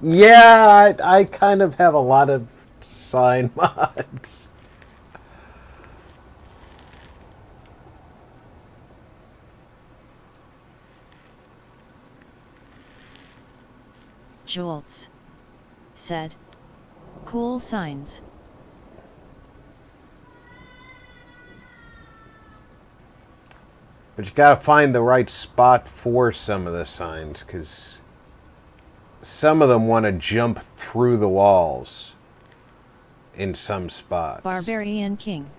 Yeah, I kind of have a lot of sign mods. Jolts said. Cool signs. But you gotta find the right spot for some of the signs, because some of them want to jump through the walls in some spots. Barbarian King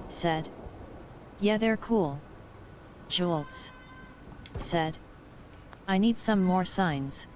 said. Yeah, they're cool. Jolts said. I need some more signs.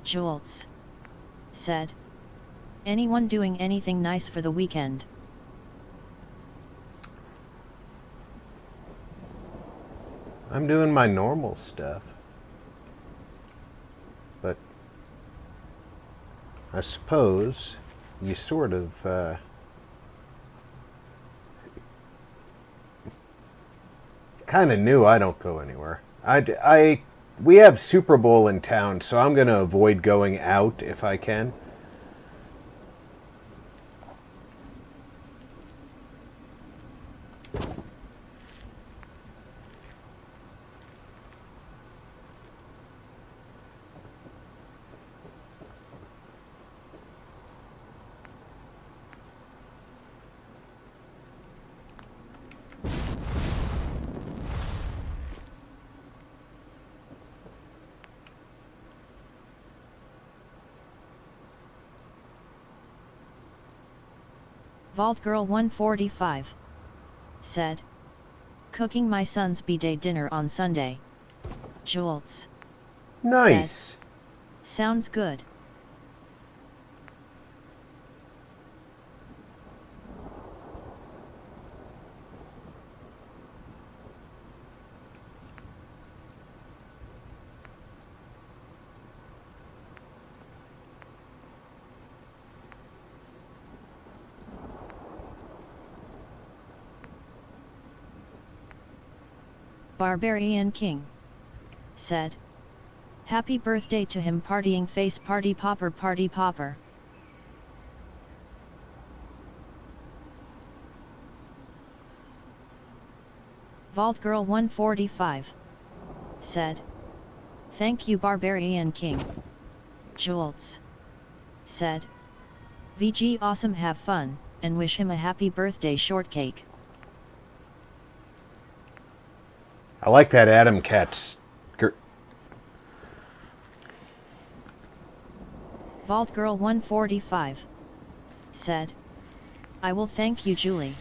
Jolts said. Anyone doing anything nice for the weekend? I'm doing my normal stuff. But I suppose you sort of kind of knew I don't go anywhere. We have Super Bowl in town, so I'm going to avoid going out if I can. Vault Girl 145 said. Cooking my son's b-day dinner on Sunday. Jolts Nice. said. Sounds good. Barbarian King said. Happy birthday to him, partying face, party popper, party popper. Vault Girl 145 said. Thank you, Barbarian King. Jolts said. VG awesome, have fun, and wish him a happy birthday, shortcake. I like that Adam Cat's. Vault Girl 145 said. I will thank you, Julie.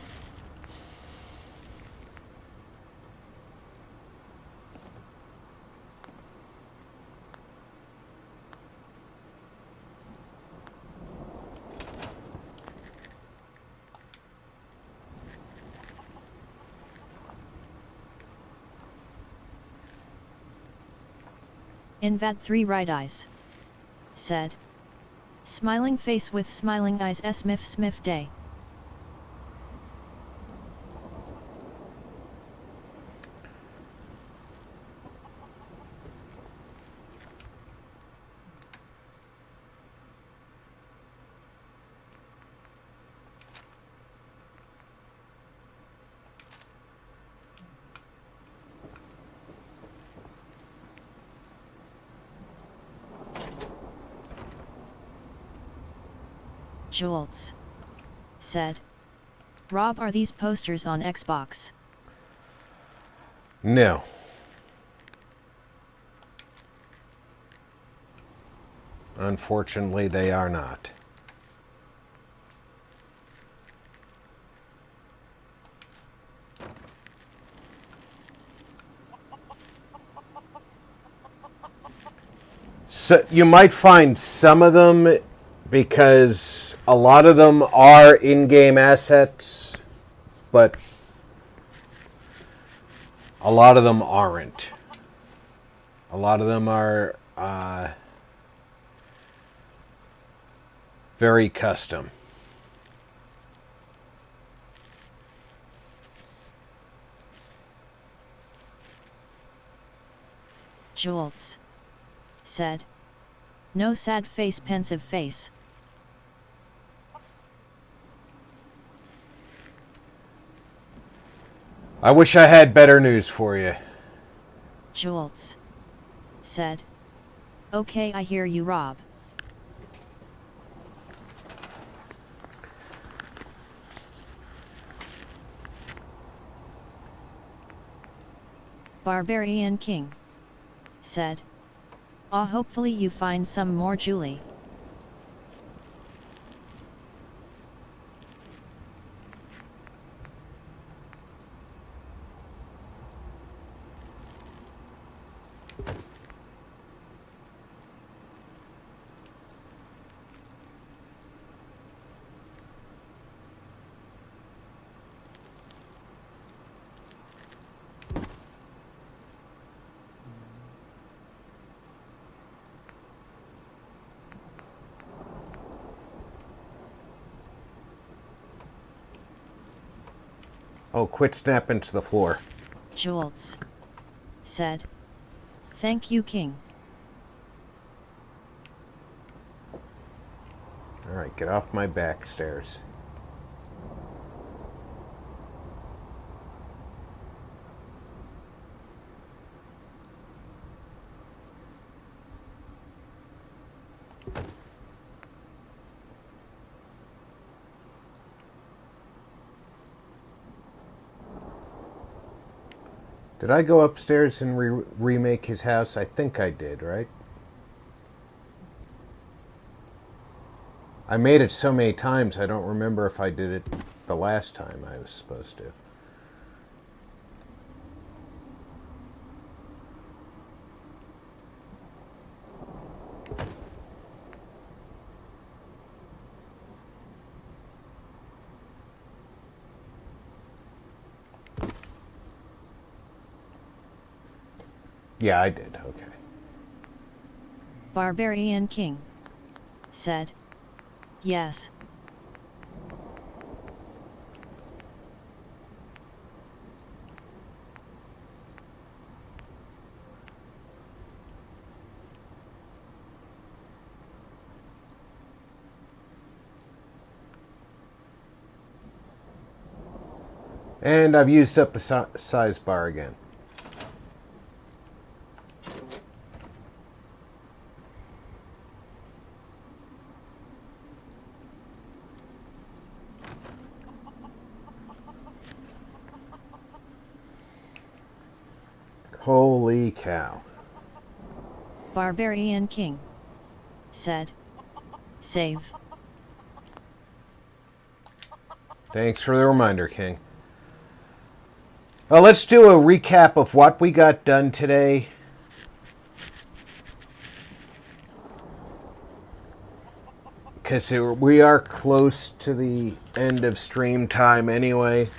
Invad 3 right eyes said. Smiling face with smiling eyes, Smith day. Schultz said. Rob, are these posters on Xbox? No. Unfortunately, they are not. So you might find some of them because a lot of them are in-game assets, but a lot of them aren't. A lot of them are very custom. Schultz said. No sad face, pensive face. I wish I had better news for you. Schultz said. Okay, I hear you, Rob. Barbarian King said. Hopefully you find some more Julie. Oh, quit snapping to the floor. Schultz said. Thank you, King. All right, get off my back stairs. Did I go upstairs and remake his house? I think I did, right? I made it so many times, I don't remember if I did it the last time I was supposed to. Yeah, I did. Okay. Barbarian King said. Yes. And I've used up the size bar again. Holy cow. Barbarian King said. Save. Thanks for the reminder, King. Well, let's do a recap of what we got done today. Because we are close to the end of stream time anyway.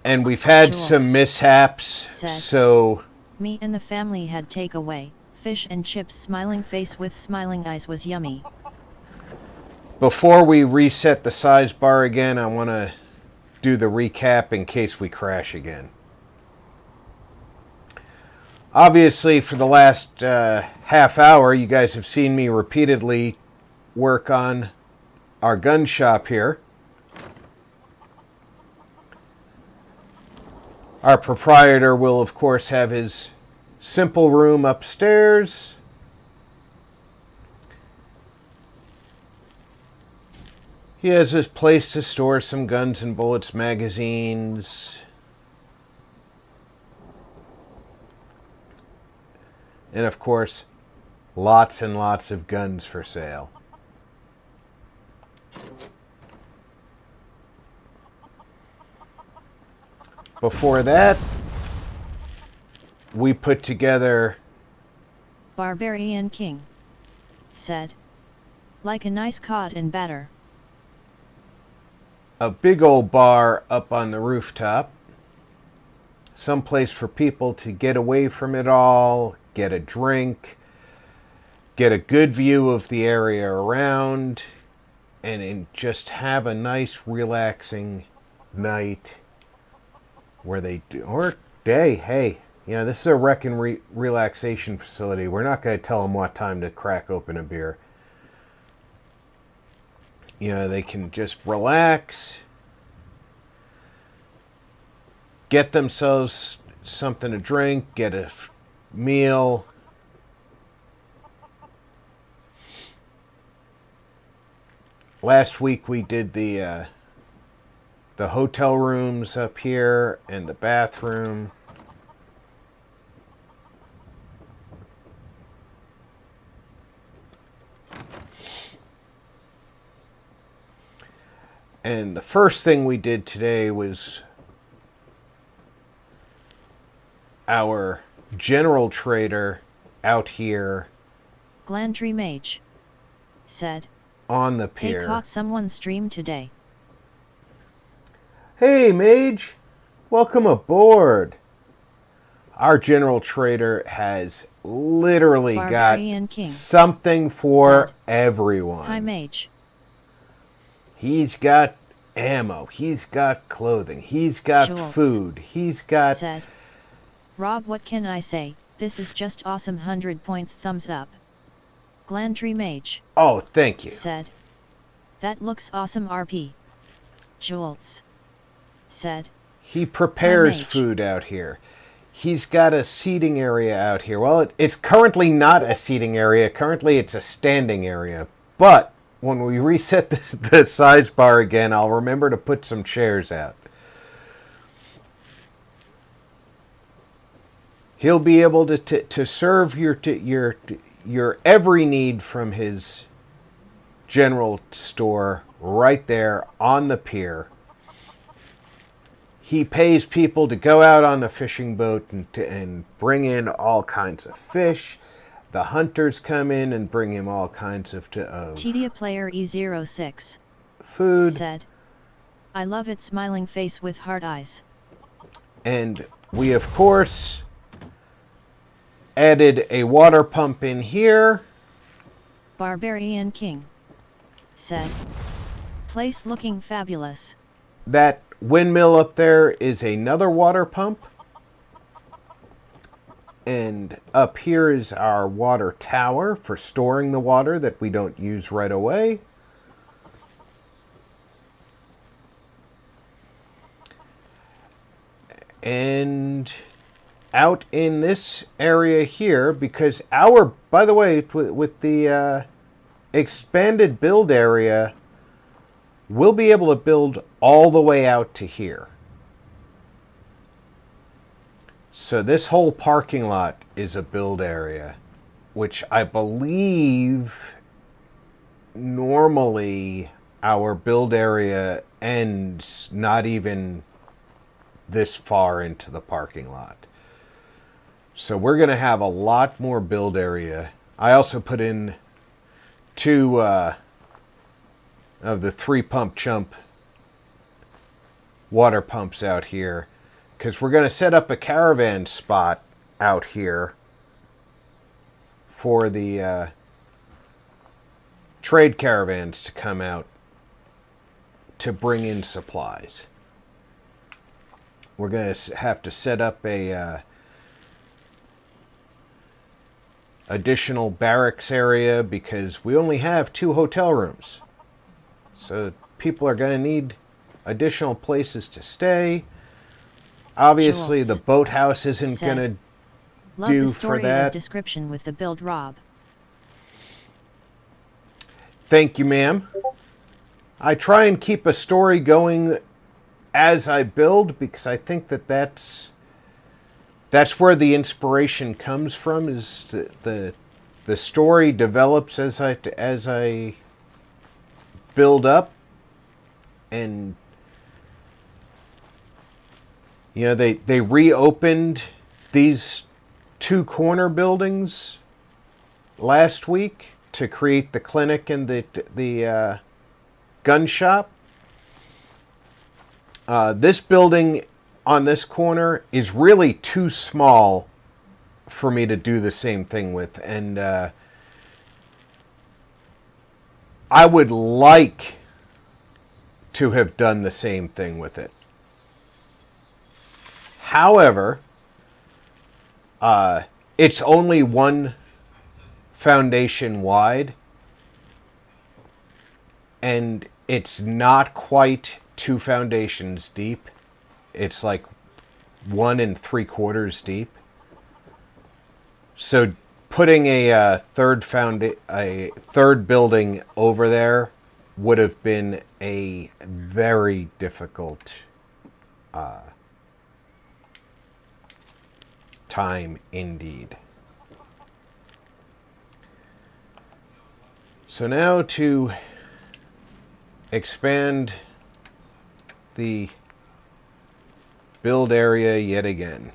And we've had some mishaps, so... Me and the family had takeaway, fish and chips. Smiling face with smiling eyes was yummy. Before we reset the size bar again, I want to do the recap in case we crash again. Obviously, for the last half hour, you guys have seen me repeatedly work on our gun shop here. Our proprietor will, of course, have his simple room upstairs. He has his place to store some guns and bullets, magazines. And of course, lots and lots of guns for sale. Before that, we put together... Barbarian King said, like a nice cod and batter. A big old bar up on the rooftop. Someplace for people to get away from it all, get a drink, get a good view of the area around, and just have a nice relaxing night where they do, or day. Hey, you know, this is a rec and relaxation facility. We're not going to tell them what time to crack open a beer. You know, they can just relax, get themselves something to drink, get a meal. Last week we did the hotel rooms up here and the bathroom. And the first thing we did today was our general trader out here. Glandry Mage said, On the pier. Hey, caught someone's stream today. Hey, Mage! Welcome aboard! Our general trader has literally Barbarian got King something for said, everyone. Hi, Mage. He's got ammo. He's got clothing. He's got Jewels. food. He's got... Said, Rob, what can I say? This is just awesome. 100 points, thumbs up. Glandry Mage. Oh, thank you. Said, that looks awesome. RP. Jewels. Said, He prepares Mage. food out here. He's got a seating area out here. Well, it's currently not a seating area. Currently, it's a standing area. But when we reset the size bar again, I'll remember to put some chairs out. He'll be able to serve your every need from his general store right there on the pier. He pays people to go out on the fishing boat and bring in all kinds of fish. The hunters come in and bring him all kinds of Tedia Player E06 food. said, I love it. Smiling face with heart eyes. And we, of course, added a water pump in here. Barbarian King said, place looking fabulous. That windmill up there is another water pump. And up here is our water tower for storing the water that we don't use right away. And out in this area here, because by the way, with the expanded build area, we'll be able to build all the way out to here. So this whole parking lot is a build area, which I believe normally our build area ends not even this far into the parking lot. So we're going to have a lot more build area. I also put in 2 of the 3-pump chump water pumps out here, because we're going to set up a caravan spot out here for the trade caravans to come out to bring in supplies. We're going to have to set up a additional barracks area because we only have 2 hotel rooms. So people are going to need additional places to stay. Obviously, Jules the boathouse isn't said, going to love do the story for that. and description with the build, Rob. Thank you, ma'am. I try and keep a story going as I build, because I think that that's where the inspiration comes from. Is the story develops as I build up, and you know, they reopened these two corner buildings last week to create the clinic and the gun shop. This building on this corner is really too small for me to do the same thing with, and I would like to have done the same thing with it. However, it's only one foundation wide, and it's not quite 2 foundations deep. It's like 1 3/4 deep. So putting a third building over there would have been a very difficult time indeed. So now to expand the build area yet again.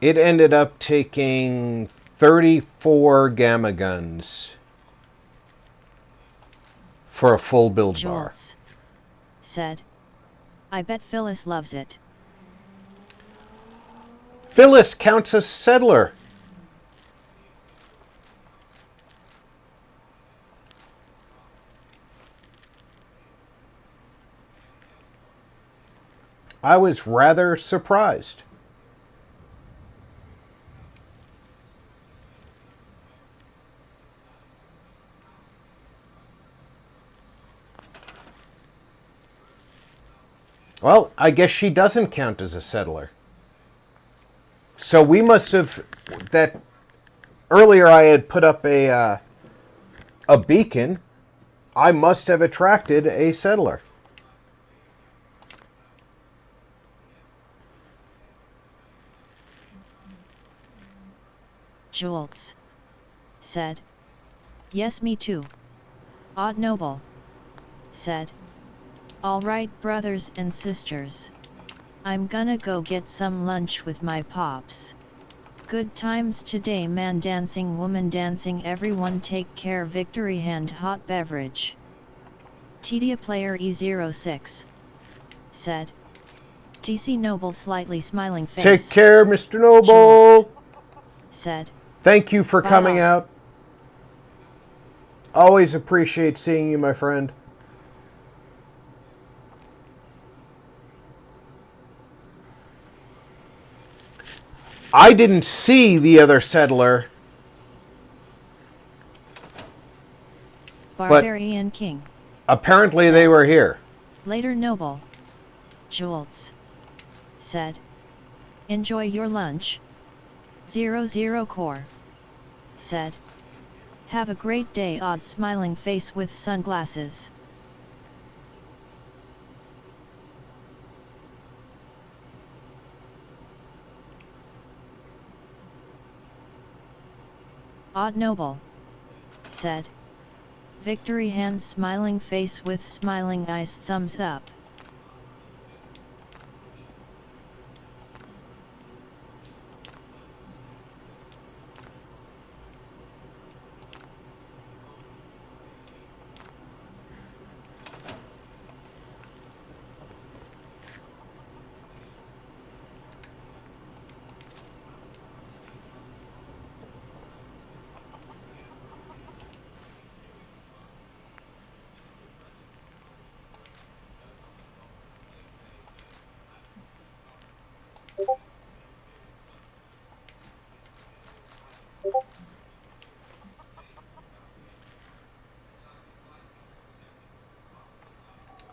It ended up taking 34 gamma guns for a full build bar. Jolts said, I bet Phyllis loves it. Phyllis counts as settler. I was rather surprised. Well, I guess she doesn't count as a settler. So we must have, that earlier I had put up a beacon. I must have attracted a settler. Jolts said, yes, me too. Odd Noble said, all right, brothers and sisters. I'm gonna go get some lunch with my pops. Good times today, man dancing, woman dancing, everyone take care. Victory hand, hot beverage. Tedia player E06 said, TC Noble, slightly smiling face. Take care, Mr. Noble. Jolts said, thank you for bye coming bye. out. Always appreciate seeing you, my friend. I didn't see the other settler. Barbarian King. Apparently they were here. Later Noble. Jolts said, enjoy your lunch. 00 Core said, have a great day. Odd smiling face with sunglasses. Odd Noble said, victory hand, smiling face with smiling eyes, thumbs up.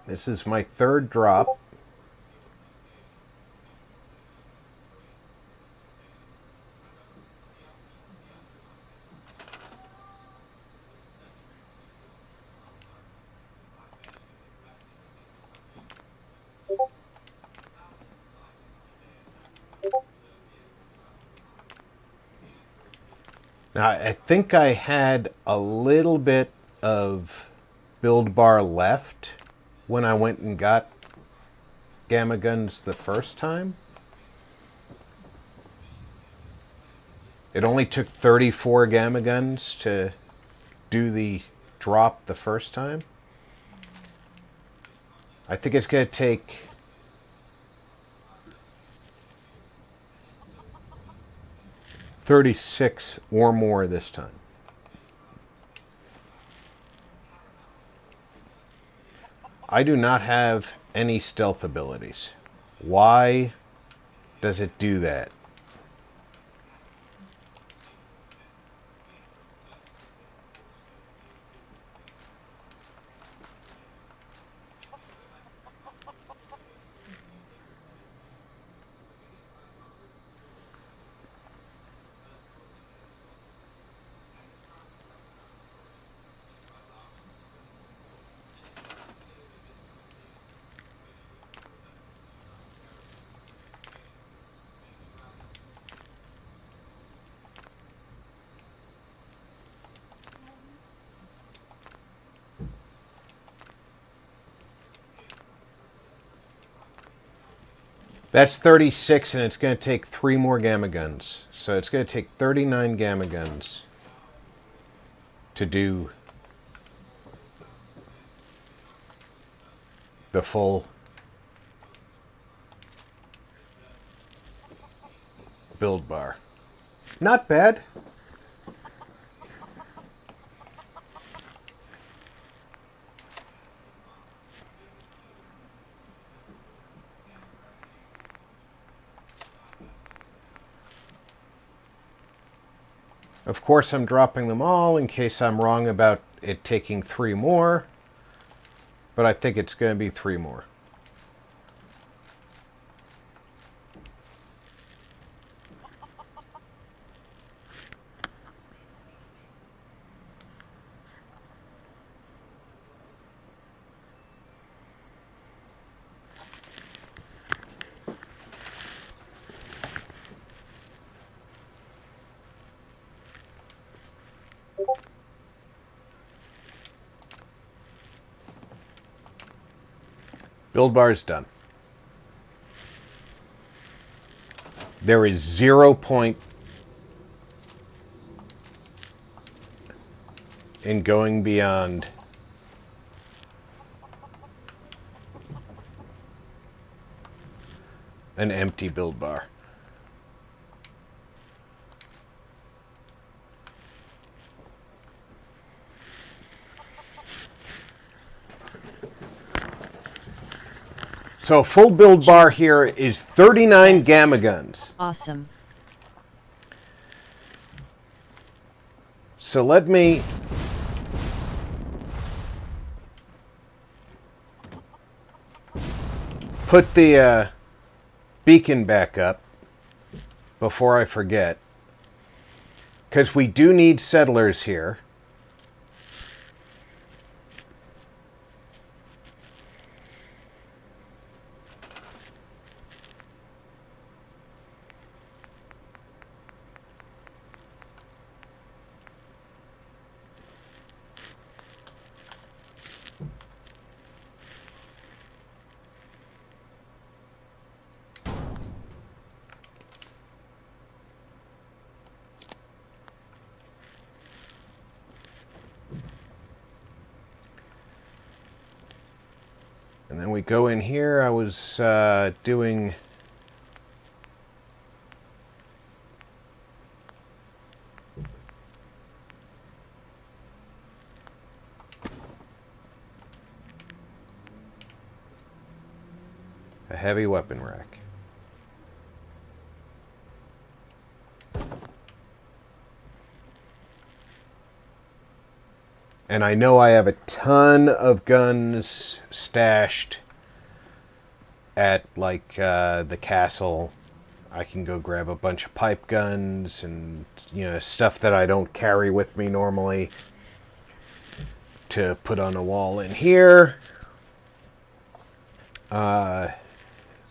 This is my 3rd drop. Now, I think I had a little bit of build bar left when I went and got gamma guns the first time. It only took 34 gamma guns to do the drop the first time. I think it's going to take 36 or more this time. I do not have any stealth abilities. Why does it do that? That's 36, and it's going to take 3 more gamma guns. So it's going to take 39 gamma guns to do the full build bar. Not bad. Of course, I'm dropping them all in case I'm wrong about it taking 3 more, but I think it's going to be 3 more. Build bar is done. There is 0 point in going beyond an empty build bar. So full build bar here is 39 gamma guns. Awesome. So let me put the beacon back up before I forget, because we do need settlers here. And then we go in here. I was doing a heavy weapon rack. And I know I have a ton of guns stashed at, like, the castle. I can go grab a bunch of pipe guns and, you know, stuff that I don't carry with me normally to put on a wall in here.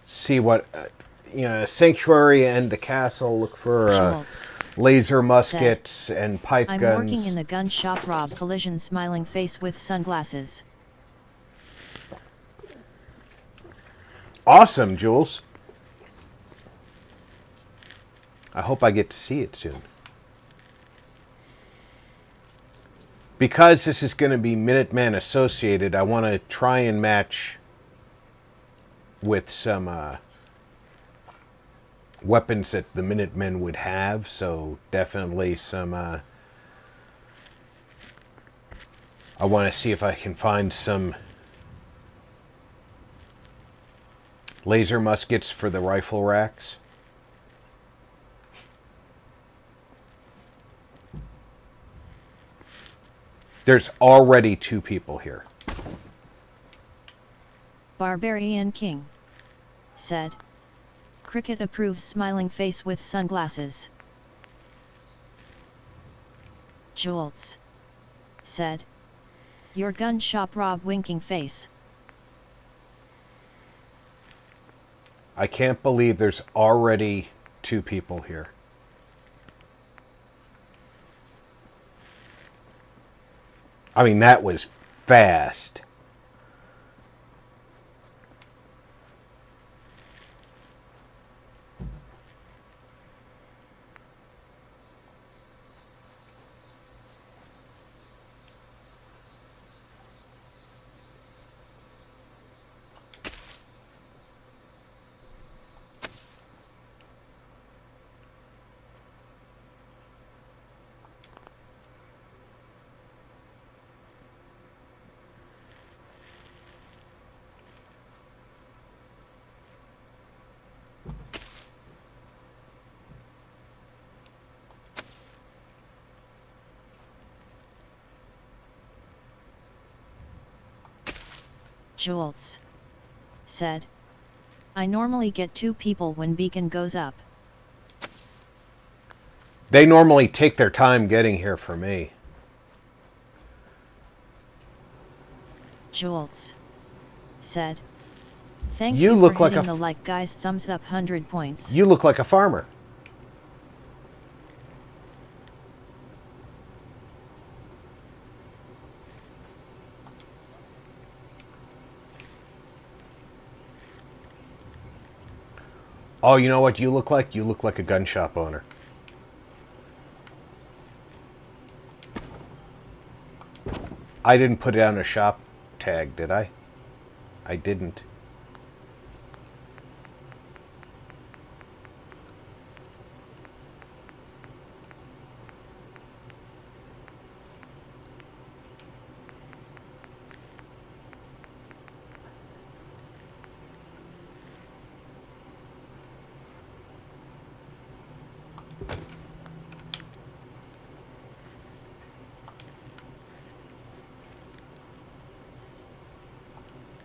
See what, you know, Sanctuary and the castle. Look for laser muskets and pipe I'm guns. working in the gun shop. Rob collision smiling face with sunglasses. Awesome, Jules. I hope I get to see it soon. Because this is going to be Minutemen associated, I want to try and match with some weapons that the Minutemen would have. So definitely some... I want to see if I can find some laser muskets for the rifle racks. There's already 2 people here. Barbarian King said. Cricket approves smiling face with sunglasses. Jolts said. Your gun shop. Rob winking face. I can't believe there's already 2 people here. I mean, that was fast. Jolts said. I normally get 2 people when beacon goes up. They normally take their time getting here for me. Jolts said. Thank You you look for like hitting a the like guys. Thumbs up 100 points. You look like a farmer. Oh, you know what you look like? You look like a gun shop owner. I didn't put it on a shop tag, did I? I didn't.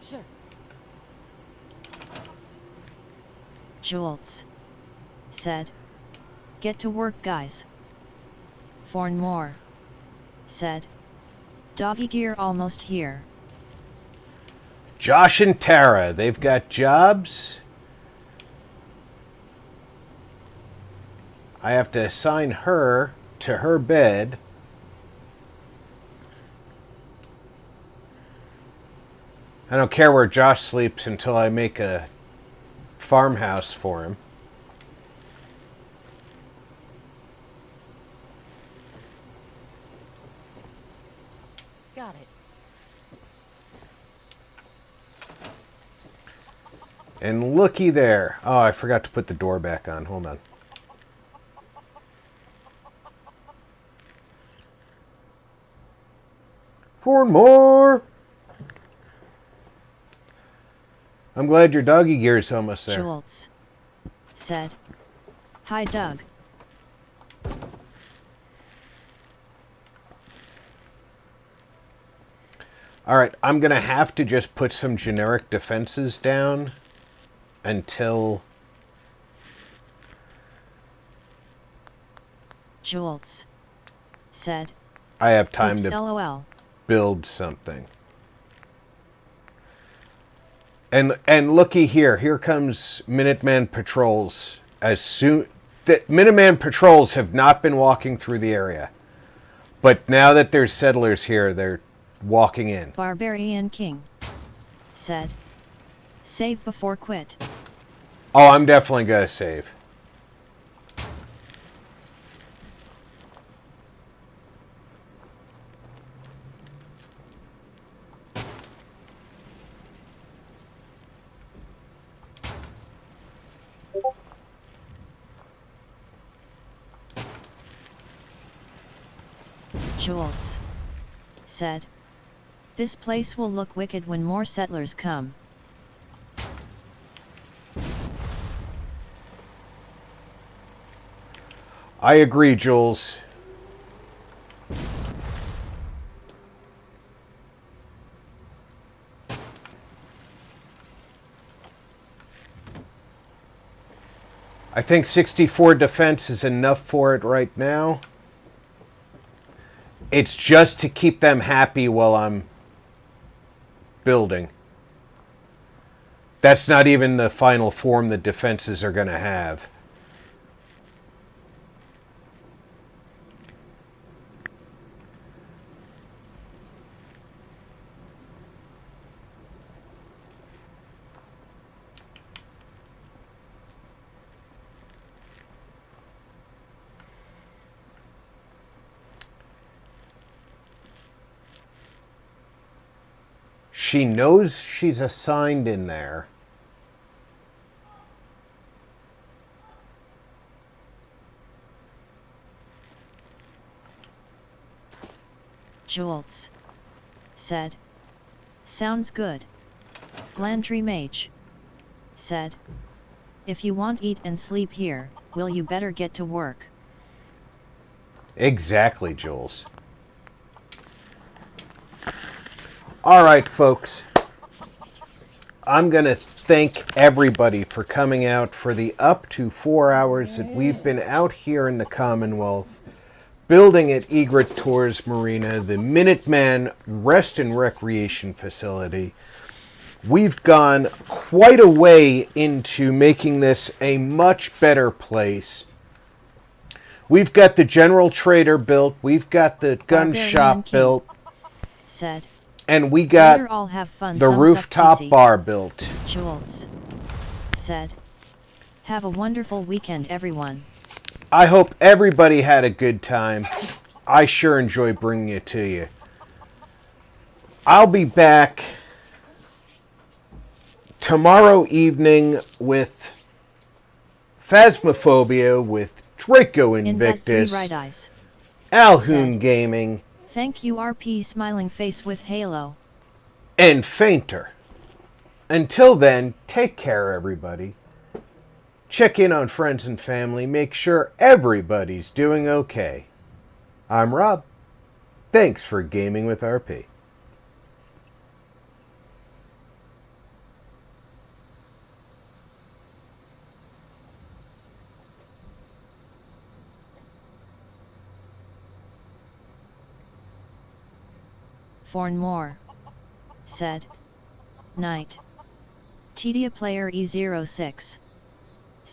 Sure. Jolts said. Get to work, guys. Forn more said. Doggy gear almost here. Josh and Tara, they've got jobs. I have to assign her to her bed. I don't care where Josh sleeps until I make a farmhouse for him. Got it. And looky there. Oh, I forgot to put the door back on. Hold on. For more. I'm glad your doggy gear is almost there. Jolts said. Hi, Doug. Alright, I'm going to have to just put some generic defenses down until... Jolts said. I have time Oops, to LOL. build something. And looky here. Here comes Minuteman patrols as soon the Minuteman patrols have not been walking through the area. But now that there's settlers here, they're walking in. Barbarian King said, save before quit. Oh, I'm definitely gonna save. Jules said, this place will look wicked when more settlers come. I agree, Jules. I think 64 defense is enough for it right now. It's just to keep them happy while I'm building. That's not even the final form the defenses are going to have. She knows she's assigned in there. Jules said, sounds good. Glandry Mage said, if you want eat and sleep here, will you better get to work? Exactly, Jules. All right, folks. I'm going to thank everybody for coming out for the up to 4 hours that we've been out here in the Commonwealth, building at Egret Tours Marina, the Minuteman Rest and Recreation Facility. We've gone quite a way into making this a much better place. We've got the general trader built. We've got the gun shop built. Said. And we got all have fun. the rooftop bar built. Jules said, have a wonderful weekend, everyone. I hope everybody had a good time. I sure enjoy bringing it to you. I'll be back tomorrow evening with Phasmophobia with Draco Invictus, Right eyes. Alhoon Gaming, thank you RP Smiling Face with Halo, and Fainter. Until then, take care, everybody. Check in on friends and family. Make sure everybody's doing okay. I'm Rob. Thanks for gaming with RP. For more said, night. Tedia player E06.